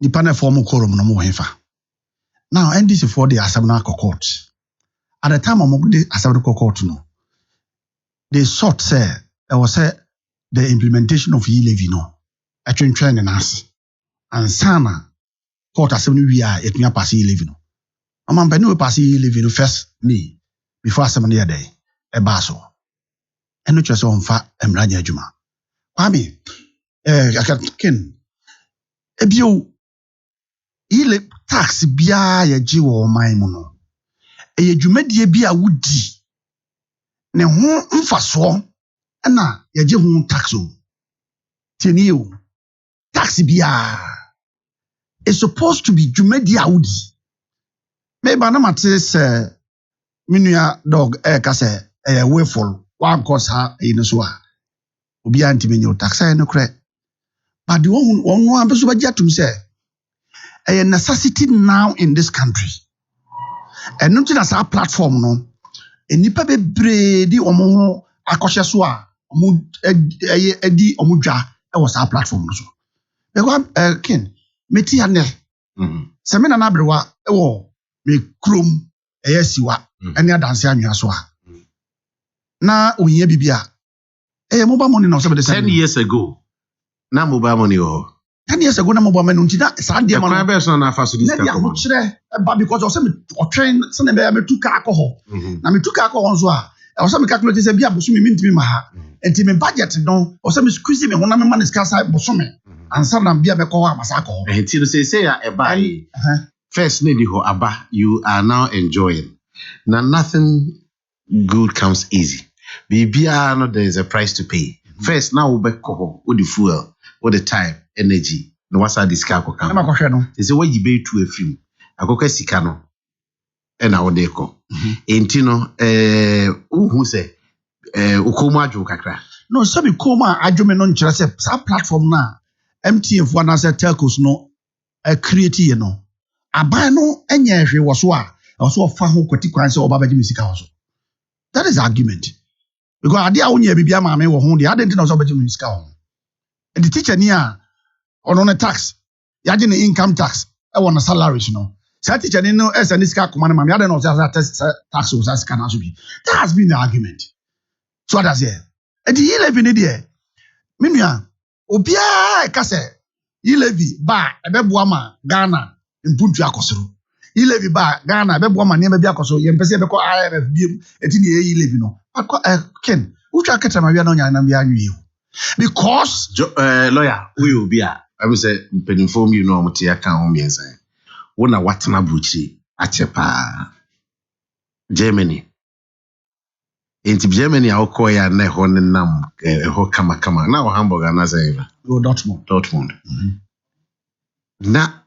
Speaker 8: the panel formal quorum no more hefa. Now, and this for the Assembly court. At the time of the Assembly court no, they sought say there was the implementation of e-levy no. Actually training us and sana court assembly we are it me pass e-levy no. Amam penu pass e-levy no first me before assembly day e baso. Eno chese on fa emranya adwuma. Kwame Ken ebio ile tax bia ye gi wo man mu no. Eye dwumadie bia wudi ne ho mfaso na ye gi ho tax o. Tenio tax bia is supposed to be dwumadie wudi. Maybe na matis minua dog ka say way full one cause ha in so a obi antime nyo tax no kre. But the one am so ba jatum say a necessity now in this country. And not as our platform no. Enipa bebre di omo akoshe so a omo edi omo dwa e was our platform no so. Because Ken meti ane. Se me na na brewa e wo me krom siwa ene adanse anwa so a. Na onye bibia mobile money na so be
Speaker 3: 10 years ago. Na mobile money
Speaker 8: 10 years ago na mobile money unti that Sunday man.
Speaker 3: Na be so na fa so this
Speaker 8: time. Na kire because o say me train se na be me tuka alcohol. Na me tuka alcohol so a o say me calculate say bia boso me ntimi ma ha. Enti me budget no o say me squeeze me ho na me man ska sai boso me. Ansa na bia be ko wa masa alcohol.
Speaker 3: Enti no say ya e ba first lady ho aba you are now enjoying. Now nothing good comes easy. Bibia no there is a price to pay. First now we be ko with the fuel. all the time, energy. No what's that discount come.
Speaker 8: Am I question?
Speaker 3: They say what you pay to a film. Akoko sika no. E na wode ko. Enti no who say ukoma adwo kakra.
Speaker 8: No, so be koma adwome no nkyerɛ sɛ sa platform na MTN fo na sɛ telcos no create ye no. Aban no enye hwe wo so a also fa ho kwati kwan sɛ oba bagye musika wo so. That is the argument. Because ade a wonya bibia ma me wo ho de ade nti na so bagye musika wo. And the teacher ni a ono ne tax, yaje ne income tax e wo na salaries no. Say teacher ni no esa ni sika koma na ma me ade na so tax o sika na so bi. That has been the argument. So that's here. And the e-levy ni there. Minua obia ka se e-levy ba ebeboa ma Ghana mpuntu akosoro. E-levy ba Ghana ebeboa ma ne bi akosoro. Ye mpese ebekọ IMF biem eti ne e-levy no. Ken, ucha keta ma wi na onya na bi anwie. Because
Speaker 3: lawyer we obi a I will say penifom you know mti aka ho miensa. Wona watena buchi achepa Germany. Enti Germany akọ ya na ho nam ho kama na Hamburg na say Dortmund. Na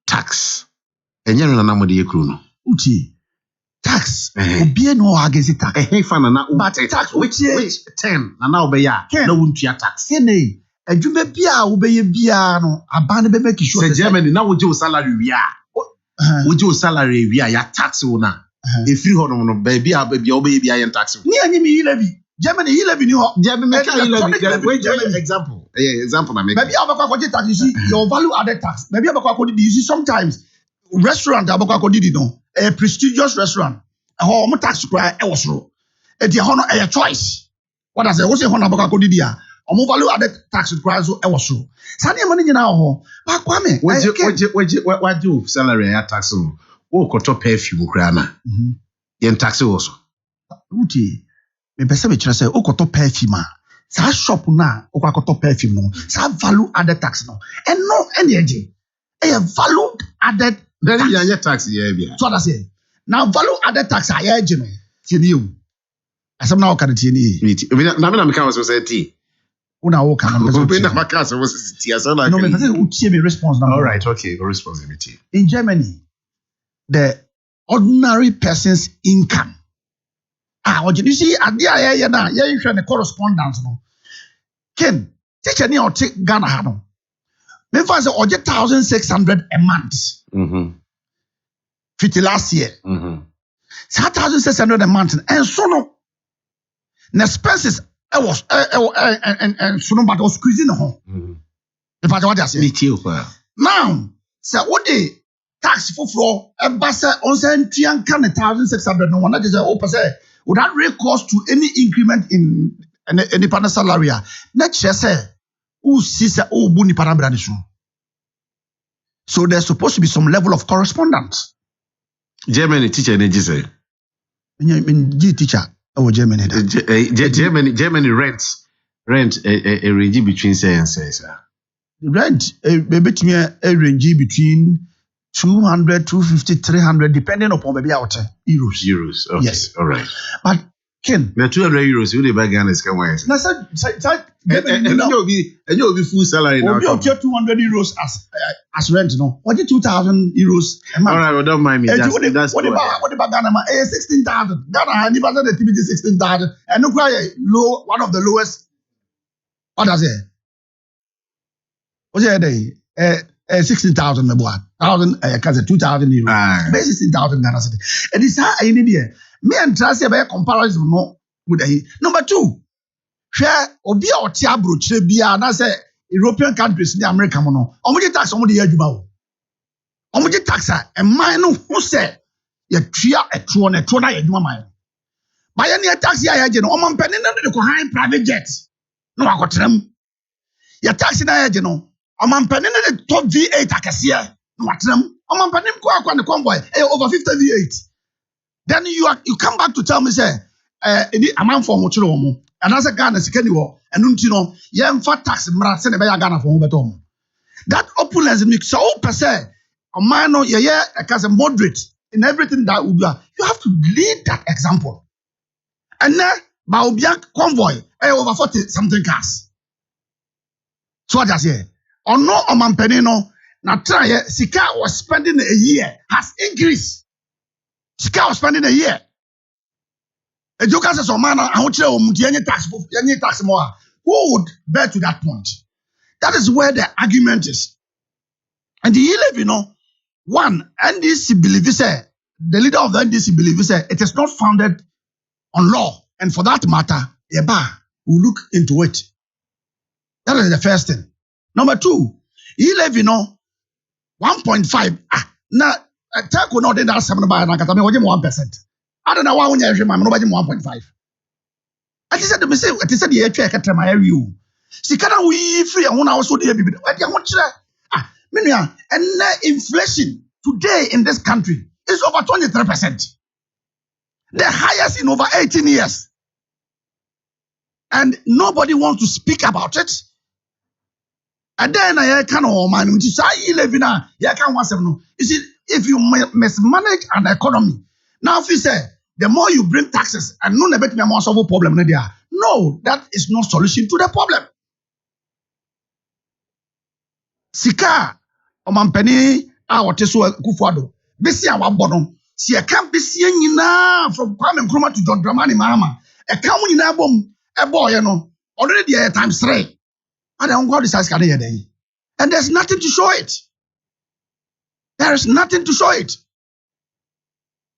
Speaker 3: tax enye no na mode yekru no
Speaker 8: uti tax obi no agezi tax
Speaker 3: fana na
Speaker 8: but tax which
Speaker 3: 10 na obeya na wuntua tax
Speaker 8: kene adwuma bia obeye bia no aban be make sure
Speaker 3: say Germany na wo je o salary wi a wo je o salary wi a ya tax wo na e free ho no ba bia obeye bia ya tax
Speaker 8: ni anyi mi e-levy Germany e-levy ni ho
Speaker 3: Germany example na make
Speaker 8: maybe abakwa ko tax you see your value added tax maybe abakwa ko you see sometimes restaurant abakwa ko did no a prestigious restaurant ho mo tax kra e wosoro e dia ho no e choice what does it wo say ho na abakwa ko did ya omo value added tax kra so e wosoro sa ne mo nyina ho ba kwa me
Speaker 3: waje salary ya tax no wo koto perfume kra na yen tax wo so
Speaker 8: uti me pese be kire say wo koto perfume a sa shop na wo koto perfume no sa value added tax no and no energy a value added
Speaker 3: then you tax here bia
Speaker 8: so that's it now value added tax a ya je no tieni you asem na wo ka tieni
Speaker 3: na me ka so say ti
Speaker 8: una wo ka na pese
Speaker 3: we na maka so was ti asa na
Speaker 8: no me pese wo tie me response na
Speaker 3: all right okay go responsibility
Speaker 8: in Germany the ordinary person's income what you see ade a ye na ye hwe ne correspondence no ken teacher ni o take Ghana ha no me fa say oje 1,600 a month 50 last year 1,600 a month and so no the expenses was and so no but was squeezing home if I what I say now say what the tax for floor e ba say on say ntuan kan 1,600 no one that is o say would that really cost to any increment in any partner salary na che say who sees who bu ni partner brand so there's supposed to be some level of correspondence.
Speaker 3: Germany teacher energy say
Speaker 8: teacher Germany
Speaker 3: Germany rent a range between say and say sir.
Speaker 8: Rent between a range between 200, 250, 300, depending upon maybe out euros.
Speaker 3: Okay.
Speaker 8: Yes.
Speaker 3: All right.
Speaker 8: But Ken,
Speaker 3: the 200 euros you buy Ghana is come why?
Speaker 8: Na
Speaker 3: and you'll be full salary now.
Speaker 8: You 200 euros as rent, no? What is 2,000 euros a month?
Speaker 3: All right, well, don't mind me. That's
Speaker 8: what about Ghana? 16,000. Ghana, and even the TBG 16,000, and look low, one of the lowest. What does it? What's your day? 16,000 me boy. 2,000 euros. 16,000 Ghana city. And this how I need here. Me and Tracy be comparison no with the number 2. Share obi a oti abrochire bia na say European countries ni America mo no. Omo je tax omo de adwuma wo. Omo je tax a man no who say ye tua etuo na etuo na ye adwuma man. Ba ye ne tax ya je no omo mpani na de ko high private jet. No akotrem. Ye tax na ye je no omo mpani na de top V8 akese no atrem. Omo mpani ko akwa ne convoy over 50 V8. Then you come back to tell me say any amount for much room and as a Ghana sikani wo enu no ye mfa tax mra se ne be ya Ghana for beto. That opulence mix so per se a man no ye as a moderate in everything that we do. You have to lead that example. And now ba obia convoy over 40 something cars. So what I say? Or no omanpenino, na try Sika was spending a year has increased. Sika was spending a year. A joker says, "Oh man, I want you tax more." Who would bear to that point? That is where the argument is. And the one NDC believes the leader of the NDC believes it is not founded on law, and for that matter, will look into it. That is the first thing. Number two, 1.5. Now, take no then that's 7 by 1%. I don't know why when you have nobody 1.5. I just said to myself, I said the check at my area. See, can we free and 1 hour so dear? And inflation today in this country is over 23%. The highest in over 18 years. And nobody wants to speak about it. And then I can't man, you see, if you mismanage an economy, now if you say the more you bring taxes and no nebet me more solve problem, no, that is not solution to the problem. Sika omampeni woteso Kufuado besi awabodon si e kan besi nyina from Kwame Nkrumah to John Dramani Mahama e kan mu nyina bom e boy no already there times 3 and God is asking here and there's nothing to show it. There is nothing to show it.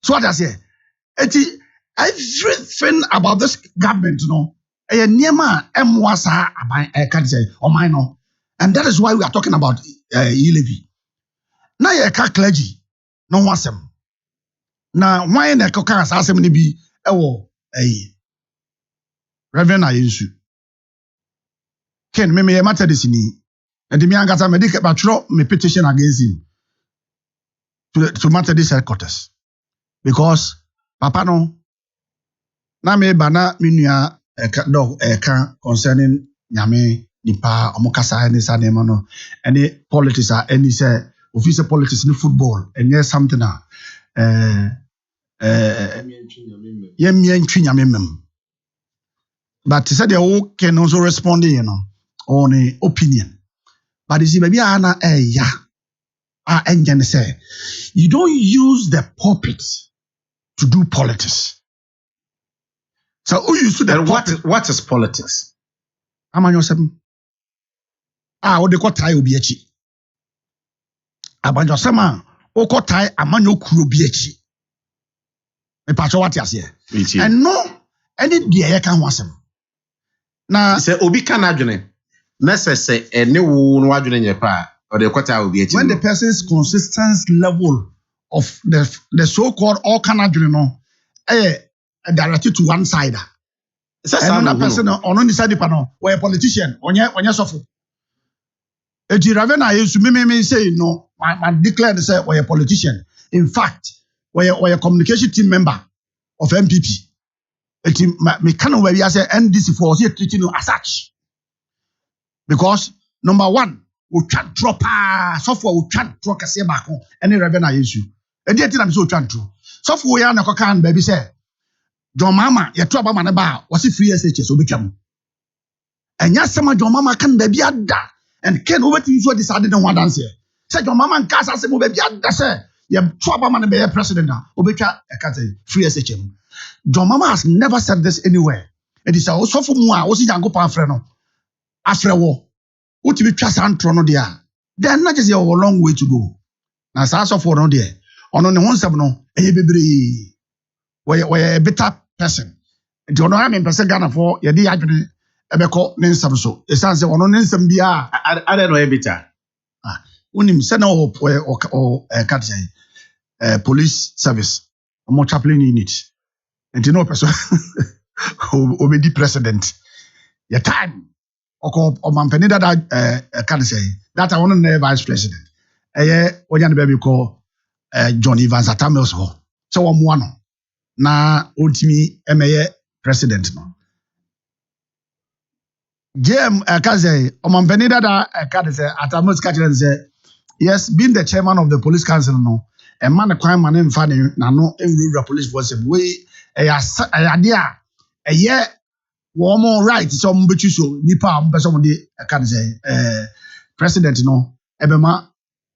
Speaker 8: So what I say, everything about this government, niema emwasa aban can say or minor, and that is why we are talking about e-levy. Now you clergy, no wasem. Now why na koka asem ni bi ewo Reverend Ayensu. Ken me matter this ni. And the miangata me dik batro me petition against him to matter this headquarters. Because papa no na me bana minua eka concerning nyame nipa omokasa any sanema no any politics are any say official politics in football and yes something but he said they can also respond on a opinion. But you see maybe ana engine say you don't use the pulpit to do politics. So who used to the
Speaker 3: what is politics?
Speaker 8: Amanyo 7. What they call tie obi echi. Abanjo sema o ko tie amanyo kuro bi echi. Me pacho what you say. And no any dia kan wasem. Na
Speaker 3: say obi kan adwene. Na say ene wo no adwene nyepa or the quarter obi echi.
Speaker 8: When the person's consistent level of the so-called all kan adwene no directed to one side. Another person on the side or a politician on your sofa. Eti Ravena used to me say no, I declare say we're a politician. In fact, we're a communication team member of MPP. Eti me can where we say NDC for here treating you as such. Because number one, we can't drop software, we can't drop a say back on any Ravena issue. And yet I'm so trying to. Software ya na kokan baby say John Mama, your trouble man about was it free SHS will become. And yes, some John Mama can baby ada and can over to use what decided on one dance here. Said John Mama and Casa say baby ada say your trouble man be a president now. Obecha free SHM. John Mama has never said this anywhere. It is also for moi, was it Jango Panfreno? After war, what to be trust and trono there. They're not just a long way to go. Now, Sasa for no there. On the one side, no, we're a better person. Do you know how many person Ghana for your day? Ebeko Ninsam so. It sounds on Ninsam Bia.
Speaker 3: I don't know a better.
Speaker 8: Unim send or police service, a more chaplain unit. And you know, person obedi president. Your time. Or Mampeni that can say that I want to know vice president. When you baby call John Evans at Tamils. So I'm one. Na ultimi MA president no. JM Kaze Omampeni that Kaze at Amos Kachran say yes, being the chairman of the police council no. A man a crime man in funny na no in rural police force way a idea a year wɔn right sɛ wɔn bɛtwi so nipa a wɔn pɛ sɛ wɔn de ɛka ne sɛ president no ɛbɛma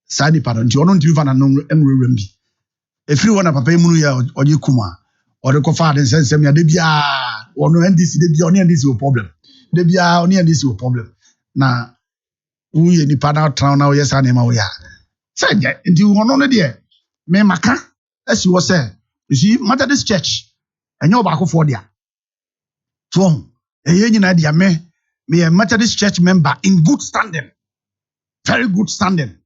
Speaker 8: saa nipa no nti ɔno ntumi fa n'ano nwurawura bi efiri hɔ na papa yi mu no yɛ ɔyɛ kuma ɔde kɔfa ade nsɛnsɛm yɛ de biara ɔno ndc de biara ɔne ndc wɔ problem de biara ɔne ndc wɔ problem na wuyɛ nipa na ɔtena na ɔyɛ saa nneɛma wɔyɛ a sɛ nyɛ nti ɔno no deɛ mɛmaka asi wɔ sɛ you see Methodist church ɛnyɛ ɔbaakofoɔ deɛ so ɛyɛ nyinaa deɛ meyɛ Methodist church member in good standing very good standing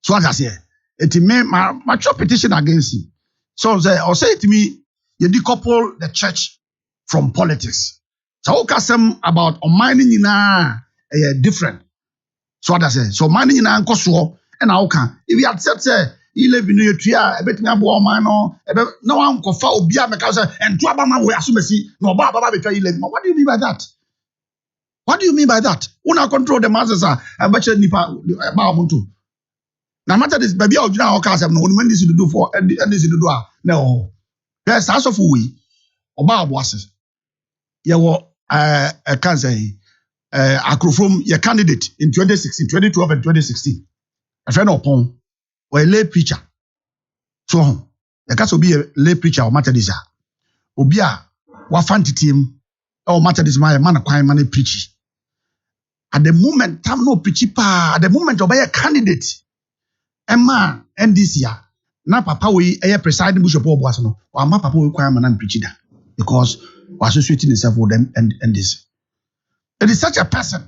Speaker 8: so as I say it me my petition against him so say or say it me you decouple the church from politics so okasem about mining nyinaa different so as I say so mining nyinaa nkoso and how can if you accept say you live in your tree ebetimi abo man no na wan kofa obi a meka say ento aba ma wo asomasi na oba baba betwa you live what do you mean by that what do you mean by that una control the masses abacha nipa ba omuntu na matter this baby a ogina hoka asem no oni man this do for and this do a no yes as of we oba abo ase ye wo can say Akoko your candidate in 2016 2012 and 2016 a friend upon or a lay preacher so the case will be a lay preacher or Methodist obi a wa fanti team or Methodist man kwan man preach at the moment time no preach pa at the moment obey a candidate Emma NDC na papa we a presiding bishop of was no or ma papa we kwan man preach that because we associating himself with them and this it is such a person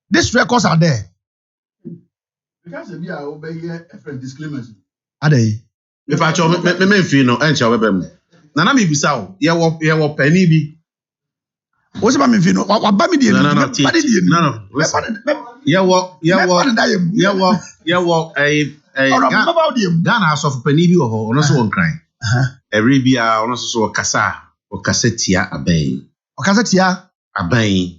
Speaker 8: these records are there
Speaker 7: because we are obeying a disclaimers
Speaker 8: are they
Speaker 3: if I told me feel no and shall be na me bisa o ye wo pani bi
Speaker 8: what's about me feel no wa ba me die
Speaker 3: no ye wo Ghana House of pani bi wo ho ono so won kran every bia ono so kasa tia aban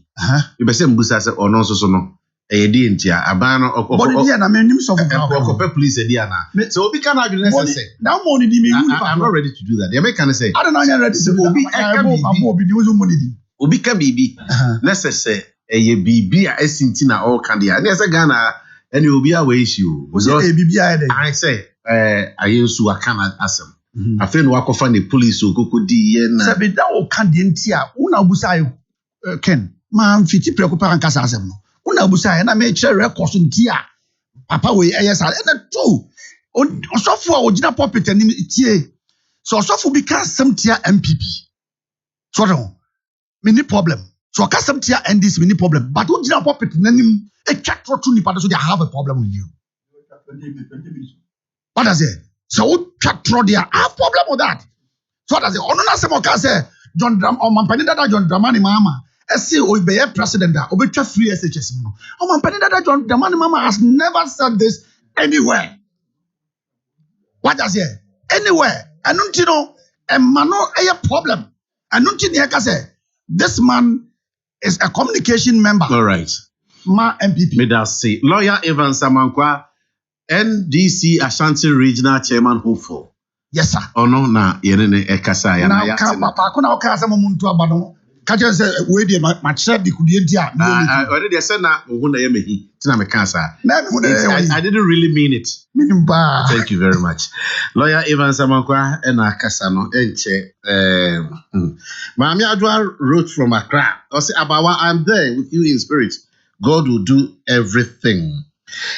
Speaker 3: you be say mbusa say ono so no di ntia aban no
Speaker 8: okoko na me nim so
Speaker 3: okoko police di ana so obi can argue say
Speaker 8: that money di me
Speaker 3: I'm not ready to do that. The American say
Speaker 8: I don't know ready to do that
Speaker 3: obi ka bibi let's say bibi a esinti na all can dia na say Ghana any obi a we issue was
Speaker 8: bibi a
Speaker 3: I say ayensu akana asem afen wa kofa the police okoko di ye na
Speaker 8: say be that o kan di ntia una obusa ken man fiti preoccupant kasa asem no una obusa na me chere record ntia papa we yes na two osofo a ogina pulpit anim tie so osofo bi ka sam tia MPP so no me ni problem so ka sam tia NDC me ni problem but ogina pulpit nanim e twatro to nipa so they have a problem with you what does it so twatro there have problem with that so does it ono na sem o ka say John Dram o mampani dada John Dramani mama ese o be president da obetwa free SHS no o mampani dada John Dramani mama has never said this anywhere. What does it? Anywhere. And you know, a man a problem. And you say this man is a communication member.
Speaker 3: All right.
Speaker 8: Ma MPP.
Speaker 3: Me that say lawyer Evan Samankwa, NDC Ashanti Regional Chairman hopeful.
Speaker 8: Yes, sir.
Speaker 3: Oh no, na yenene ekasa ya na
Speaker 8: ya. Now, papa, kuna okasa muntu abano. Kaje say we dey my chef di kudie dia.
Speaker 3: Already said na ohuna ye mehi. Tina me kansa. I didn't really mean it. Thank you very much. Lawyer Evan Samankwa ena kasa no enche Mami Adwa wrote from Accra. I say Abawa, I'm there with you in spirit. God will do everything.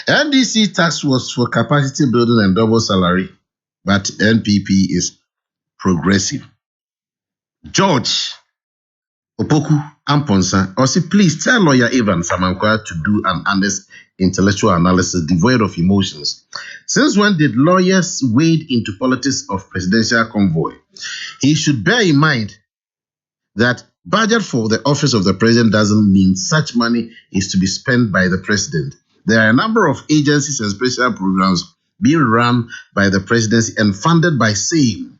Speaker 3: NDC tax was for capacity building and double salary, but NPP is progressive. George Opoku Amponsa, or say, please tell lawyer Evan Samankwa to do an honest intellectual analysis devoid of emotions. Since when did lawyers wade into politics of presidential convoy? He should bear in mind that budget for the office of the president doesn't mean such money is to be spent by the president. There are a number of agencies and special programs being run by the presidency and funded by same.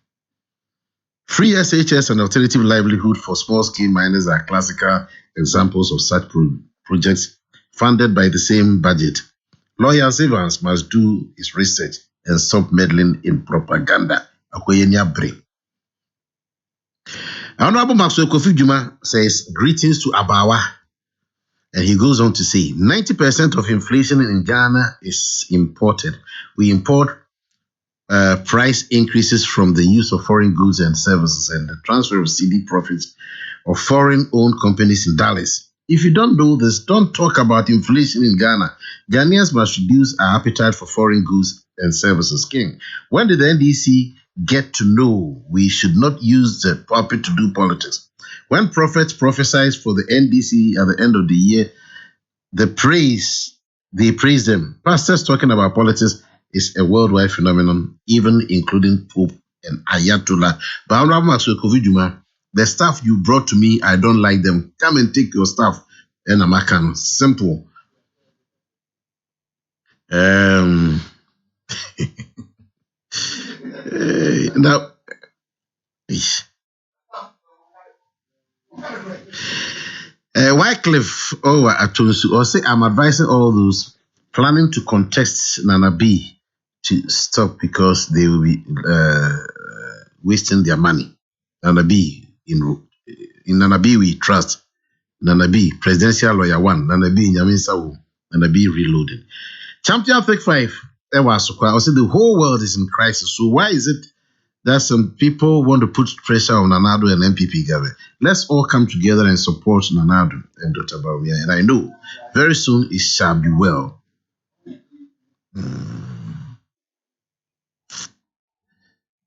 Speaker 3: Free SHS and alternative livelihood for small-scale miners are classical examples of such projects funded by the same budget. Lawyer Evans must do his research and stop meddling in propaganda. Honorable Maxwell Kofi Juma says, greetings to Abawa. And he goes on to say, 90% of inflation in Ghana is imported. We import price increases from the use of foreign goods and services and the transfer of CD profits of foreign-owned companies in dollars. If you don't know this, don't talk about inflation in Ghana. Ghanaians must reduce our appetite for foreign goods and services. King, when did the NDC get to know we should not use the pulpit to do politics? When prophets prophesied for the NDC at the end of the year, they praise them. Pastors talking about politics is a worldwide phenomenon, even including Pope and Ayatollah. But Honorable Maxwell Kofi Juma, the stuff you brought to me, I don't like them. Come and take your stuff. And I'm can. Simple. Now, Wycliffe Atunsu, or say I'm advising all those planning to contest Nana B to stop because they will be wasting their money. Nana B in Nana B we trust. Nana B presidential lawyer 1. Nana B Nyaminsa. Nana B reloaded. Champion Thick 5. I say the whole world is in crisis. So why is it that some people want to put pressure on Nanado and MPP government? Let's all come together and support Nanado and Dr. Bawumia. And I know very soon it shall be well.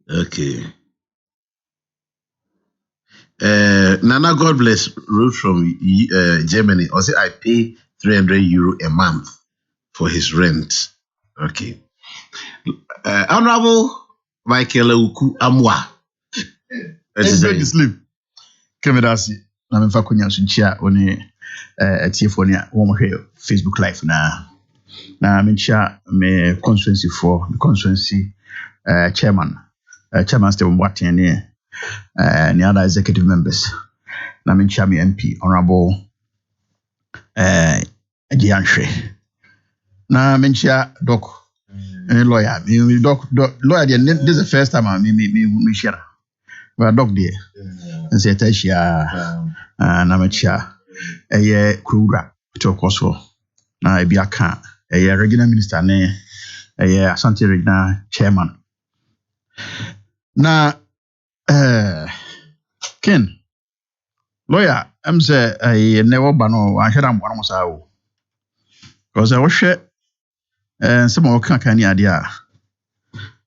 Speaker 3: Okay. Nana, God bless, wrote from Germany. I say I pay €300 a month for his rent. Okay. Honorable Michael Uku Amwa.
Speaker 8: It's going to sleep. Kemedasi. Na memfa kunya sunchia oni atiefoni wo mo Facebook live na menchia me constituency chairman Steve Mwatien ni other executive members na menchia me MP honorable Ajianhwe na menchia doc any lawyer me doc lawyer this is the first time me share but doc there and say tashia na menchia Krura to koso na ebiaka regional minister ne Asante regional chairman na Ken lawyer am say never bano an hweda mbwana musa o because I hwe some of kan ni ade a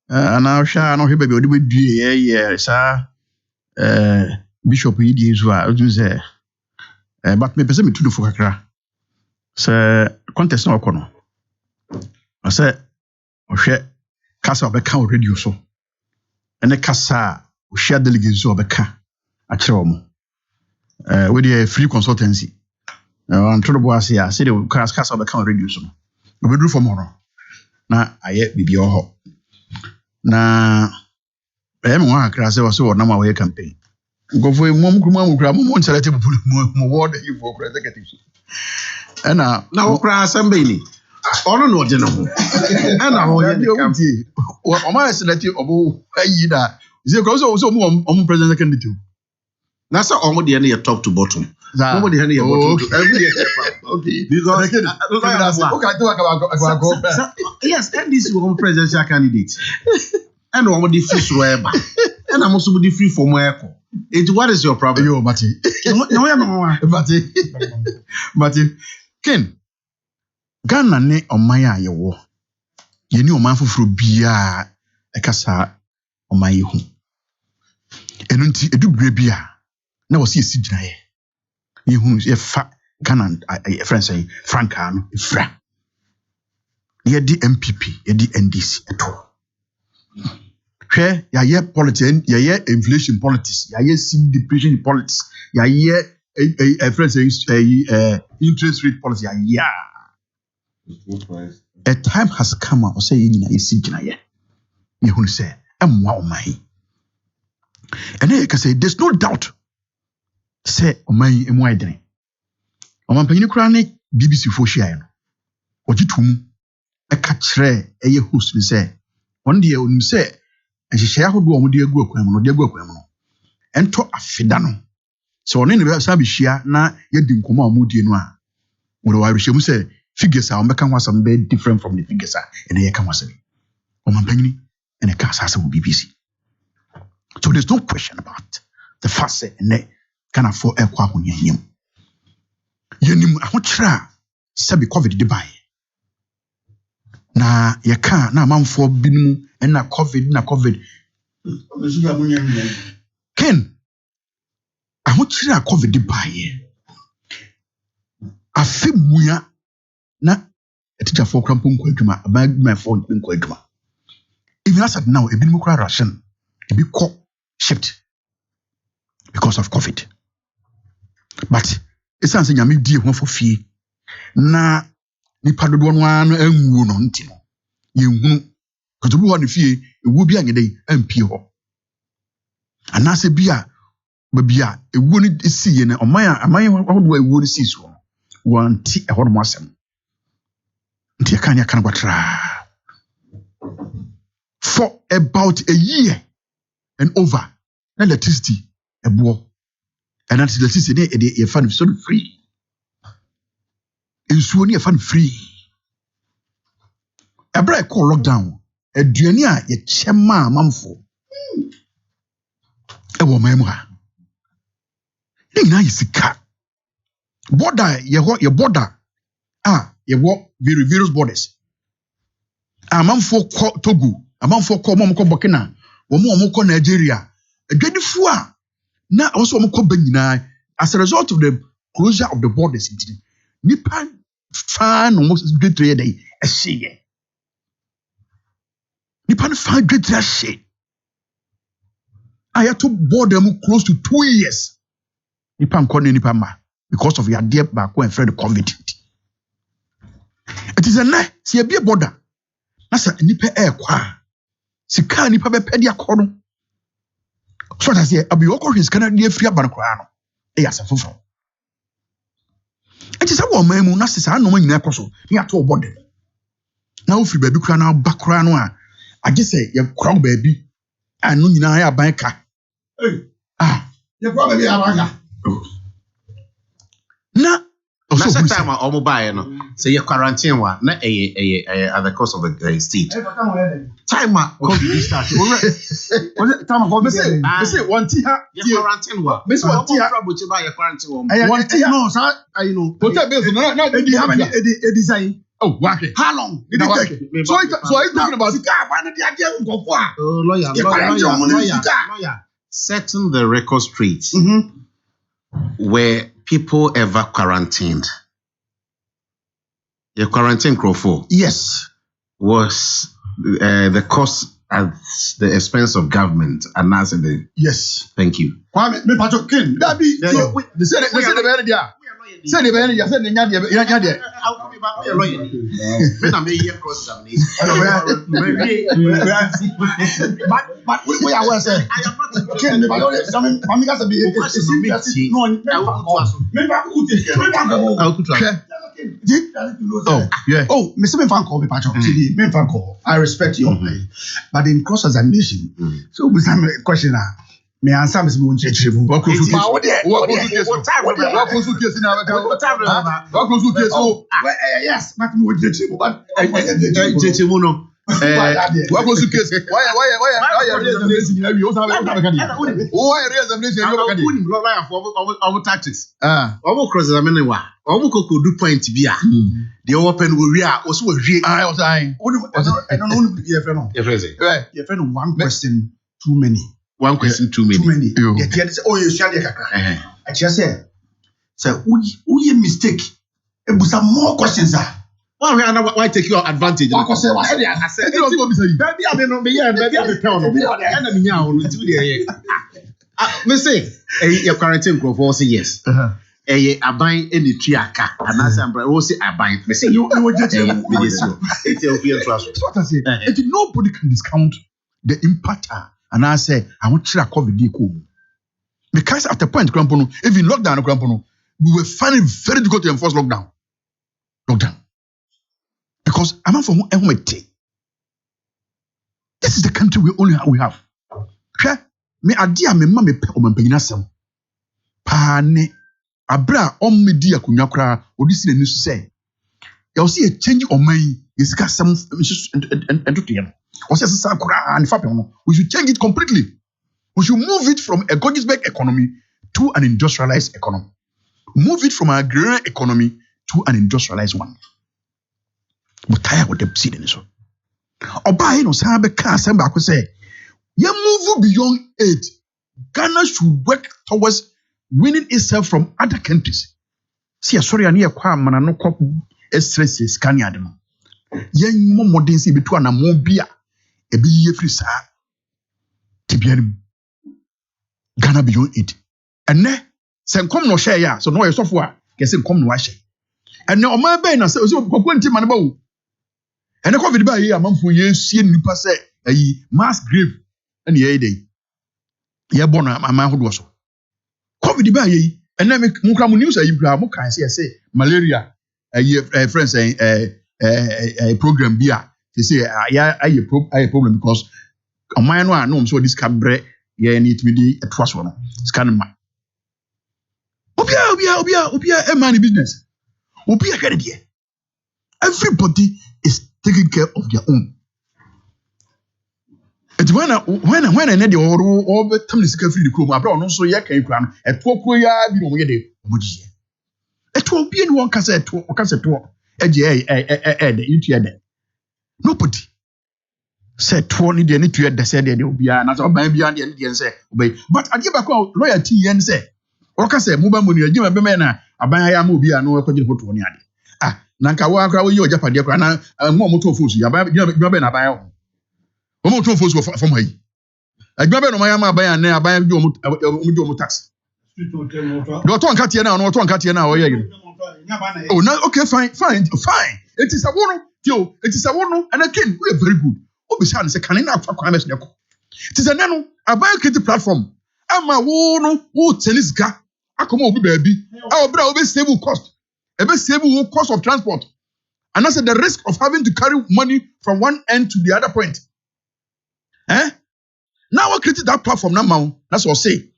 Speaker 8: ana hwa no hwe ba bi odi bedue sa bishop yi di so a odu say but me pese me tudu fo kakra say contest na okono I say hwe kasa obeka o radio so ene kasa o share delegates so obeka a kire omo we dey free consultancy on todo boase ya say the kasa obeka o radio so obedru for mo na aye bibi oho na me wa akra say so na ma we campaign go for mom kura mom select mo ward you for executive na
Speaker 3: okra assembly ni ono no de no na ho ye
Speaker 8: campaign o ma select obo ayi da is go so mo president candidate
Speaker 3: na so omo de na top to bottom nobody had your bottom to every day. Okay, because yes, and this is presidential candidate. And I'm the free forever. And I'm also the free for my echo. What is your problem?
Speaker 8: Yo, Mati. Mati. Ken. Ghana ne omaya yewo. Ye ni oman fufuru bia ekasa omaye hu. Enu nti edu bre bia na wo se sigina ye. Yehunu ye fa Ghana friends say Franca no ifra. Ye di MPP, ye di NDC eto. Hwe ya ye politics, ye inflation politics, ya ye sin depression politics, ya ye friends say interest rate policy ya. A time has come or say nyina ye sigina ye. Yehunu say emwa omai. And you can say there's no doubt. Say omai emu aidren omampanyi kura ne BBC fo hia no ogitum e ka kire eye host ni say on de onim say ehihia hodo omo de agu akwan mu no de agu akwan mu no ento afida no so one ne be sa be hia na yedi nkomo amudie no a wo wa rehwemu say figures a ombeka ho asam be different from the figures a ene ye ka ho asam o man panyini ene ka asase wo BBC. So there's no question about the fact say ene kana for ekwa ahonyanyem yenim ahokyra se be covid de bai na yeka na amanfo binimu na covid Ken ahokyra covid de bai afi muya na teacher for krampo nkwa adwuma about my phone nkwa adwuma even as at now ebinimu kra ration ebi ko shift because of covid but esan se nyame die ho for fie na nipa dodo no anu anwuo no nti no yenhunu kotobu ho ne fie ewu bi anyedey ampie ho anase bia babia ewu ni siye na aman ahodo ewu ni siso wanti ehodo mo asem nti akanya kana kwatra for about a year and over electricity ebo and that electricity e fan so free ensuo ni e fan free ebra call lockdown aduani a ye chema amamfo ewo mamu ha na yisika border ye border ye wo various borders amamfo ko Togo amamfo ko mo ko Burkina wo ko Nigeria adwadifu a na also mo ko banyina as a result of the closure of the borders nipa fan almost great day ehye nipa no fan great ehye I to board them close to 2 years nipa nko ne nipa ma because of your dear back when friend covid it is a na see be border na sa nipa kwa sika nipa be pedi akono so that say abi okọ hwes kana ne afiri aban kra no e ya safofo it is a woman mu na se sa no nyina ekoso ne ato border na ofiri ba bi kra na ba kra no a age say ye kra ba bi anu nyina ya ban ka ye kra ba bi ya ban ka na
Speaker 3: also time omo buy no say you quarantine wa na at the cost of the state time covid start
Speaker 8: time of say one tia
Speaker 3: you quarantine wa
Speaker 8: me say one tia
Speaker 3: trouble buy you quarantine
Speaker 8: one tia no sir you know hotel bills na edi have any design oh work how long did it take so are you talking about sika ba na dia nkofo a
Speaker 3: lawyer setting the record straight where people ever quarantined. Your quarantine crowfo.
Speaker 8: Yes.
Speaker 3: Was the cost at the expense of government and that's the
Speaker 8: yes.
Speaker 3: Thank you.
Speaker 8: Kwame me pacho kin. That be they say the very dia. Say the very dia say the nya dia.
Speaker 3: I'll come back to lawyer. Me na me here cross examination.
Speaker 8: But we are well say. I am not kin me ba yo examine mami ka say be no me ba ku take.
Speaker 3: I'll put
Speaker 8: oh, yeah. Oh, Mr. Menfanko, Menfanko, I respect your play. But in cross examination, so with some question, may answer Miss Moon Church. What goes to yes, but we would get but what goes to case? Why
Speaker 3: tactics? Cross examining wa. Could do point to be the open will we are also a I was I don't know your friend
Speaker 8: one question too many.
Speaker 3: One question too many.
Speaker 8: Oh, you shall I just said, so we mistake. It was some more questions.
Speaker 3: Why take your advantage? I said, baby, I don't know, baby, I say, your quarantine group also yes. I buy any triaka, and as I'm also I buy. Me say you would just Ethiopian trust.
Speaker 8: What I say, if nobody can discount the impact, and I say I want to COVID cool. Because at the point, Grampono, even lockdown, Grampono, we were finding it very difficult to enforce lockdown. Because I'm not from MT. This is the country we have. me adia me ma me pe omampanyina asem pa ne abra ommedi akonwa kra odi si n'ani so say ya osi e change oman yesika asem entotoye no osi asesa kra and fapem no we should change it completely. We should move it from a Gettysburg economy to an industrialized economy. Move it from an agrarian economy to an industrialized one. But tired with the seed in this one. Oba no say be ka asem ba ko say you move beyond aid. Ghana should work towards winning itself from other countries. See, sorry, I need kwa mana no kwa stresses kani ade no. Yen mo modern si betu na mo bia e bi ye free sa. Tibianim Ghana beyond aid. And ne sen kom no share ya so no ye sofo a ke sen kom no wa share. And ne o ma be na se o kokko nti man ba wo. And ne covid ba ye amamfo ye sie nipa se ayi mass grave and ye dey. Ye bona ama hodo so. Covid ba ye and ne mo kra mo news ayi bra mo kan say malaria ayi friends program bia say ayi problem because oman no no so this cabre ye need to be the trust one scan ma obia man business obia get there. Everybody is taking care of their own. It's when I need the or time is free the crew abroad no so ye kan kura no eto ya bi no ye de omoji eto bi ni won kasa eto eje the you there nobody said 20 they need to hear the said they obia na so ban bia they need say obey but agiba ko loyalty yen say o ka say mobile money agima be me na aban ya ma obia no ko gine foto ni ade na nka wa akra wo yi ojapade akra na mo moto fosu ya ban agima be na aban ya o moto fosu from hayi agima be no ma ya ma aban na aban bi o mo tax do to nka tie na no to nka tie na o ye oh no okay fine it is a wono tio it is a wono and again we are very good. Obisa say can na afa kwame sneko ti se nanu aban create platform ama wo no wo tennis ga akoma obi baabi obra obi save cost of transport and that's the risk of having to carry money from one end to the other point now we create that platform now that's what say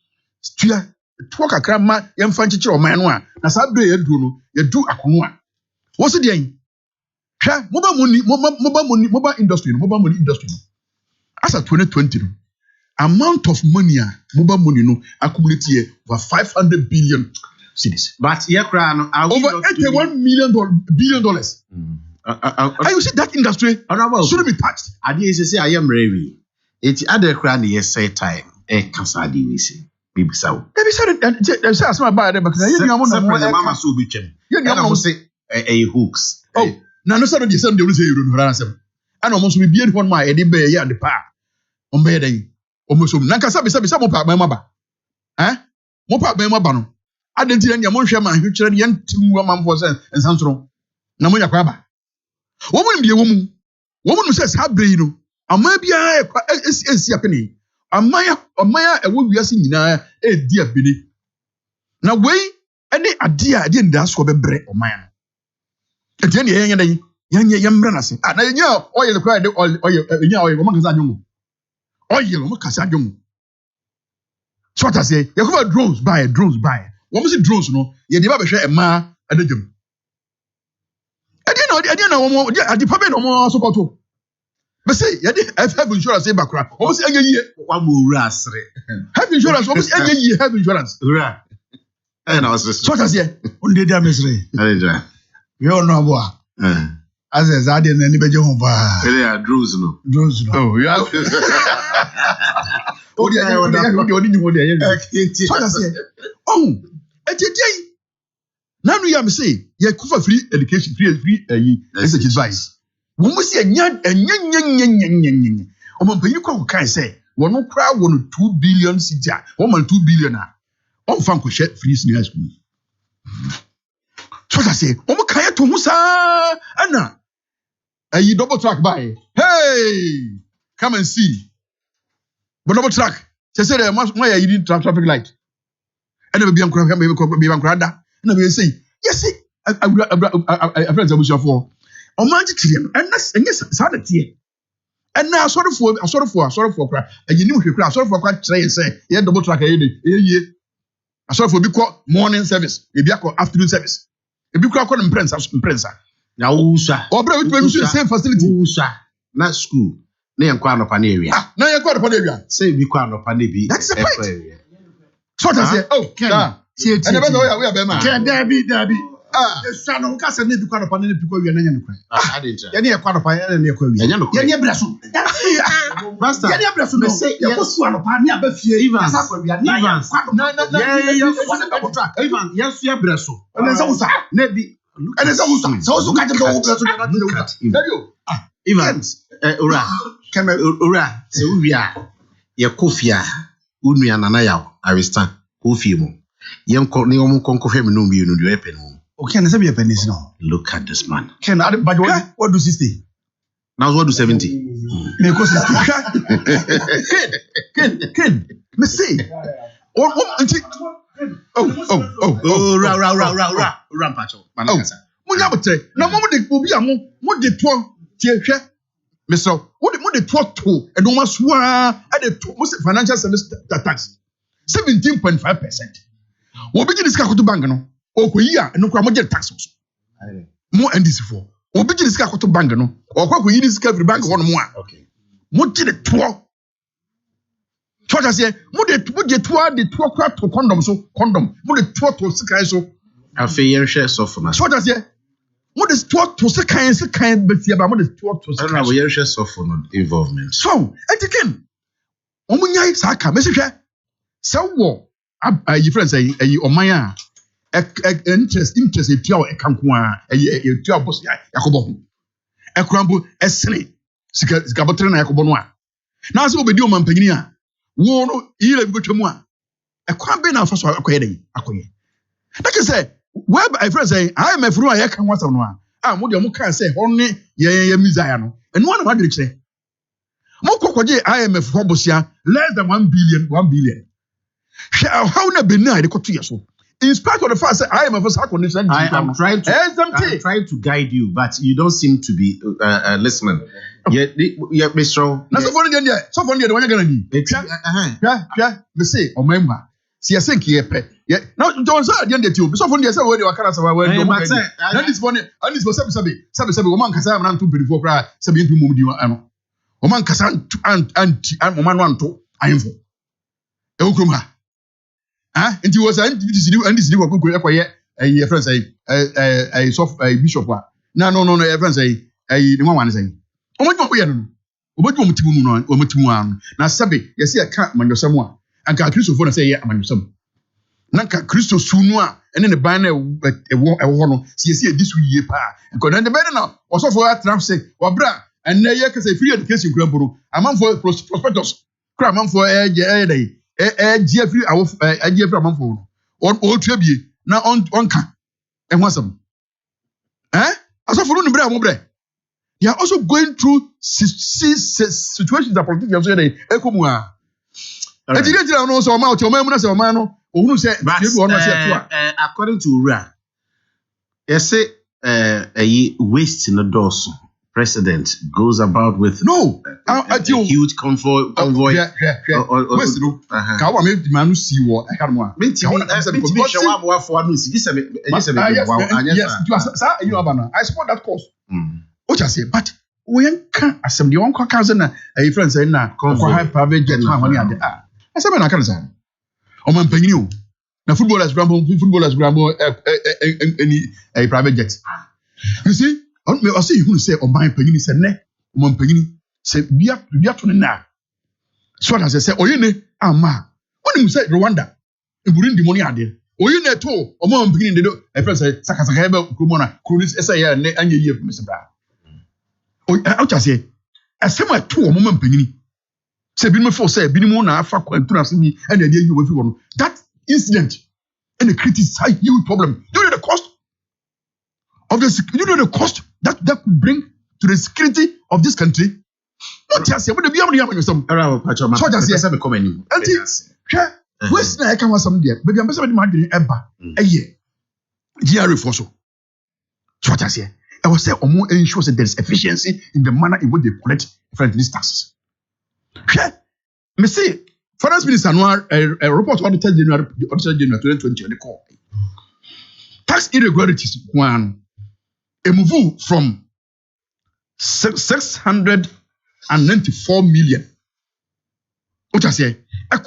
Speaker 8: stua to kakra ma yemfa nchichire oman no a na sa bre ye du no ye du akono a wo se de mobile industry as at 2020 amount of money mobile money no accumulate here over 500 billion cedis. But here no over 81 billion dollars. And you see that industry shouldn't be touched.
Speaker 3: Adi say I am ready. It's other crown yes say time kasadi we say baby saw.
Speaker 8: Baby said say asma ba there because you know
Speaker 3: mama so be chem. You know say hooks.
Speaker 8: Oh na no say no dey say dey say you no ansem. And almost be bien one my e dey be here and the pa. On be dey. Almost na kasa be mo pa ban maba. Mo pa ban maba no. Adenti na mo hwe ma hwe kire yan timu amamfo say ensansoro. Na mo yakwa ba. Wo mu bi wo mu say sabre no. Ama bia esi apeni. Amaya ewo wiase nyina e di abeni. Na wei ene ade a de nda so bebre oman. Etiye ne yenya dan yenya yemra na se. Na yenya oil kra de oil yenya oil mo kasa adwongo. Oil mo kasa adwongo. So what I say, you cover drones buy. What was it drones no? Ye dey ba be hwe ema adagam. Ade na wo ade pa be no mo support o. But say, you have insurance in background. Almost any year.
Speaker 3: One more rasre.
Speaker 8: Have insurance, almost any year. Have insurance.
Speaker 3: Right. And I was just.
Speaker 8: So that's here. On the damage. We all know what. As a Zadian and anybody home.
Speaker 3: They are drones, no.
Speaker 8: Drones, no. Oh, yeah. Oh, so that's here. Oh, at your day. Now we have to say, you cover free education, free advice. When we say nya omampanyi kwa kan say wono kra wono 2 billion city a 1.2 billion a on fan ko share free senior school so that say omo kan to hu sa ana ayi double track by hey come and see but double track say there must why you need traffic light and be am kra da na be say yes I friends abusia for Omanji chiri and that's and yes sanity
Speaker 6: And now sorry for cry. And you knew you cry, sorry for quite say, yeah, double track I sorry for be called morning service, if you call afternoon service. If you call them prince.
Speaker 3: Now, sir.
Speaker 6: Or brother, we the same facility.
Speaker 3: Sir. Not school. Near Quano Paneria.
Speaker 6: Now you're quite a Paneria.
Speaker 3: Say we Quano Panebi.
Speaker 6: That's the point. So I say, oh, Ken. And never know we are Bema. Can Debbie. The son of Castle need to quite a Panebi because you're not
Speaker 3: I didn't.
Speaker 6: You're quite a Panebi and you're quite a You're Brasso. Master, you're Brasso. Say, yes, one of Pania, but Evans. Evans, yes, you're Brasso. And there's also Nebby. And there's also kind of
Speaker 3: Evans, Ura, so we are your coffee, Unia Nanaya, I will stand, coffee. Young Corneum Conco Feminum, you know, your pen.
Speaker 8: Okay, and be a penny now.
Speaker 3: Look at this man.
Speaker 8: Can I, but what do 60?
Speaker 3: Now, what do 70?
Speaker 6: Ken, me say.
Speaker 3: Rampacho.
Speaker 6: Munyabote. Na mo de obi amo, mo de to tie hwe. Me so, wo de to and no masoa e de to mo financial service tax 17.5%. Wo bi dis ka koto bank no, okoyi a no kwa mo get tax so. Mo NDC for. Wo bi dis ka koto bank no, okwa koyi dis ka free bank ho no mo a.
Speaker 3: Okay.
Speaker 6: Mo ti de to. Church say, mo de to kwa to condom so, condom. Mo de to sikai so.
Speaker 3: Afi yen share so for na.
Speaker 6: Church say, mo de to sikai betia ba mo de to sikai.
Speaker 3: I don't know yen share so for no involvement.
Speaker 6: So, etiken. Omo nyai saka, me se hwe. Se wo you friends say oman a interest etua e kanko a etua boss yakobo ho. Ekrambo esene sika botre na yakobo no a. Na se obedi omampanyini a wo no yire bi gotwa mu a ekwan be na afa so akoye den akoye. That is say where my friend say IMF ru a ye kan wasam no a mo de mo kan say ho ne ye mizaya no eno na ma de kire mo kokoje IMF ho bosia less than 1 billion how na bena de koto yeso in spite of the fact say IMF was condition
Speaker 3: I am trying to guide you but you don't seem to be listening. Yeah, Mr.
Speaker 6: Na so for the dey wanya gana ni yeah me say o member si yesen ki yepe yeah now don't say the end so for the say we dey wakara say we dey make and this one and this sabi o man kasa am na nto pedifo kra sabi nto mum di ano o man kasa anti o man no anto ayemfo e wokrom ha nti was and this di ko ekoye e friend say soft bishop wa no e friend say the one wan say o mo ko ye no o mo timu no o mo timu an na sabi yesi e ka manyosam a anka Christopher na say ye amanyosam na ka Christo sunu a ene ne ban na ewo no yesi e disu yie pa nko na de be na osofo atrap say wabra and na ye ka say free education kura buru amanfo prospectus kura amanfo dey free awo free amanfo no o tuabie na onka ehwasam asofo no bre amobре. They are also going through situations that politicians say ekomu a. Ejire tira no so ma o ma mu na se ma no ohunu se
Speaker 3: according to Ura yes waste in the doors president goes about with a huge convoy
Speaker 6: waste no ka wa me manu si wo e ka no a
Speaker 3: me
Speaker 6: I support that cause. What I say, but we can't assume the one cousin a friend saying na private jet money at the I said, I can't say. O man penny na footballers grab any private jet. You see, I see who say o man penny said ne o man penny say bia to na. So as I say, o yene ama. When you say Rwanda, e Burundi money ade. O yene to o man penny dey do a friend say saka ebe kromona kronis say ya ne anye yie Mr. Bra. I just say, as some two or moment penny. Say, be me for say, be more na afa kwantura se me and the idea you will one. That incident and the critics a huge problem. You know the cost of the cost that could bring to the security of this country. Not just say, what the beyond the some. So just say, me come in. West na come some there. Baby, I'm saying, my eba a year. GRA for so. So just say.
Speaker 4: I was saying, ensures that there is efficiency in the manner in which they collect different these taxes. Me say, Finance Minister a report audited January 2020 they call tax irregularities one a move from 694 million. What I say, a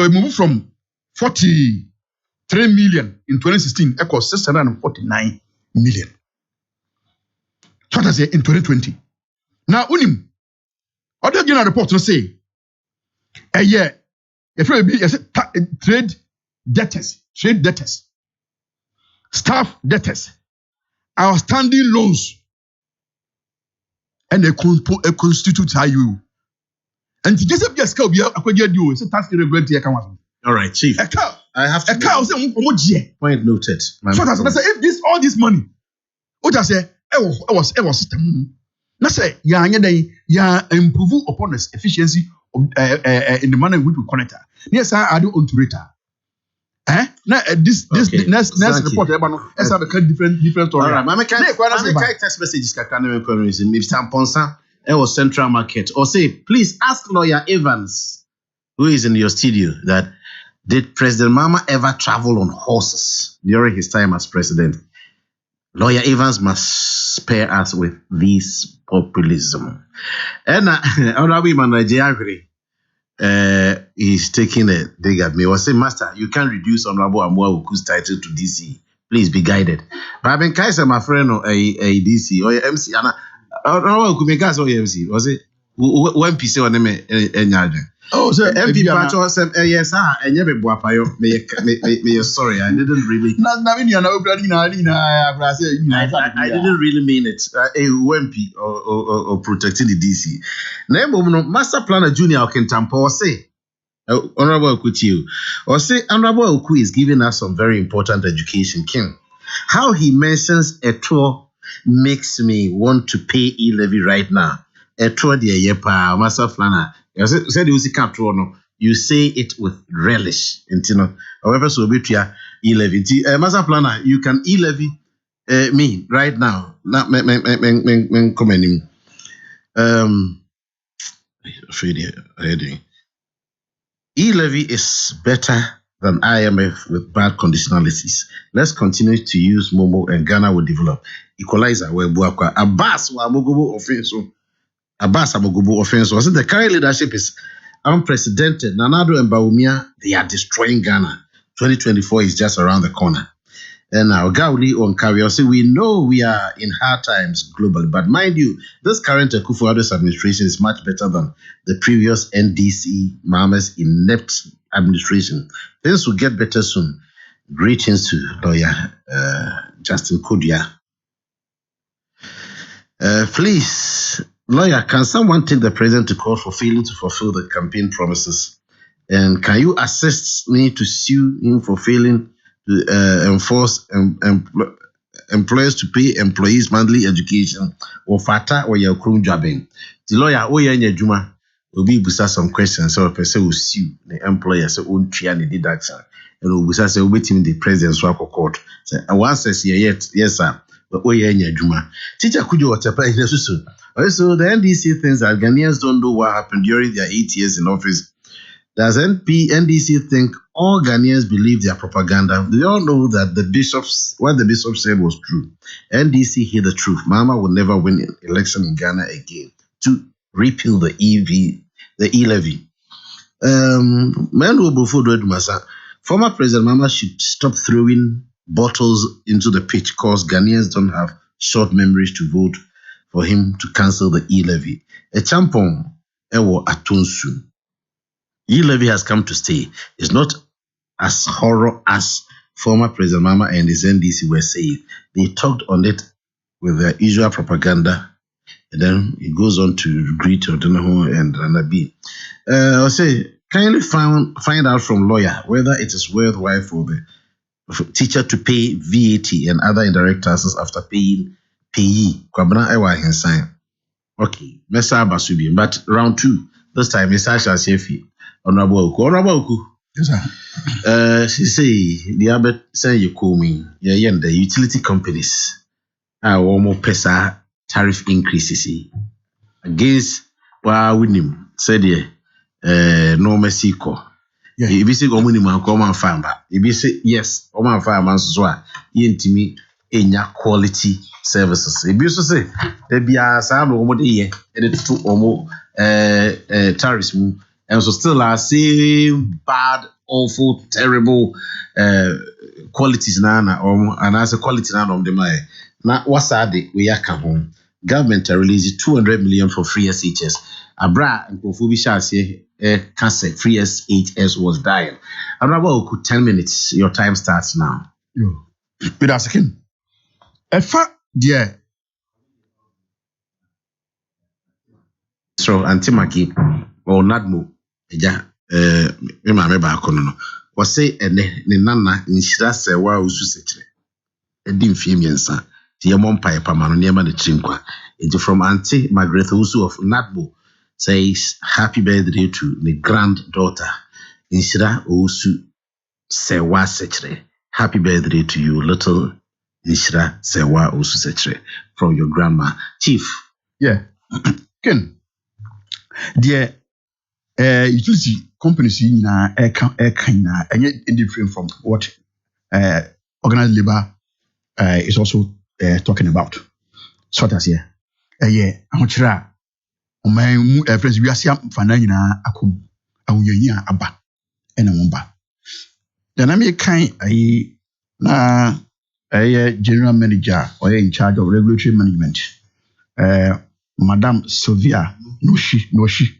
Speaker 4: move from 43 million in 2016, equal 649 million. What I say in 2020. Now, other general report will say, a year, if it be trade debtors, staff debtors, outstanding loans, and they constitute IU. And to just be a scale, be a do it's a tax irregularity.
Speaker 3: All right, Chief. I have to. Point noted.
Speaker 4: So that's if all this money, what I say, it was system. Let's say, improve upon the efficiency of in the manner in which we collect her. Yes, I do on to rate. Now this next report, let's have a different story.
Speaker 3: All right, Mama, can text messages Mr. Ponsa, was Central Market, or say, please ask lawyer Evans, who is in your studio, that did President Mama ever travel on horses during his time as president? Lawyer Evans must spare us with this populism. And Honorable Manager he's taking a dig at me. Was say, Master, you can't reduce Honorable Amwa Uku's title to DC. Please be guided. But I've been Kaisa, my friend, or a DC or MC. And Honorable Uku make us or MC. Was it one piece on them? Oh, so MP Pacho said, yes, and you be sorry, I didn't really. I didn't really mean it. A WMP or protecting the DC. Name Master Planner Junior Kentampo say, Honorable Okuchiu, or say Honorable Oku is giving us some very important education. King, how he mentions a tour makes me want to pay e-levy right now. A tour the yepa Master Planner. You say it with relish, however, so be e-levy. Master Planner, you can e-levy me right now. Not commenting. E-levy is better than IMF with bad conditionalities. Let's continue to use Momo and Ghana will develop. Equalizer where Buakwa Abbas wa Mogobo offense. Abbas Amogubu offense was the current leadership is unprecedented. Nanado and Baumia, they are destroying Ghana. 2024 is just around the corner. And now Gauli on Carrier say we know we are in hard times globally, but mind you, this current Akufo-Addo's administration is much better than the previous NDC Mama's inept administration. Things will get better soon. Greetings to lawyer Justin Kudia. Please. Lawyer, can someone take the president to court for failing to fulfill the campaign promises? And can you assist me to sue him for failing to enforce employers to pay employees monthly education or fata or your crew jobbing? The lawyer, Juma, will be busa some questions. So a person will sue the employer, so own tree and deduction. And will busa say, waiting the president's work court. So, and one says, yes, sir. But Juma. Teacher, could you also the NDC thinks that Ghanaians don't know what happened during their 8 years in office. Does NDC think all Ghanaians believe their propaganda? They all know that what the bishop said was true. NDC hear the truth. Mama will never win an election in Ghana again. To repeal the e-levy. Former President Mama should stop throwing bottles into the pitch because Ghanaians don't have short memories to vote for him to cancel the e-levy. A champon ewo atunsu. E-levy has come to stay. It's not as horror as former President Mama and his NDC were saying. They talked on it with their usual propaganda. And then it goes on to greet Odonoho and Ranabi. I'll say, kindly find out from lawyer whether it is worthwhile for the teacher to pay VAT and other indirect taxes after paying payee. Okay, Mesa Basubi, but round 2. This time, Mesa Shasefi, Honorable Oku.
Speaker 4: Yes, sir.
Speaker 3: She say the Abbott say you call me, the utility companies. One pesa tariff increases against winning said no Mexico. If you say minimum common farmer, if you say yes, common farmers so yentimi enya quality services. If you say there be a some omode edit to omo tariffs and so still are same bad, awful, terrible qualities na and as a quality na of them na what's the we are home. Government released 200 million for free SHS. Abra and Kofubi shall say cancer free SHS was dying. About 10 minutes. Your time starts now.
Speaker 8: Yo, but that's again. Dear.
Speaker 3: So Antimaki or Nadmo, ja, remember Kono was say ne nana in Shirase wa ususetre. A dim femiansa. The Yamon Piper man near the Chinkwa. It's from Auntie Margaret Usu of Nadbo says happy birthday to the granddaughter. Inshira Usu Sewa Setre. Happy birthday to you, little Inshira Sewa Usu Setre from your grandma. Chief.
Speaker 8: Yeah. Ken. Dear utility companies in different from what organized labor is also talking about. So that's here. Yeah, I'm sure. My friends, we are seeing Fanana Akum, Awunya Abba, and a Mumba. Then I make kind a general manager or in charge of regulatory management. Madam Sylvia no she.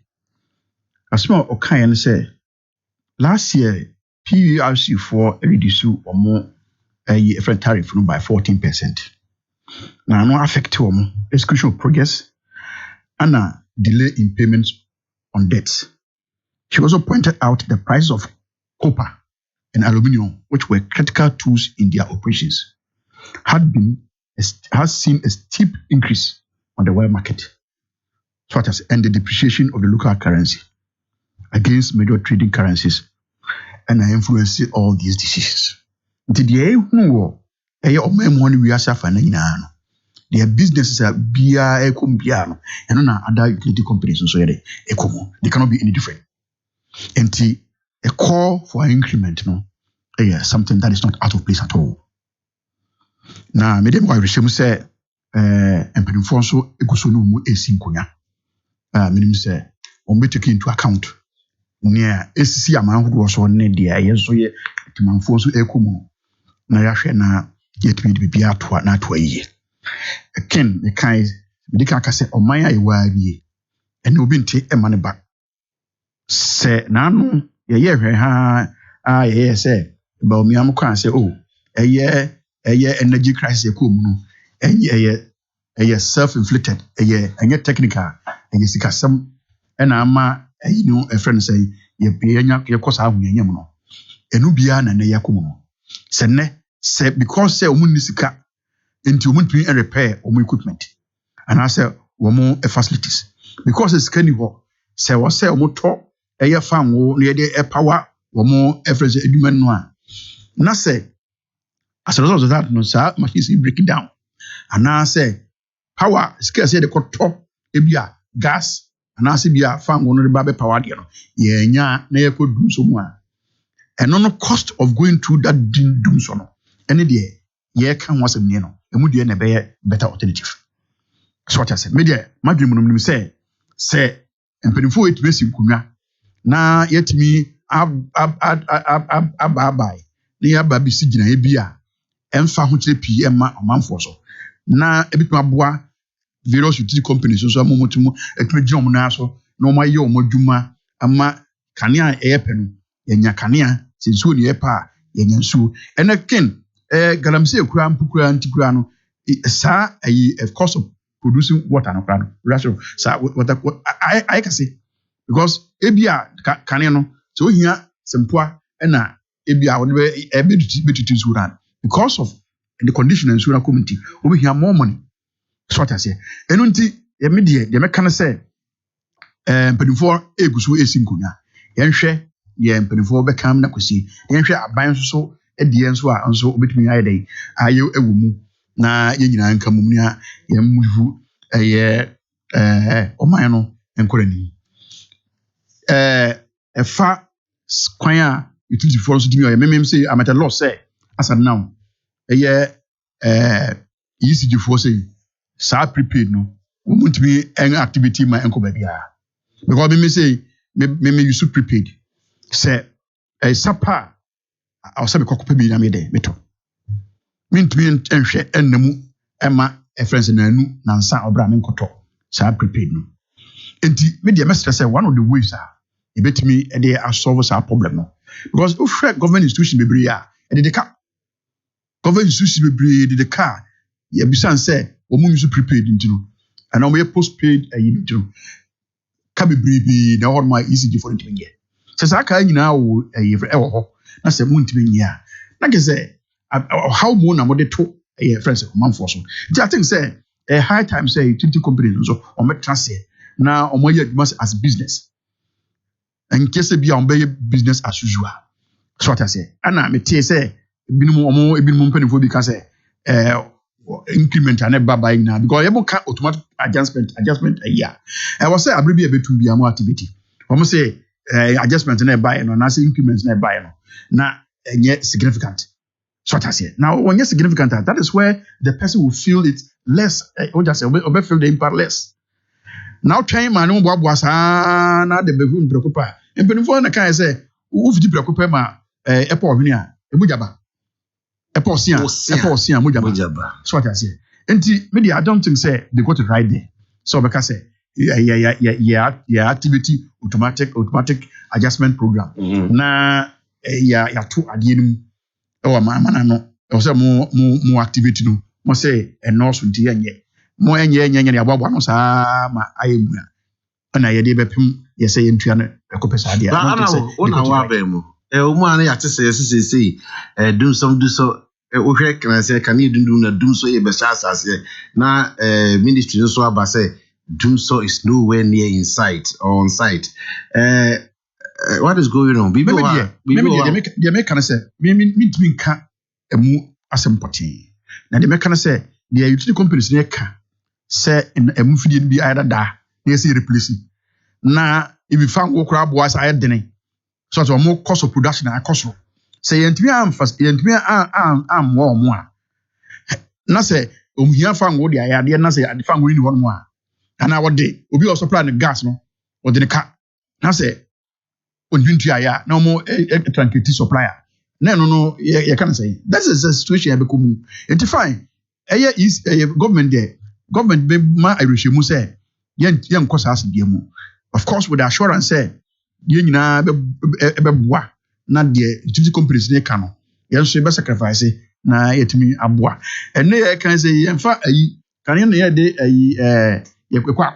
Speaker 8: As small Okayan say last year PURC for reduce or more a different tariff by 14%. Now no affect to execution of progress and delay in payments on debts. She also pointed out the price of copper and aluminium, which were critical tools in their operations, has seen a steep increase on the world market, such as and the depreciation of the local currency against major trading currencies, and are influencing all these decisions. Their businesses are bia ekumbiano and no other utility companies so they cannot be any different. And a call for an increment something that is not out of place at all. Now me dem why we say empenfo so eguso no mu esinkonya. Me say on be taken into account near esisi amanhodo so ne dia yeso ye timanfo so ekomu na yahwe na yetumi bi atoa na atoa yi. Ken the kind medika ka say omanya ewa bie ene obi nte ema ne ba se na no ye hwe ha ye say ba omi am kan say eye energy crisis e ko mu no eye self inflicted eye technical eye sikasam ena ama a friend say ye nya ye kosa ahonyanyam no enu bia na ne yakomu no se ne se because say omu ni sika into women and repair or equipment. And I say, more facilities. Because it's canny ho, say, or say, or talk, a farm, or near the power, or more efforts, a human one. And I say, as a result of that, no, sir, must easily break it down. And I say, power, scarce the court top, ebia, gas, and I say, be a farm, one of the baby power, yeah, near could do so more. And on the cost of going through that doom so, any day, yeah, can was a nino. Emudi na be better alternative. So what I say, media madwem no say empenifo etmesi nkunwa na yetimi abai na yaba bi sigina e bia emfa ho kire pii ema omanfo so na ebituma boa various utility companies so amomotumu etmeji omo na so na omo aye omo dwuma ama kanea eyepe no yenya kanea sensuo ne yepa yenya nsuo ena ken galamsey kura mpukura antikura no sa a cost of producing water no kura no ratio sa what I can say because ebia kane no so ohia sempoa na ebia won be betutu suran because of the condition and suran community obihia more money so what I say enu nti ye me de me kan say mpanimfo egusu esinkonya yenhwe ye mpanimfo be kam na kwesi yenhwe aban so edie nso a nso obetumi aye dai aye ewu mu na yɛn nyinaa nka mum nia yɛn move ɔman no nkɔrɔ anim ɛfa kwan a utility for nso tumi ɔyɛ mmemmem sɛ I'm at a loss sɛ as at now ECG for sɛ saa prepaid no wɔn ntumi ɛn activity ma ɛnkɔ baabi a because mmemme sɛ me use prepaid sɛ sapa a ɔsɛ mekɔ kɔpɛ bi na me de meto mentumi nhwɛ ɛnnamu ɛma friends na anu nansa ɔbra me nkɔtɔ saa prepaid no enti me deɛ mɛsrɛ sɛ one of the ways a ebetumi ɛde asolve saa problem no because ofrɛ government institution bebree a ɛde de ka government institution bebree de ka yɛbisan sɛ wɔn use prepaid nti no ɛna wɔn yɛ postpaid ɛyi nti no ka bebree na hɔ no a ECG for ntumi nyɛ sɛ saa ka nyinaa wɔ ɛyɛ ɛwɔ hɔ na sɛ mo ntumi nyɛ a na kɛ sɛ how mo na mo de to ɛyɛ friends ɔmanfoɔ so nti I think sɛ high time sɛ utility companies nso wɔn trust na wɔn yɛ adwuma as business and case bi a wɔn bɛyɛ business as usual so what I say ana me tie sɛ ebinom mpanimfoɔ bi ka sɛ increment and ba nyinaa because yɛbɔ ka automatic adjustment ɛyɛ a ɛwɔ sɛ abere bi a betum bi a mo activity wɔn sɛ adjustment na ɛba yɛ no na sɛ increment na ɛba yɛ no na ɛnyɛ significant so what I say now when you're significant that is where the person will feel it less or just or feel the impact less now train man no boa saa na de behu preocupa empenifo na kan say wo fiti preocupa ma epo hwene a ebujaba epo sia mojaba so what I say enti me I don't think say they got it right there so because say yeah activity automatic adjustment program na ya to ade nim e mana no e say mo activity no mo say enough nti yenye mo enye ne ababwa no saa ma ayemu na yede bepem yese yentua no ekopesa ade
Speaker 3: a ona wa ba mu omu ana ya tese yese do so o hwe kan say kan edundum na dum so e be sha asase na ministry so aba say dum so is nowhere near in sight or on site what is going on bibi de me kan say me ntimi nka emu asempoti na de me kan say the utility companies ne ka say emu fidie bi ayada da na say replace na if you find wo kra boas ayadene so that more cost of production and cost say yentimi am wo mo a na say omuhia fa ngo de ayade na say ade fa ngo ni ho no a ana wo de obi o supply the gas no wo de ka na say ondwintu aya na mo tranquility supplier na no you can say that is the situation be komu enti fine is government there government be ma ireshemu say yen kosa asebia mu of course with the assurance say yen nyina be boa na de utility companies ne ka no yen so be sacrifice na yetimi aboa ene ye kan say yen fa kan yen ye de ye kwekwa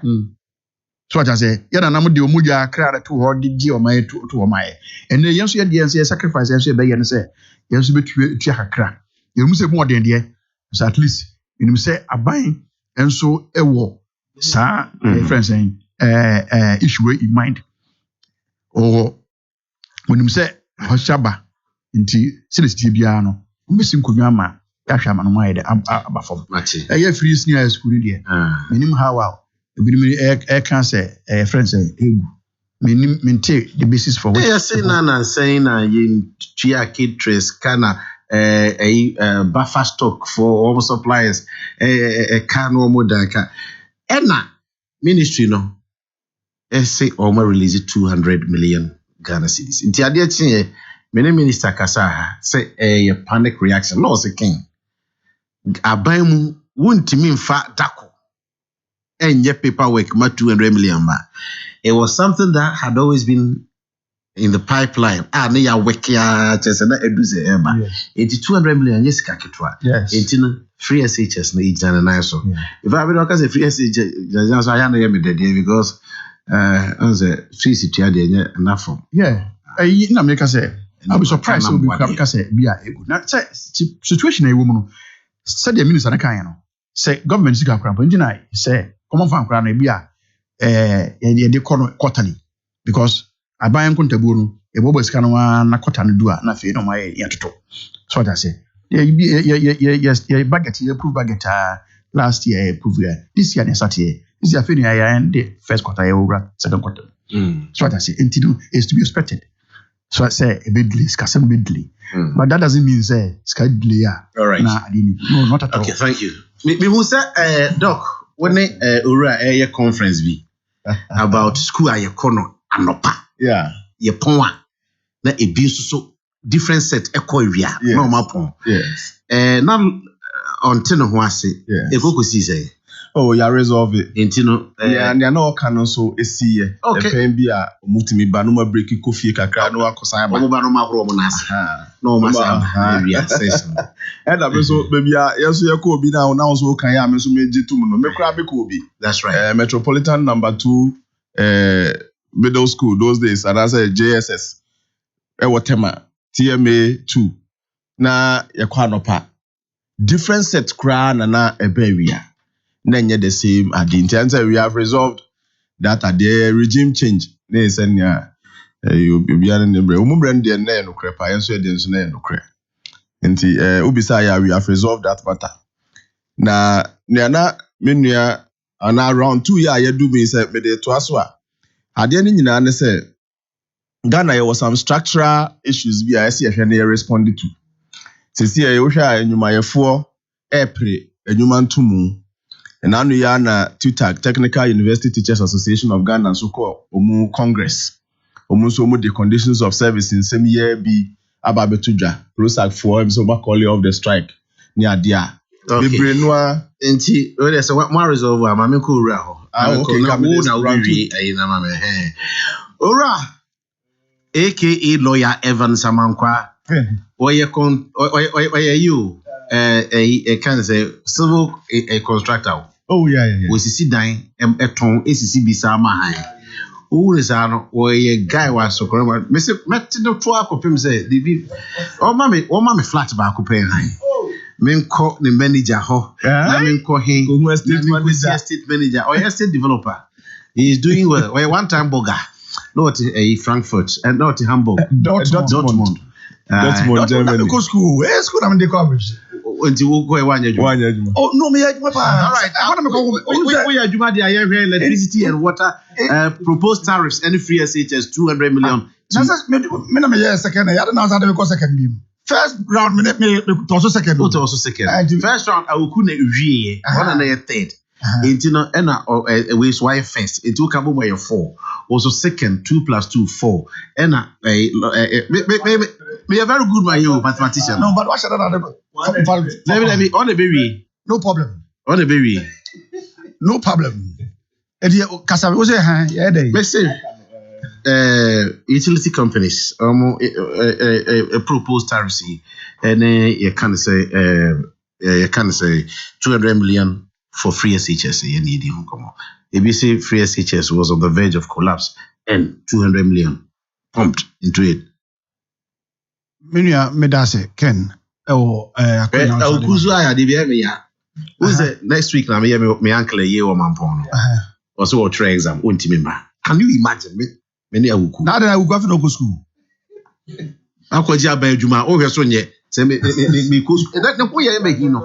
Speaker 3: so what I say yen na mo de omugya kra to ho de gi o mai to o mai ene yen so ye de yen say sacrifice yen so be yen say yen so be tua kakra yen mu say mo den de so at least you say aban enso ewo sa friends issue in mind or when you say hoshaba nti celestia bia no mbesi nkonwa ma yahwa ma no mai de abafom free senior school de minim how ebinim can say friends egu minim mente the basis for which say na saying na yin tia kid trace kana buffer stock for all suppliers can no more than ena ministry no say almost release 200 million Ghana cedis nti ade tie many minister kasa say a panic reaction no say king aban mu wontimi mfa dako enye paperwork ma 200 million ba it was something that had always been in the pipeline na ya wekia chese na eduze eba 200 million yes ka ketwa no free SHS na ijana na so if I be no say free SHS so I na me dey because on the free situation dey enough
Speaker 8: na make say I be surprised so because say bia ego na say situation e wo mu no say the minister na kan no say government sika kra but njina say common fan kra na bia dey quarterly because aban kontabuo no ebobo sika no na kota no du a na fe no ma ye yatoto so what I say yeah, budget, you approve budget last year, approve this year, this year, finish and the first quarter, second quarter. So what I say, and is to be expected. So I say a bit delay, some bit delay. But that doesn't mean say sky delay.
Speaker 3: All right.
Speaker 8: No, not at all.
Speaker 3: Okay, thank you. Me who say Doc, when ura a conference be about school a kono anopa.
Speaker 7: Yeah.
Speaker 3: Ye ponwa na ebi so different set ekowia no mapon.
Speaker 7: Yes.
Speaker 3: Na until no ho ase. Ekoko si say.
Speaker 7: Oh, you resolve it.
Speaker 3: Intino
Speaker 7: yeah, and no can so esi ye.
Speaker 3: Okay.
Speaker 7: Pen bi a mutimi ba no ma break coffee kakra no akosan ba.
Speaker 3: Omo ba no ma horo mo nas. No ma sa area session.
Speaker 7: And that so baby yeso ye ko obi na so kan ya me so meje tum no me kra be ko obi.
Speaker 3: That's right.
Speaker 7: Metropolitan number 2 middle school those days and I say JSS. Whatever TMA 2 na ye kwa nopa. Different set kra na ebewia. Nanya the same adinti. We have resolved that at the regime change. Ne senya you be an number. Umbrand the na no crepa. Yanso the na no cre. Nti ubisa we have resolved that matter. Na na menua and around 2 years you do me say me de to aswa. Ade ni nyina ne say Ghana there was some structural issues bi a see ehwe na responded to. Sisi e wo hwa enyuma yefo epre enyuma ntumu. And now we are na TUTAG, Technical University Teachers Association of Ghana, so called Omu Congress. Omu the conditions of service in same year be ababetuja. Prosac 4 so back of the strike near dia.
Speaker 3: Okay.
Speaker 7: Brenwa
Speaker 3: enti we say what more resolve am me ko ura ho.
Speaker 7: Okay,
Speaker 3: na we ayi na ma ora aka lawyer Evan Samankwa. Oye you can say civil a constructor.
Speaker 7: Oh yeah.
Speaker 3: We see dying eton ACC bisa ma han. Who is an oye guy was so correct. Mister met no to akopim say the o ma me flat ba akopem han. Men call the manager ho. Na men call him state manager or state developer. He is doing well. One time burger. Not a Frankfurt and not a Hamburg. Dortmund.
Speaker 7: Dortmund, Germany.
Speaker 8: Go school. Where school am dey coverage?
Speaker 3: Until we go one year.
Speaker 8: Oh no, me all right.
Speaker 3: I want to go. We are Juma the electricity and water proposed tariffs any free SHS 200 million.
Speaker 8: Me na me second. I don't know how to go second beam. First round me also second.
Speaker 3: Also second. First round I will ku na wie. One na third. Into no na we why first. Into come by 4. Also second 2 + 2 4. Na me a very good mathematician.
Speaker 8: No, but what should I do?
Speaker 3: Let me on the baby.
Speaker 8: No problem.
Speaker 3: On the baby.
Speaker 8: No problem. Kasa we say yeah dey.
Speaker 3: Me say utility companies proposed tariffs and you can say 200 million for free SHS you need him come on. ABC free SHS was on the verge of collapse and 200 million pumped into it.
Speaker 8: Menua medase Ken
Speaker 3: Akuzu aya de be me ya. Who's the next week na me uncle ye o mampon. Also what try exam untimi ma. Can you imagine me ni awuku?
Speaker 8: Na da awuku afi no go school.
Speaker 3: Akwaji aban adwuma o hwe so nye se me ko that na ko ye me gi no.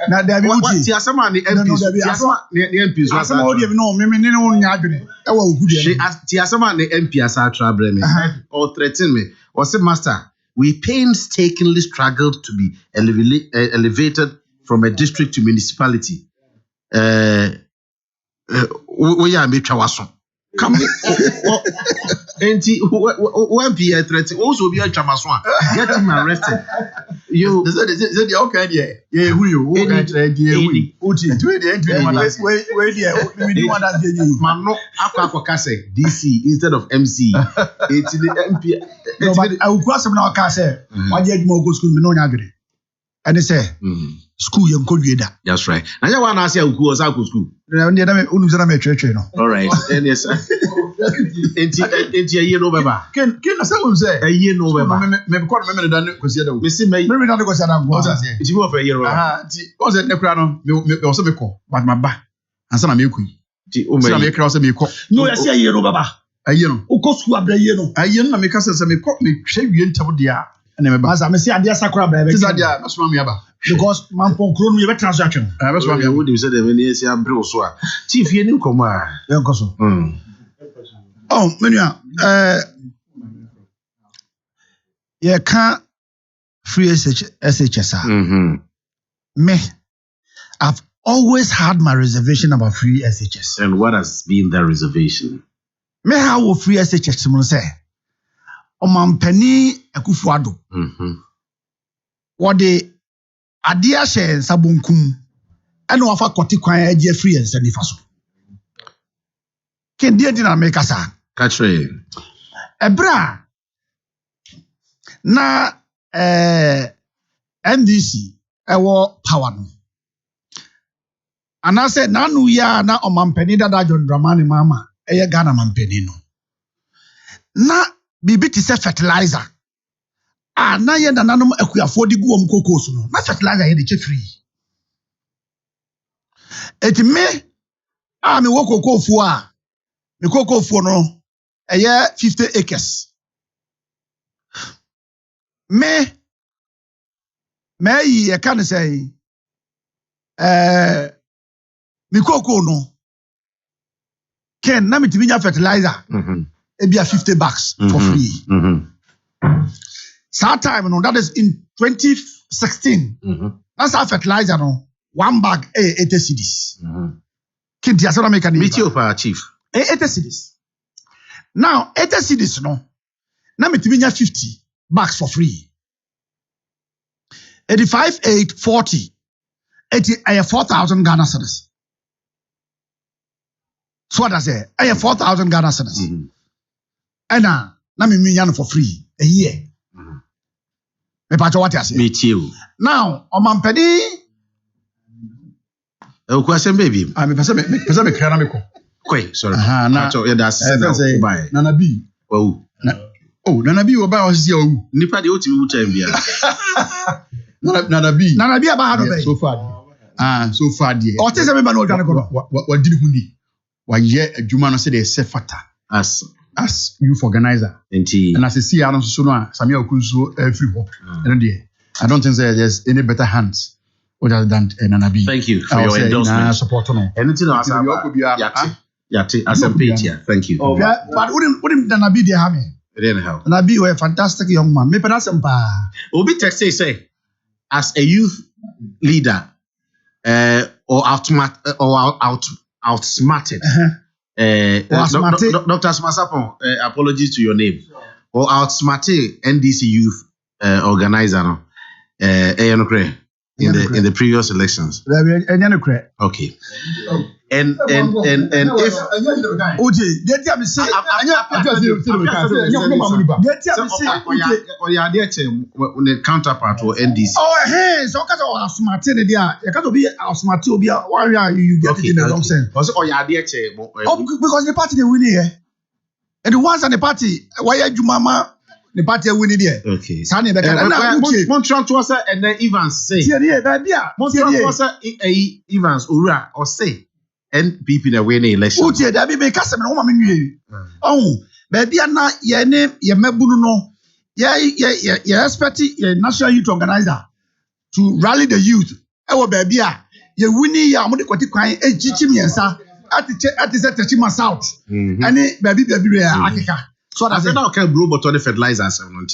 Speaker 8: Na da bi wuti.
Speaker 3: Ti asama ni MP. Ti asama ni MP so
Speaker 8: asama o de no me ne no nya adwene. E wa awuku de.
Speaker 3: Ti asama ni MP asa tra bre me. Or threaten me. Or say master we painstakingly struggled to be elevated from a district to municipality. We are metwa waso. Come when Pierre threatened also be a chamaso. Get him arrested. You they okay there. Yeah, who you? Wait there. Mano Akoko kase DC instead of MC. It's the MP.
Speaker 8: No, but I will cross him now kase. Why did you go school me no nya adwene? And they say school you go do that.
Speaker 3: That's right. And you want to say go school.
Speaker 8: All
Speaker 3: right. And yes. Enti ye no beba.
Speaker 8: Ken na say we say
Speaker 3: ye no beba.
Speaker 8: Me ko me da no kwesi da.
Speaker 3: Me si me
Speaker 8: da no kwesi da go.
Speaker 3: Iti mo fa ye ro.
Speaker 8: Ti o se ne kra no me o se me ko but ma ba. Ansa na me ku.
Speaker 3: Ti o me.
Speaker 8: Se na me kra o se me ko.
Speaker 2: No ya say ye no beba.
Speaker 8: Aye no.
Speaker 2: O ko school abra ye no.
Speaker 8: Aye no na me ka se me ko me hwe wie ntam dia. As I say, I dear Sakura, baby. Because man pon kro no ye transaction.
Speaker 3: What do you say the many say abro so a chief ye nim koma
Speaker 8: Yankoso. Oh, menua ye can free SHS. Me, I've always had my reservation about free SHS.
Speaker 3: And what has been the reservation?
Speaker 8: Me how free SHS mo say. Omampani Akufo-Addo. What the Adia share Sabunkum and offer Kotikwan Eje free and send faso. Can dear dinner make us a Ebra na NDC ewo power no. And I said nanu ya na omampani dada John Dramani mama eye Ghana mampani no. Na bibi ti se fertilizer. Na ye na nanom akuafo di gu omkoko so no. Na fertilizer ye de che free. Eti me me wo kokofo a. Me kokofo no eye 50 acres. Me ye kan say me koko no. Ken na me ti nya fertilizer. Ebia 50 bucks for free. That time, no, that is in 2016. That's our fertilizer, no, 1 bag, 80 cedis. Kinti asana make an
Speaker 3: meet you for chief.
Speaker 8: 80 cedis. Now, 80 cedis, no, na me tibinya 50 bucks for free. 85, 8, 40. 4,000 Ghana cedis. So what I say? 4,000 Ghana cedis. And na me minya for free a year. Me pacho what you say?
Speaker 3: Meet you.
Speaker 8: Now, omampedi.
Speaker 3: Question baby.
Speaker 8: Me pesa me kra na me ko.
Speaker 3: Quick, sorry.
Speaker 8: Pacho
Speaker 3: yeah that's
Speaker 8: buy. Nana B.
Speaker 3: Oh.
Speaker 8: Nana B oba o si o.
Speaker 3: Nipa de otimi wu time bia.
Speaker 8: Nana B aba ha do be.
Speaker 7: So far there.
Speaker 8: O te se me ba no dwane ko.
Speaker 7: What did huni? Wa ye adwuma no se de se fata. As youth organizer.
Speaker 3: Indeed.
Speaker 7: And as a see, I don't know, Samia Okunso free work. I don't think there's any better hands other than Nanabi.
Speaker 3: Thank you for your endorsement.
Speaker 7: Support on.
Speaker 3: Anything else? Yati, as a page here. Thank you.
Speaker 8: But wouldn't Nanabi de Hami?
Speaker 3: It didn't help.
Speaker 8: Nanabi was a fantastic young man. Me penasempa.
Speaker 3: Obi text say, as a youth leader, or outsmarted. Dr. Smasapon, apologies to your name. Or outsmarted NDC youth organizer no. In the previous elections. Okay. And if the counterpart or NDC.
Speaker 8: Oh, hey, so because of smarted there, you can't be outsmarted to be a warrior. You get it in the wrong sense. Because the party they win here, and the ones on the party, why are you mama? The party winning there.
Speaker 3: Okay.
Speaker 8: Sani be
Speaker 3: Montreal to us and then Evans say. Montreal to us Evans Ura or say. NPP na win the election.
Speaker 8: Uche da bi be kase me no ma menwie. Oh, baby na ye ne ye mabunu no. Ye expect ye national youth organizer to rally the youth. E wo baby a ye wini ya mo de kwati kwan echichi miensa ati se techima south. Ani baby we akeka. So
Speaker 3: that's it. Now can bro but on the fertilizers and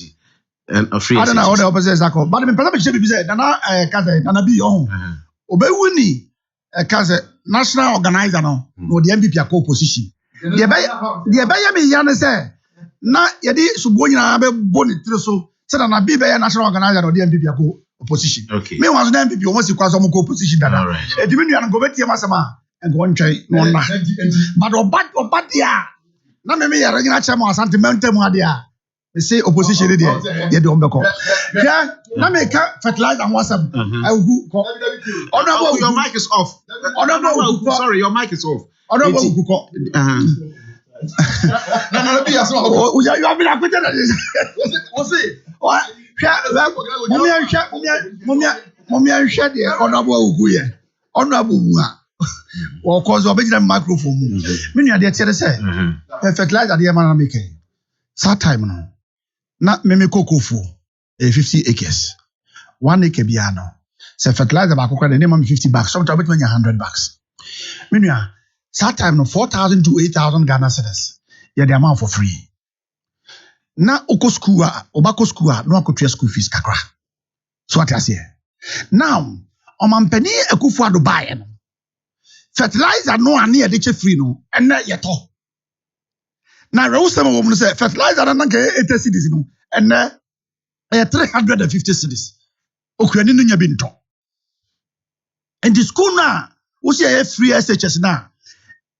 Speaker 3: a free.
Speaker 8: I don't know what the opposite is called. But me person be say nana kaze nana bi oh. Obe wini kaze national organizer no the MPP Akoko position. The be me yan say na ye di subo nyina be boni tire so say na be national organizer no the MPP Akoko opposition.
Speaker 3: Okay.
Speaker 8: Me was the MPP almost equal some opposition dada. E di me nua no go betie masema and go ntwen no na. But oba dia na me ya regional chairman sentimental mu dia. Me say opposition there ye do mbeko. Yeah, na me ka fertilize and WhatsApp. I will go. Honorable,
Speaker 3: your mic is off.
Speaker 8: Honorable,
Speaker 3: sorry, your mic is off.
Speaker 8: Honorable, no, be as well. You have been acquitted. What's it? What? Mommy, I share the honorable Uguya. Honorable Mua. Or cause of a microphone. Many are there to say, fertilize at the Yamana making. Sad time, no. Not Meme Coco. 50 acres. 1 acre biano. Say fertilizer back the name of $50. Sometimes when you $100. Meanwhile, that time no 4,000 to 8,000 Ghana cedis. Yeah, the amount for free. Now oko school, obako school, no akotria school fees kakra. So what I say. Now, omampani ekufu ado buy no. Fertilizer no ani ediche free no. And na yeto. Now we say we say fertilizer na nke 80 cedis no. And na 350 cedis. Okuani no nya bi nto. And the school na we say free SHS na.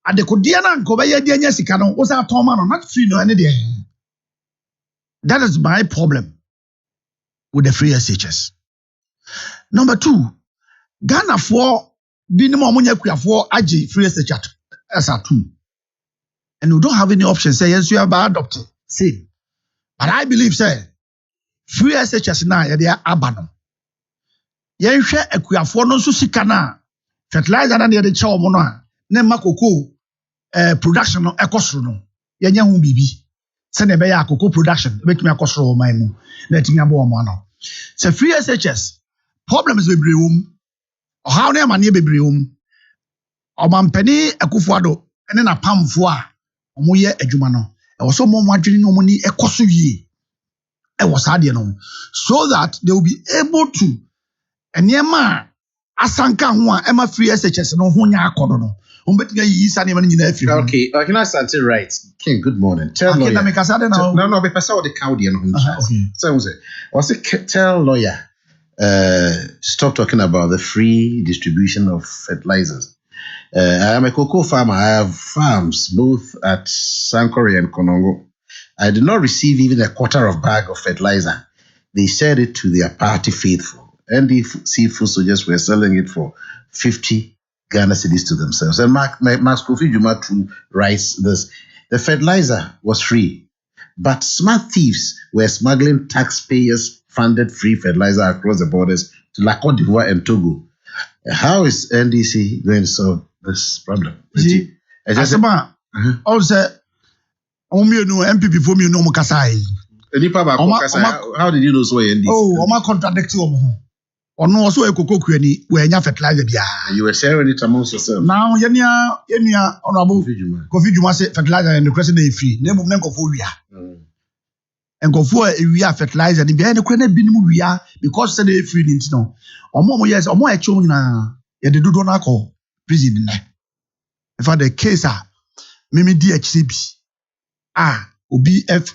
Speaker 8: Adekodia na nko be ye de anya sika no. We say atoma no not free no any there. That is my problem with the free SHS. Number 2, Ghana for binim omunya kuafo agi free SHS as a 2. And we don't have any option. Say yes, you are by adopted. Same. But I believe say free SHS na ya dey abano. Yen hwe akuafo no so sika na fertilizer na dey che omo no a na makoko production no ekosoro no. Yenya hu bibi. Send a beya Akoko production, make me a cost of my moon, letting me a bomb. So free SHS, problems with Breum, or how near my neighbor Breum, or Mampeni, a Kufuado, and then a palm foie, or Moye Ejumano. I was so more margin no money a cost of ye. I was adiano, so that they will be able to, and near ma, Asanka, Emma free SHS, no Hunya Kodono. Okay,
Speaker 3: can I start it right? King, good morning. Tell lawyer. No, because I saw the cow okay. So was it tell lawyer stop talking about the free distribution of fertilizers. I am a cocoa farmer. I have farms both at Sankore and Konongo. I did not receive even a quarter of bag of fertilizer. They said it to their party faithful. NDC food soldiers were selling it for 50 Ghana cedis to themselves. And Max Kofi Juma too writes this. The fertilizer was free, but smart thieves were smuggling taxpayers-funded free fertilizer across the borders to La Côte d'Ivoire and Togo. How is NDC going to solve this problem?
Speaker 8: See, also, MPP for me no Mukasai.
Speaker 3: How did you know so NDC?
Speaker 8: Oh, Oma contradicting. Or no, also a cocoa query where you fertilizer.
Speaker 3: You were sharing it amongst yourself.
Speaker 8: Now, Yenya, honorable Kofi Juma said fertilizer and the president is free. Name of Nenkofo. And go for we are fertilizer. The behind the credit bin we are because they free in no. Or more years or more actually na ya de do not call prison. In fact, the case Mimi DHCB Obi F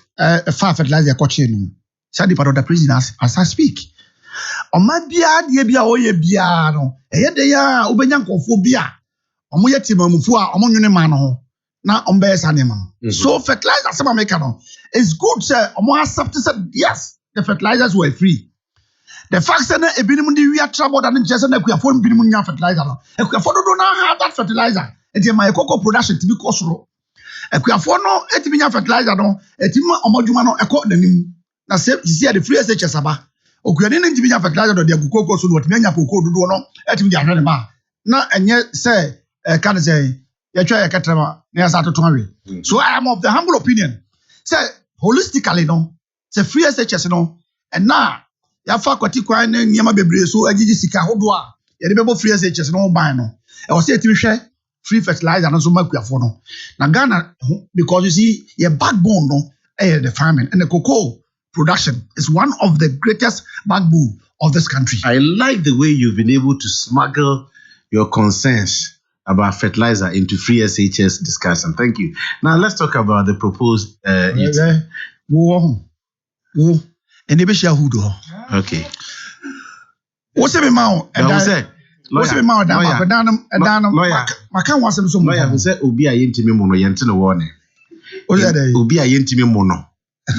Speaker 8: fertilizer coaching. Sadi part of the prison as I speak. Oma bia de bia oye bia no eye de ya obenya nkofo bia omo ye timamufu a omo nwene ma no ho na ombe sane ma. So fertilizer some make no it's good say omo accept said yes the fertilizers were free. The fact say na ebinim di wi trouble than just na akuafo ebinim nya fertilizer no akuafo do na have that fertilizer enti my Akoko production to be kosoro akuafo no etimi nya fertilizer no etimi omo dwuma no ekọ nanim na say the free SHS aba okuani ne ntimi nya fertilizer do de Akoko so no otimi nya Akoko dodo no etimi di ahwe ne ba na enye say can say ya twa ya katrama na ya sa to awe. So I am of the humble opinion say holistically no say free SHS no and na ya fa kwati kwan ne nyama bebre so agigi sika hodo a ya de bebo free SHS no ban no e was say etimi hwe free fertilizer no so makuafo no na Ghana because you see your backbone no the farming and the cocoa production is one of the greatest backbone of this country.
Speaker 3: I like the way you've been able to smuggle your concerns about fertilizer into free SHS discussion. Thank you. Now let's talk about the proposed okay.
Speaker 8: What's it now? What's it now? Lawyer,
Speaker 3: who said Obi a yentimi mono yentine warning. Obi a yentimi mono.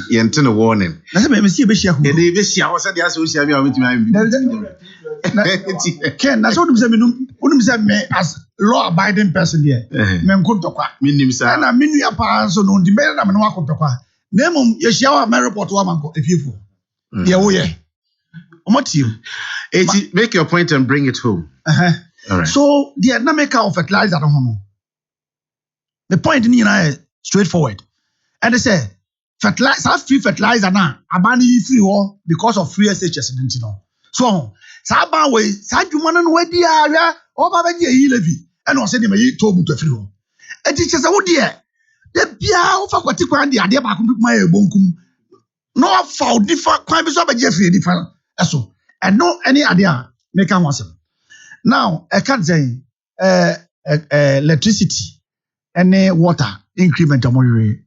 Speaker 3: Yentine warning.
Speaker 8: I said, "Me see be share who."
Speaker 3: They be share. I said, "Yes, we share. We are with me."
Speaker 8: Ken, that's what we say. Me as law-abiding person there. Me nkotokwa.
Speaker 3: Minim sa.
Speaker 8: Na minu ya pa so no di be na me no akotokwa. Na mum ye share wa me report wa manko efifo. Ye wo ye. Omoti.
Speaker 3: Make your point and bring it home.
Speaker 8: All right. So the dynamic of fertilizer no. The point ni na straightforward. And they say fertilizer, free fertilizer na abani free war because of free SHS didn't know. So Saba way, Sajumana no way the area, or Baba Ye levy, and was sending me to free war. A teacher's a dear. The Pia of Aquatica, the idea back to my bonkum. No foul different crimes of a Jeffrey different. So, and no any idea make a wasn't. Now, I can't say electricity, any water increment of money.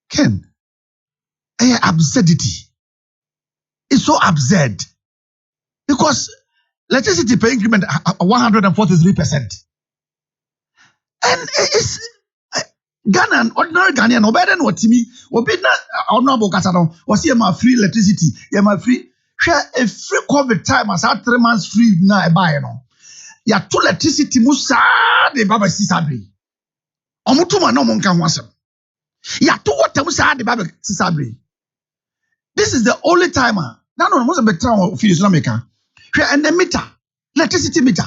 Speaker 8: Ken, absurdity. It's so absurd because electricity pay increment 143%, and it's Ghana, ordinary Ghanaian, no better than what me, or be not honorable Casano, or see my free electricity, my free share a free COVID time as 3 months free now. I buy no. Ya to electricity musa de baba sisabre. Omutuma no monka wasem. Ya to water musa de baba sisabre. This is the only timer. Now no most of the time of Islamica. And the meter, electricity meter.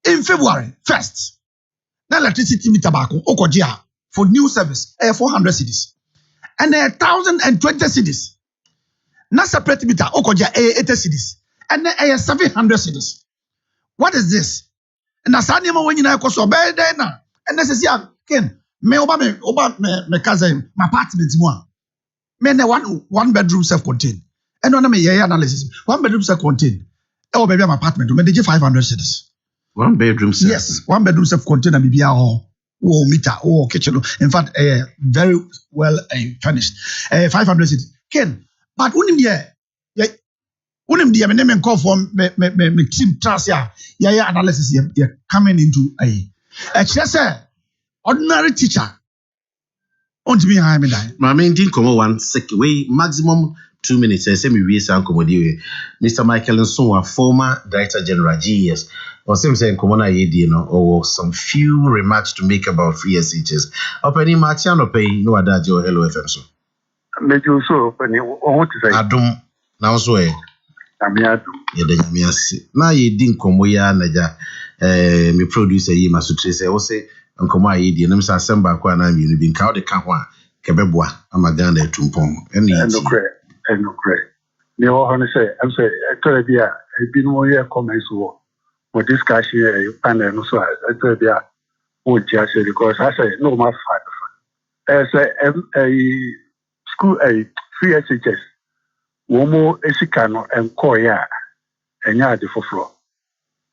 Speaker 8: In February 1st. Now electricity meter back Okojia for new service 400 cedis. And 1,020 cedis. Now separate meter Okojia 80 cedis. And 700 cedis. What is this? And Asani when you know so bad now. And this is yeah, Ken. Me oba me cousin, my apartment more. Me one bedroom self-contained. And on me analysis. 1 bedroom self-contained. Oh baby, my apartment. Me dey 500 cedis.
Speaker 3: 1 bedroom self.
Speaker 8: Yes, 1 bedroom self-contained and bibia hall. Oh meter, oh kitchen. In fact, very well furnished. 500 cedis. Ken, but unim there. Unim dia me name call for me team trust ya analysis ya coming into just say ordinary teacher on to be high me die
Speaker 3: my main thing come 1 second way maximum 2 minutes say me we san komodi Mr. Michael Nsonwa, former Director General GES, or same saying komona yedi no or some few remarks to make about free SHS openi Martiano pay no adaje or Hello FM so
Speaker 9: me do so openi what to say
Speaker 3: adum now so
Speaker 9: Amiadu.
Speaker 3: Na ye din komo ya naja me producer yi masutre say wo say nkomo ayi di na msa assemble kwa na mi bi nka o de ka ho a kebeboa amagana etumpon eni
Speaker 9: no cre ne wo hono say am say to be a bi no ye comments wo discussion panel no so to be a wo tia say because I say no ma fa say school free SHS Womo esikano enkoya enya de foforo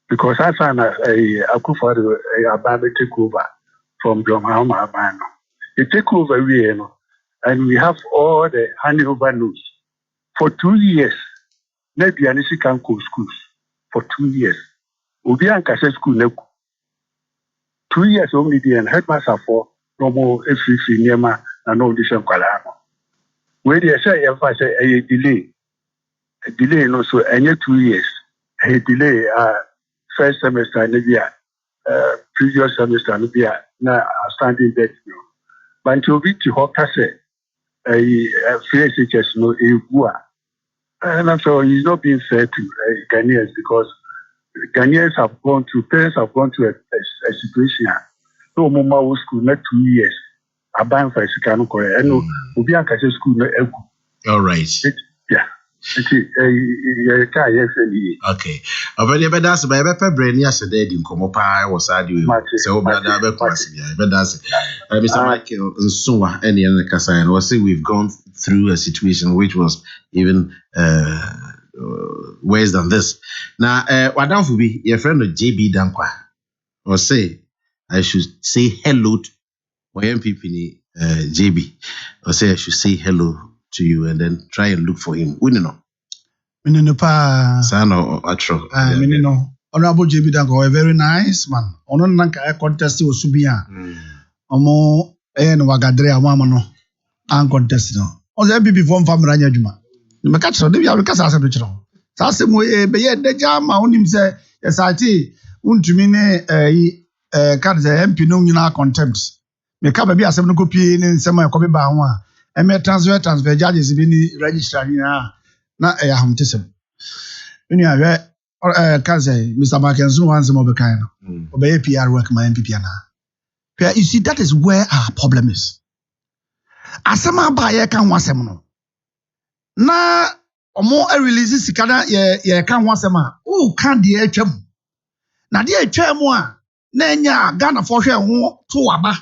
Speaker 9: because I find Akoko Abon take over from Dromahoma Abano. They take over we and we have all the handover notes for 2 years. Maybe anisi can go schools for 2 years. Obi ankase school neku 2 years only the headmaster for normal FCC Nema and audition kwalano. Where they say a delay no so any 2 years a delay first semester maybe previous semester maybe na standing debt no but to be to hoka say a free SHS no egua and I'm so it's not being fair to Ghanaians because Ghanaians parents have gone to a situation no mama school not 2 years Abon for Sikano Korea and no Obi ankase school no egu.
Speaker 3: All right.
Speaker 9: Yeah. Okay.
Speaker 3: Already bedas by bepe brain yesterday in komo pa was adi so brother be kwasi ya bedas Mr. Michael Nsonwa any kasa and was say we've gone through a situation which was even worse than this. Now wadan fu bi your friend JB Dankwa or say I should say hello to my MPP ni JB or say I should say hello to you and then try and look for him. We know.
Speaker 8: Minino pa.
Speaker 3: Sano atro.
Speaker 8: Minino. Honorable JB Danko, a very nice man. Ono nanka contest o subia. Omo no wagadre amamano an contest no. O ze MPP form famra nya adwuma. Me ka chiro de bia we ka sa do chiro. Sa se mo be ye de jama onim se esati untumi ne ka ze MP no nyina contempt. Me ka ba bia asem no kopie ne nsem a ekobe ba ho a. E me transfer judges bi ni registrar ni na e ahomtesem. Uni awe ka ze Mr. Michael Nsonwa wan se mo be kan no. Obey PR work my MPP na. You see, that is where our problem is. Asema ba ye kan ho asem no. Na omo release sika na ye kan ho asem a, o kan de atwam. Na de atwam a na enya Ghana for hwe ho to aba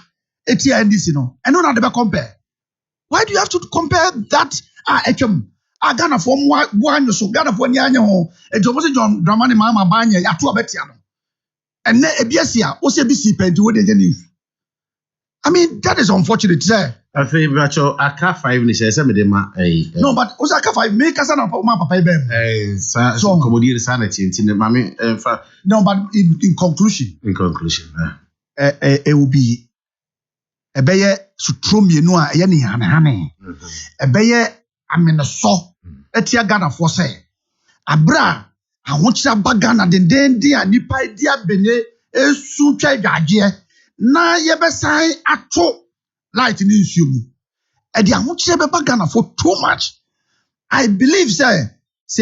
Speaker 8: eti NDC no. Eno na de be compare. Why do you have to compare that atwam? Ghana for mo anyo so Ghana for ni anya ho. Ejomo se John Dramani mama banya ya to abetia no. Enne ebiasia o se bi si penti wo de news. I mean, that is unfortunate, sir.
Speaker 3: I think Aka 5 ni say me de ma
Speaker 8: no, but also Aka 5 make us na papa ibem.
Speaker 3: So commodity sanity nti mame
Speaker 8: no, but in conclusion, it will be ebeye sutromi no a eye ne hane. Ebeye amenoso etia Ghana for say. Abra ahochira bagana den dia nipa dia bene esu twa dwaje. Na yebesan ato light in nsumu. E di ahochire beba Ghana for too much. I believe say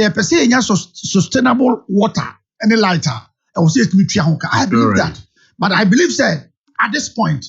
Speaker 8: a person enya sustainable water any lighter. I will say it me twa hoka. I believe that. But I believe say at this point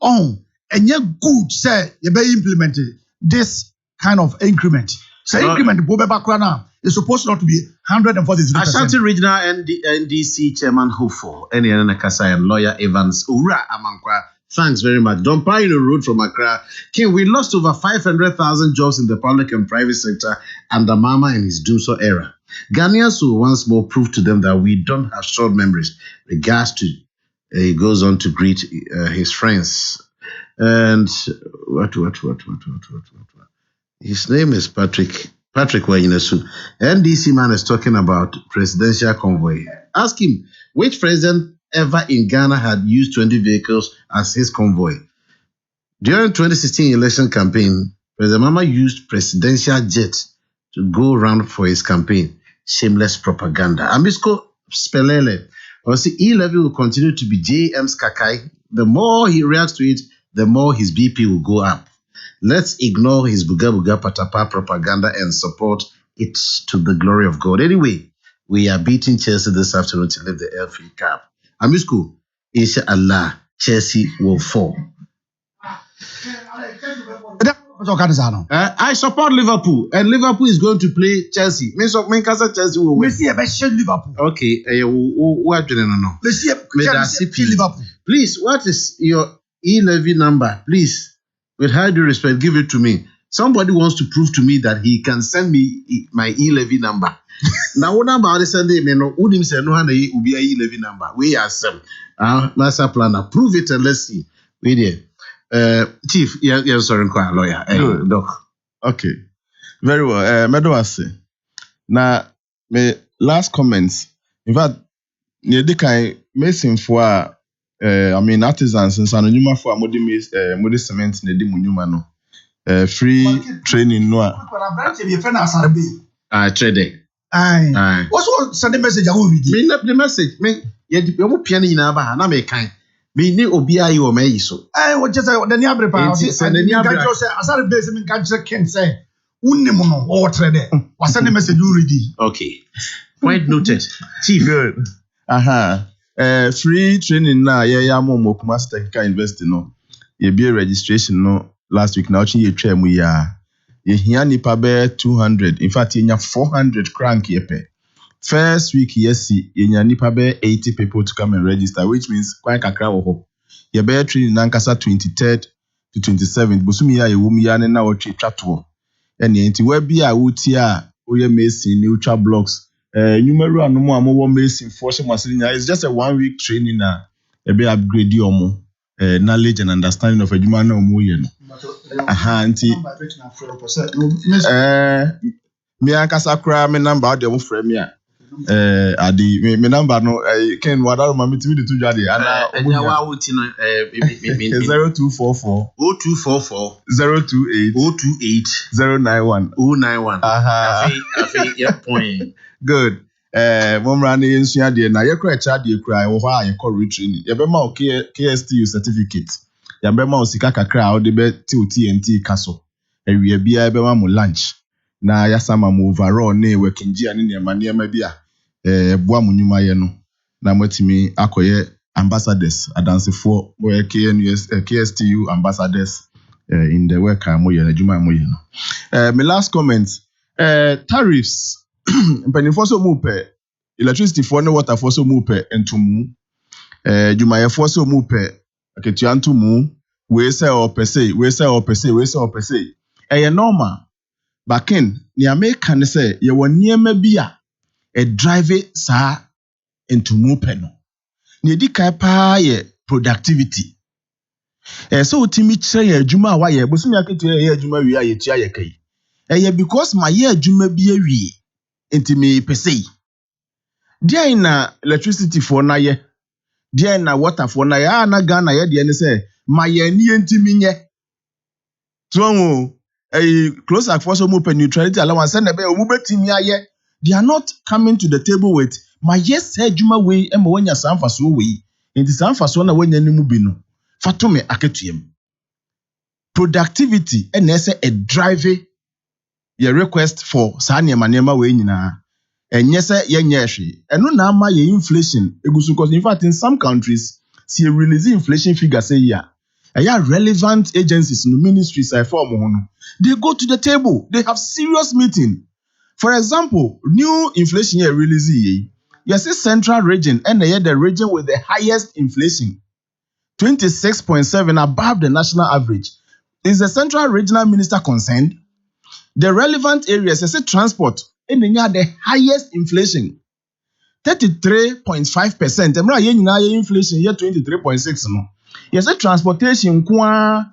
Speaker 8: enye good say you be implemented this kind of increment. So increment bo beba kwa na is supposed not to be 140%.
Speaker 3: Ashanti Regional NDC Chairman Hopeful, Eniana Kasai and lawyer Evans Ura Amankwa. Thanks very much. Don Pino Road from Accra. King, we lost over 500,000 jobs in the public and private sector under Mama and his doomsday era. Ghanaians will once more prove to them that we don't have short memories. Regards to, he goes on to greet his friends. And what? His name is Patrick Wanyinasu. NDC man is talking about presidential convoy. Ask him which president ever in Ghana had used 20 vehicles as his convoy. During 2016 election campaign, President Mama used presidential jets to go around for his campaign. Shameless propaganda. Amisko Spelele. Also, E-Levy will continue to be JM's kakai. The more he reacts to it, the more his BP will go up. Let's ignore his buga buga patapa propaganda and support it to the glory of God. Anyway, we are beating Chelsea this afternoon to lift the FA Cup. Amisku, inshallah, Chelsea will fall. I support Liverpool, and Liverpool is going to play Chelsea. Chelsea will win.
Speaker 8: Liverpool.
Speaker 3: Okay, what do you know?
Speaker 8: Liverpool.
Speaker 3: Please, what is your E-Levy number? Please. With high due respect, give it to me. Somebody wants to prove to me that he can send me my E-Levy number. Now, what about Sunday? No, Udim said no, will be a E-Levy number. We are some master planner. Prove it and let's see. We there. Chief, you're sorry, lawyer. Doc.
Speaker 7: Okay, very well. Medowase. Now, my last comments. In fact, near the kind missing for. Artisans and Sanuma for modi cement in the Dimunuma no. Free training no.
Speaker 3: Trading.
Speaker 8: Aye. What's send the message I will read?
Speaker 3: Me the message. Me you piano in aba na me kan. Me ni obi ayi o me so.
Speaker 8: What just the near prepare. And the near prepare say asare base me kan can say unnim no or trade. What send the message you read?
Speaker 3: Okay. Point noted. Chief.
Speaker 7: Good. Free training na ya mo Kumasi Technical University no. Ye be registration no last week na ochi ye twa mu ya. Ye hia nipa be 200. In fact, ye nya 400 crank ye pe. First week yes ye nya nipa be 80 people to come and register, which means kwan kakra wo ho. Ye be training na nkasa 23rd to 27th. Bosumi ya ye wum ya ne na otwe twato. Ene nti we bia wuti a oye mason ni ultra blocks. Numero anomo amowo mason force masilinya is just a 1 week training na e be upgrade your knowledge and understanding of adwuma na omo ye no. Nti me akasa kra me number de mo frɛ me a adi me number no ken wadaro ma metimi de to dwade ana
Speaker 3: enya wa wuti no
Speaker 7: 0244
Speaker 3: 028 091 afi ya point.
Speaker 7: Good. Momra na yensua de na yekra cha de kura wo ho a yekɔ retraining ye be ma o KSTU certificate ya be ma o sika kakra o de be TNT kaso ewie bia e be ma mo lunch na ya sama mo overall na working gia ne ne ma bia boa mo nyuma ye no na motimi akoye ambassadors adansefo mo KSTU ambassadors in the work amoye na juma amoye no. My last comment, tariffs mpanimfo so mu pɛ electricity for ne water for so mu pɛ ntomu. Dwumayɛfoɔ so mu pɛ aketua ntomu, we say or per se. Ɛyɛ normal. Bakin, ni America ne say ye wɔ nneɛma bi a drive saa ntomu pɛ no. Ni edi kan paa yɛ productivity. So utimi kyerɛ yɛ adwuma a wayɛ, bosom aketua yɛ adwuma wie a yɛtua yɛ kai. Because my yɛ adwuma bi awie, enti me pɛ sei. Deɛ na electricity for na yɛ. Deɛ na water for na ya na Ghana yɛ deɛ ne sɛ ma yɛ ni ntimi nyɛ. So close at for mu neutrality allowance na be omu betimi ayɛ. They are not coming to the table with my yes adwuma we ma wanya sanfaso we. Nti sanfaso na wanya ni mu bi no. Fatome aketuem. Productivity and a drive your request for saa nneɛma we nyina. And yes, and no na ma ye inflation. Because in fact, in some countries, see a release inflation figure say relevant agencies, no ministries, they go to the table. They have serious meeting. For example, new inflation year release yes, central region and the region with the highest inflation, 26.7 above the national average. Is the central regional minister concerned? The relevant areas, say transport. And then you have the highest inflation, 33.5%. Emra ye nyina ye inflation ye 23.6 no. Yes, transportation kwa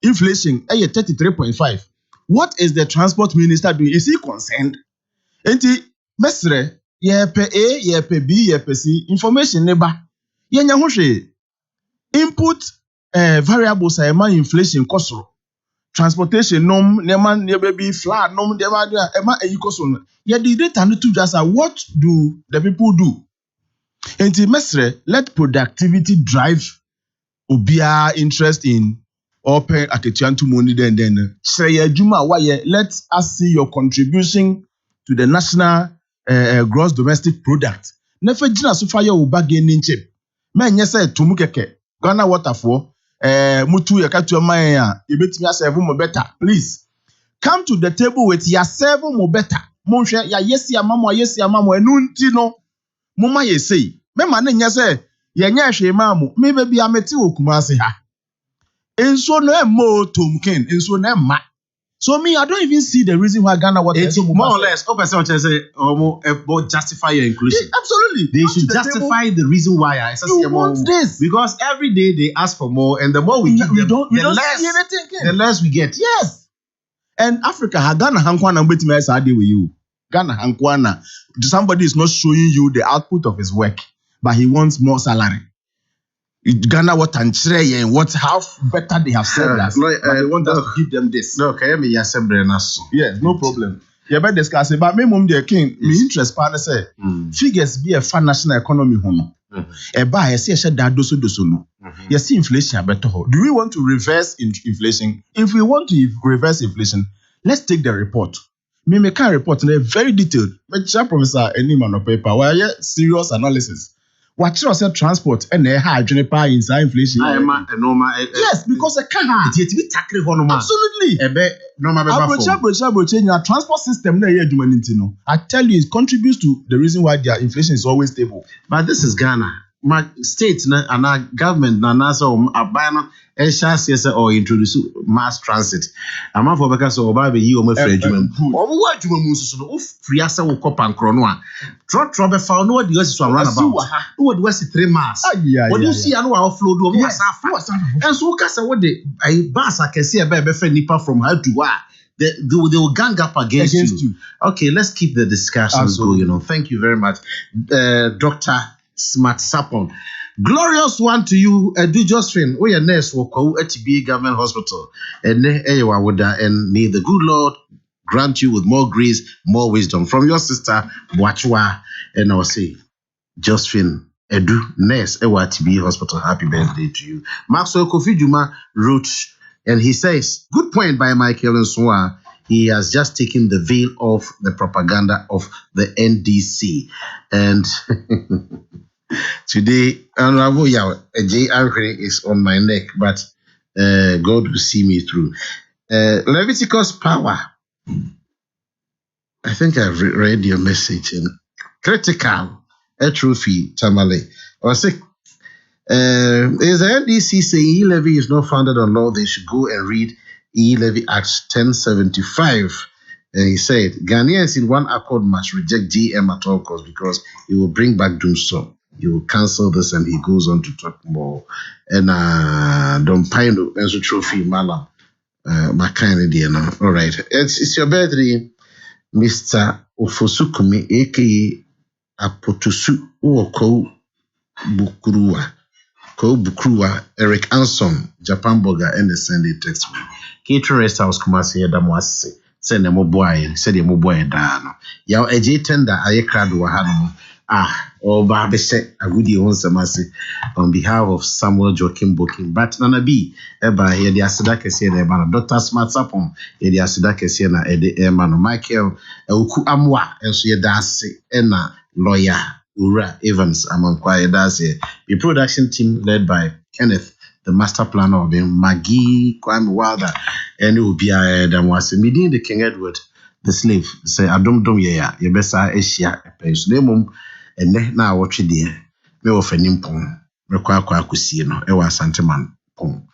Speaker 7: inflation 33.5. What is the transport minister doing? Is he concerned? Enti mesre ye pe A, ye pe B, ye pe C information neba. Ye nya ho hwe. Input variables are inflation kosoro. Transportation nom neman ne baby flat nom de ma ema eyikoso ye the data no to just what do the people do. Enti mesre let productivity drive obia interest in open aketuantu money then say adwuma why let us see your contribution to the national gross domestic product. Nefa gina so fire wo bargaining chip men nye say tumu keke Ghana water for mutu yakatu man ya ebetimi aserve mo better. Please come to the table with ya serve mo better. Mo hwe ya yesi amamo enu nti no mo ma ye sei me ma ne nya say ye nya hwe ma mo me be bia meti okuma ase ha enso no emmo tomken enso na ma. So me, I don't even see the reason why Ghana water is
Speaker 3: more or less. Justify your inclusion.
Speaker 7: Absolutely,
Speaker 3: they should justify the reason why I
Speaker 7: want this
Speaker 3: because every day they ask for more, and the more we give them, the less we get.
Speaker 7: Yes, and Africa, Ghana hankwana betime asa dey with you. Ghana hankwana, somebody is not showing you the output of his work, but he wants more salary. Ghana what and what how better they have said that. They want us to give them this.
Speaker 3: No, okay, me
Speaker 7: yes, no problem. You better discuss it. But me mum the king, me interest partner say figures be a fun national economy home. E ba I see that doso no. You see inflation better. Do we want to reverse inflation? If we want to reverse inflation, let's take the report. Me can report in a very detailed. But Professor Eniman on paper. Why serious analysis. What you say transport and adwene pa inside inflation. Yes, because a car. Absolutely. Approach transport system na here adwuma nti no. I tell you, it contributes to the reason why their inflation is always stable.
Speaker 3: But this is Ghana. My state and our government na so abana or introduce mass transit. I'm for because of Oba be yi o ma free adwuma. Omo wa adwuma mu so no free asa wo kopan kro no a. Trot be found no the was run about. No the was 3 miles. What you see anu offload o mo asa. And so kasa what the bus akese e be fe nipa from how to where they will gang up against you. Okay, let's keep the discussions going. Thank you very much, Dr. Smart Sapon. Glorious one to you, do Josephine. We are nurse will call HB Government Hospital. And may the good Lord grant you with more grace, more wisdom. From your sister, Boachua, and I'll say, Josephine, Edu, nurse, HB Hospital. Happy birthday to you. Maxwell Kofi Juma wrote, and he says, good point by Michael Nsua. He has just taken the veil off the propaganda of the NDC. And today, Honorable J. Ankre is on my neck, but God will see me through. Leviticus power. I think I've read your message. Critical. A trophy, Tamale. Or say, is the NDC saying e-levy is not founded on law? They should go and read e-levy Act 1075. And he said, Ghanaians in one accord must reject GM at all costs because it will bring back doomsday. He will cancel this, and he goes on to talk more. And Don Pino, Enzo Trophy, Malam, my kind idea now. All right. It's your birthday, Mr. Ofosukumi, aka Apotusu Uoko Bukrua, Eric Anson, Japan Burger, and the Sunday text me. Cater Rest House Kumasi Damwasi. Send them boy, said your boy down. Yaw a J tender, I crowd were hanum. Oh, Barbie said, I would you once a massy on behalf of Samuel Joaquin Booking. But Nana B, Eba, here the Asidaka Siena, Dr. Smart Sapon, here the Asidaka Siena, Eddie Emano, Michael, Uku Amwa, and so your dasi, Enna, lawyer, Ura Evans, among quiet dasi. The production team led by Kenneth, the master planner of him, Maggie, Kwame Wilder, and it will be a Damwasi, meeting the King Edward, the slave, say, I don't ya, your best Asia, a place, name, and now watch it dear. Me of a nimpon, require Quacusino, Ewa Santaman, Pong.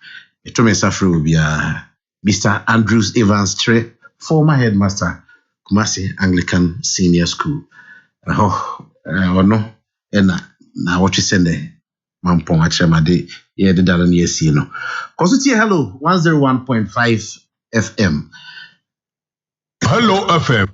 Speaker 3: A Thomas Afro will be Mr. Andrews Evans Trey, former headmaster, Kumasi Anglican Senior School. Oh, no, and now what you send there. Mampong Achemade, yeah, the Dalan Yesino. Consultia Hello 101.5 FM.
Speaker 4: Hello FM.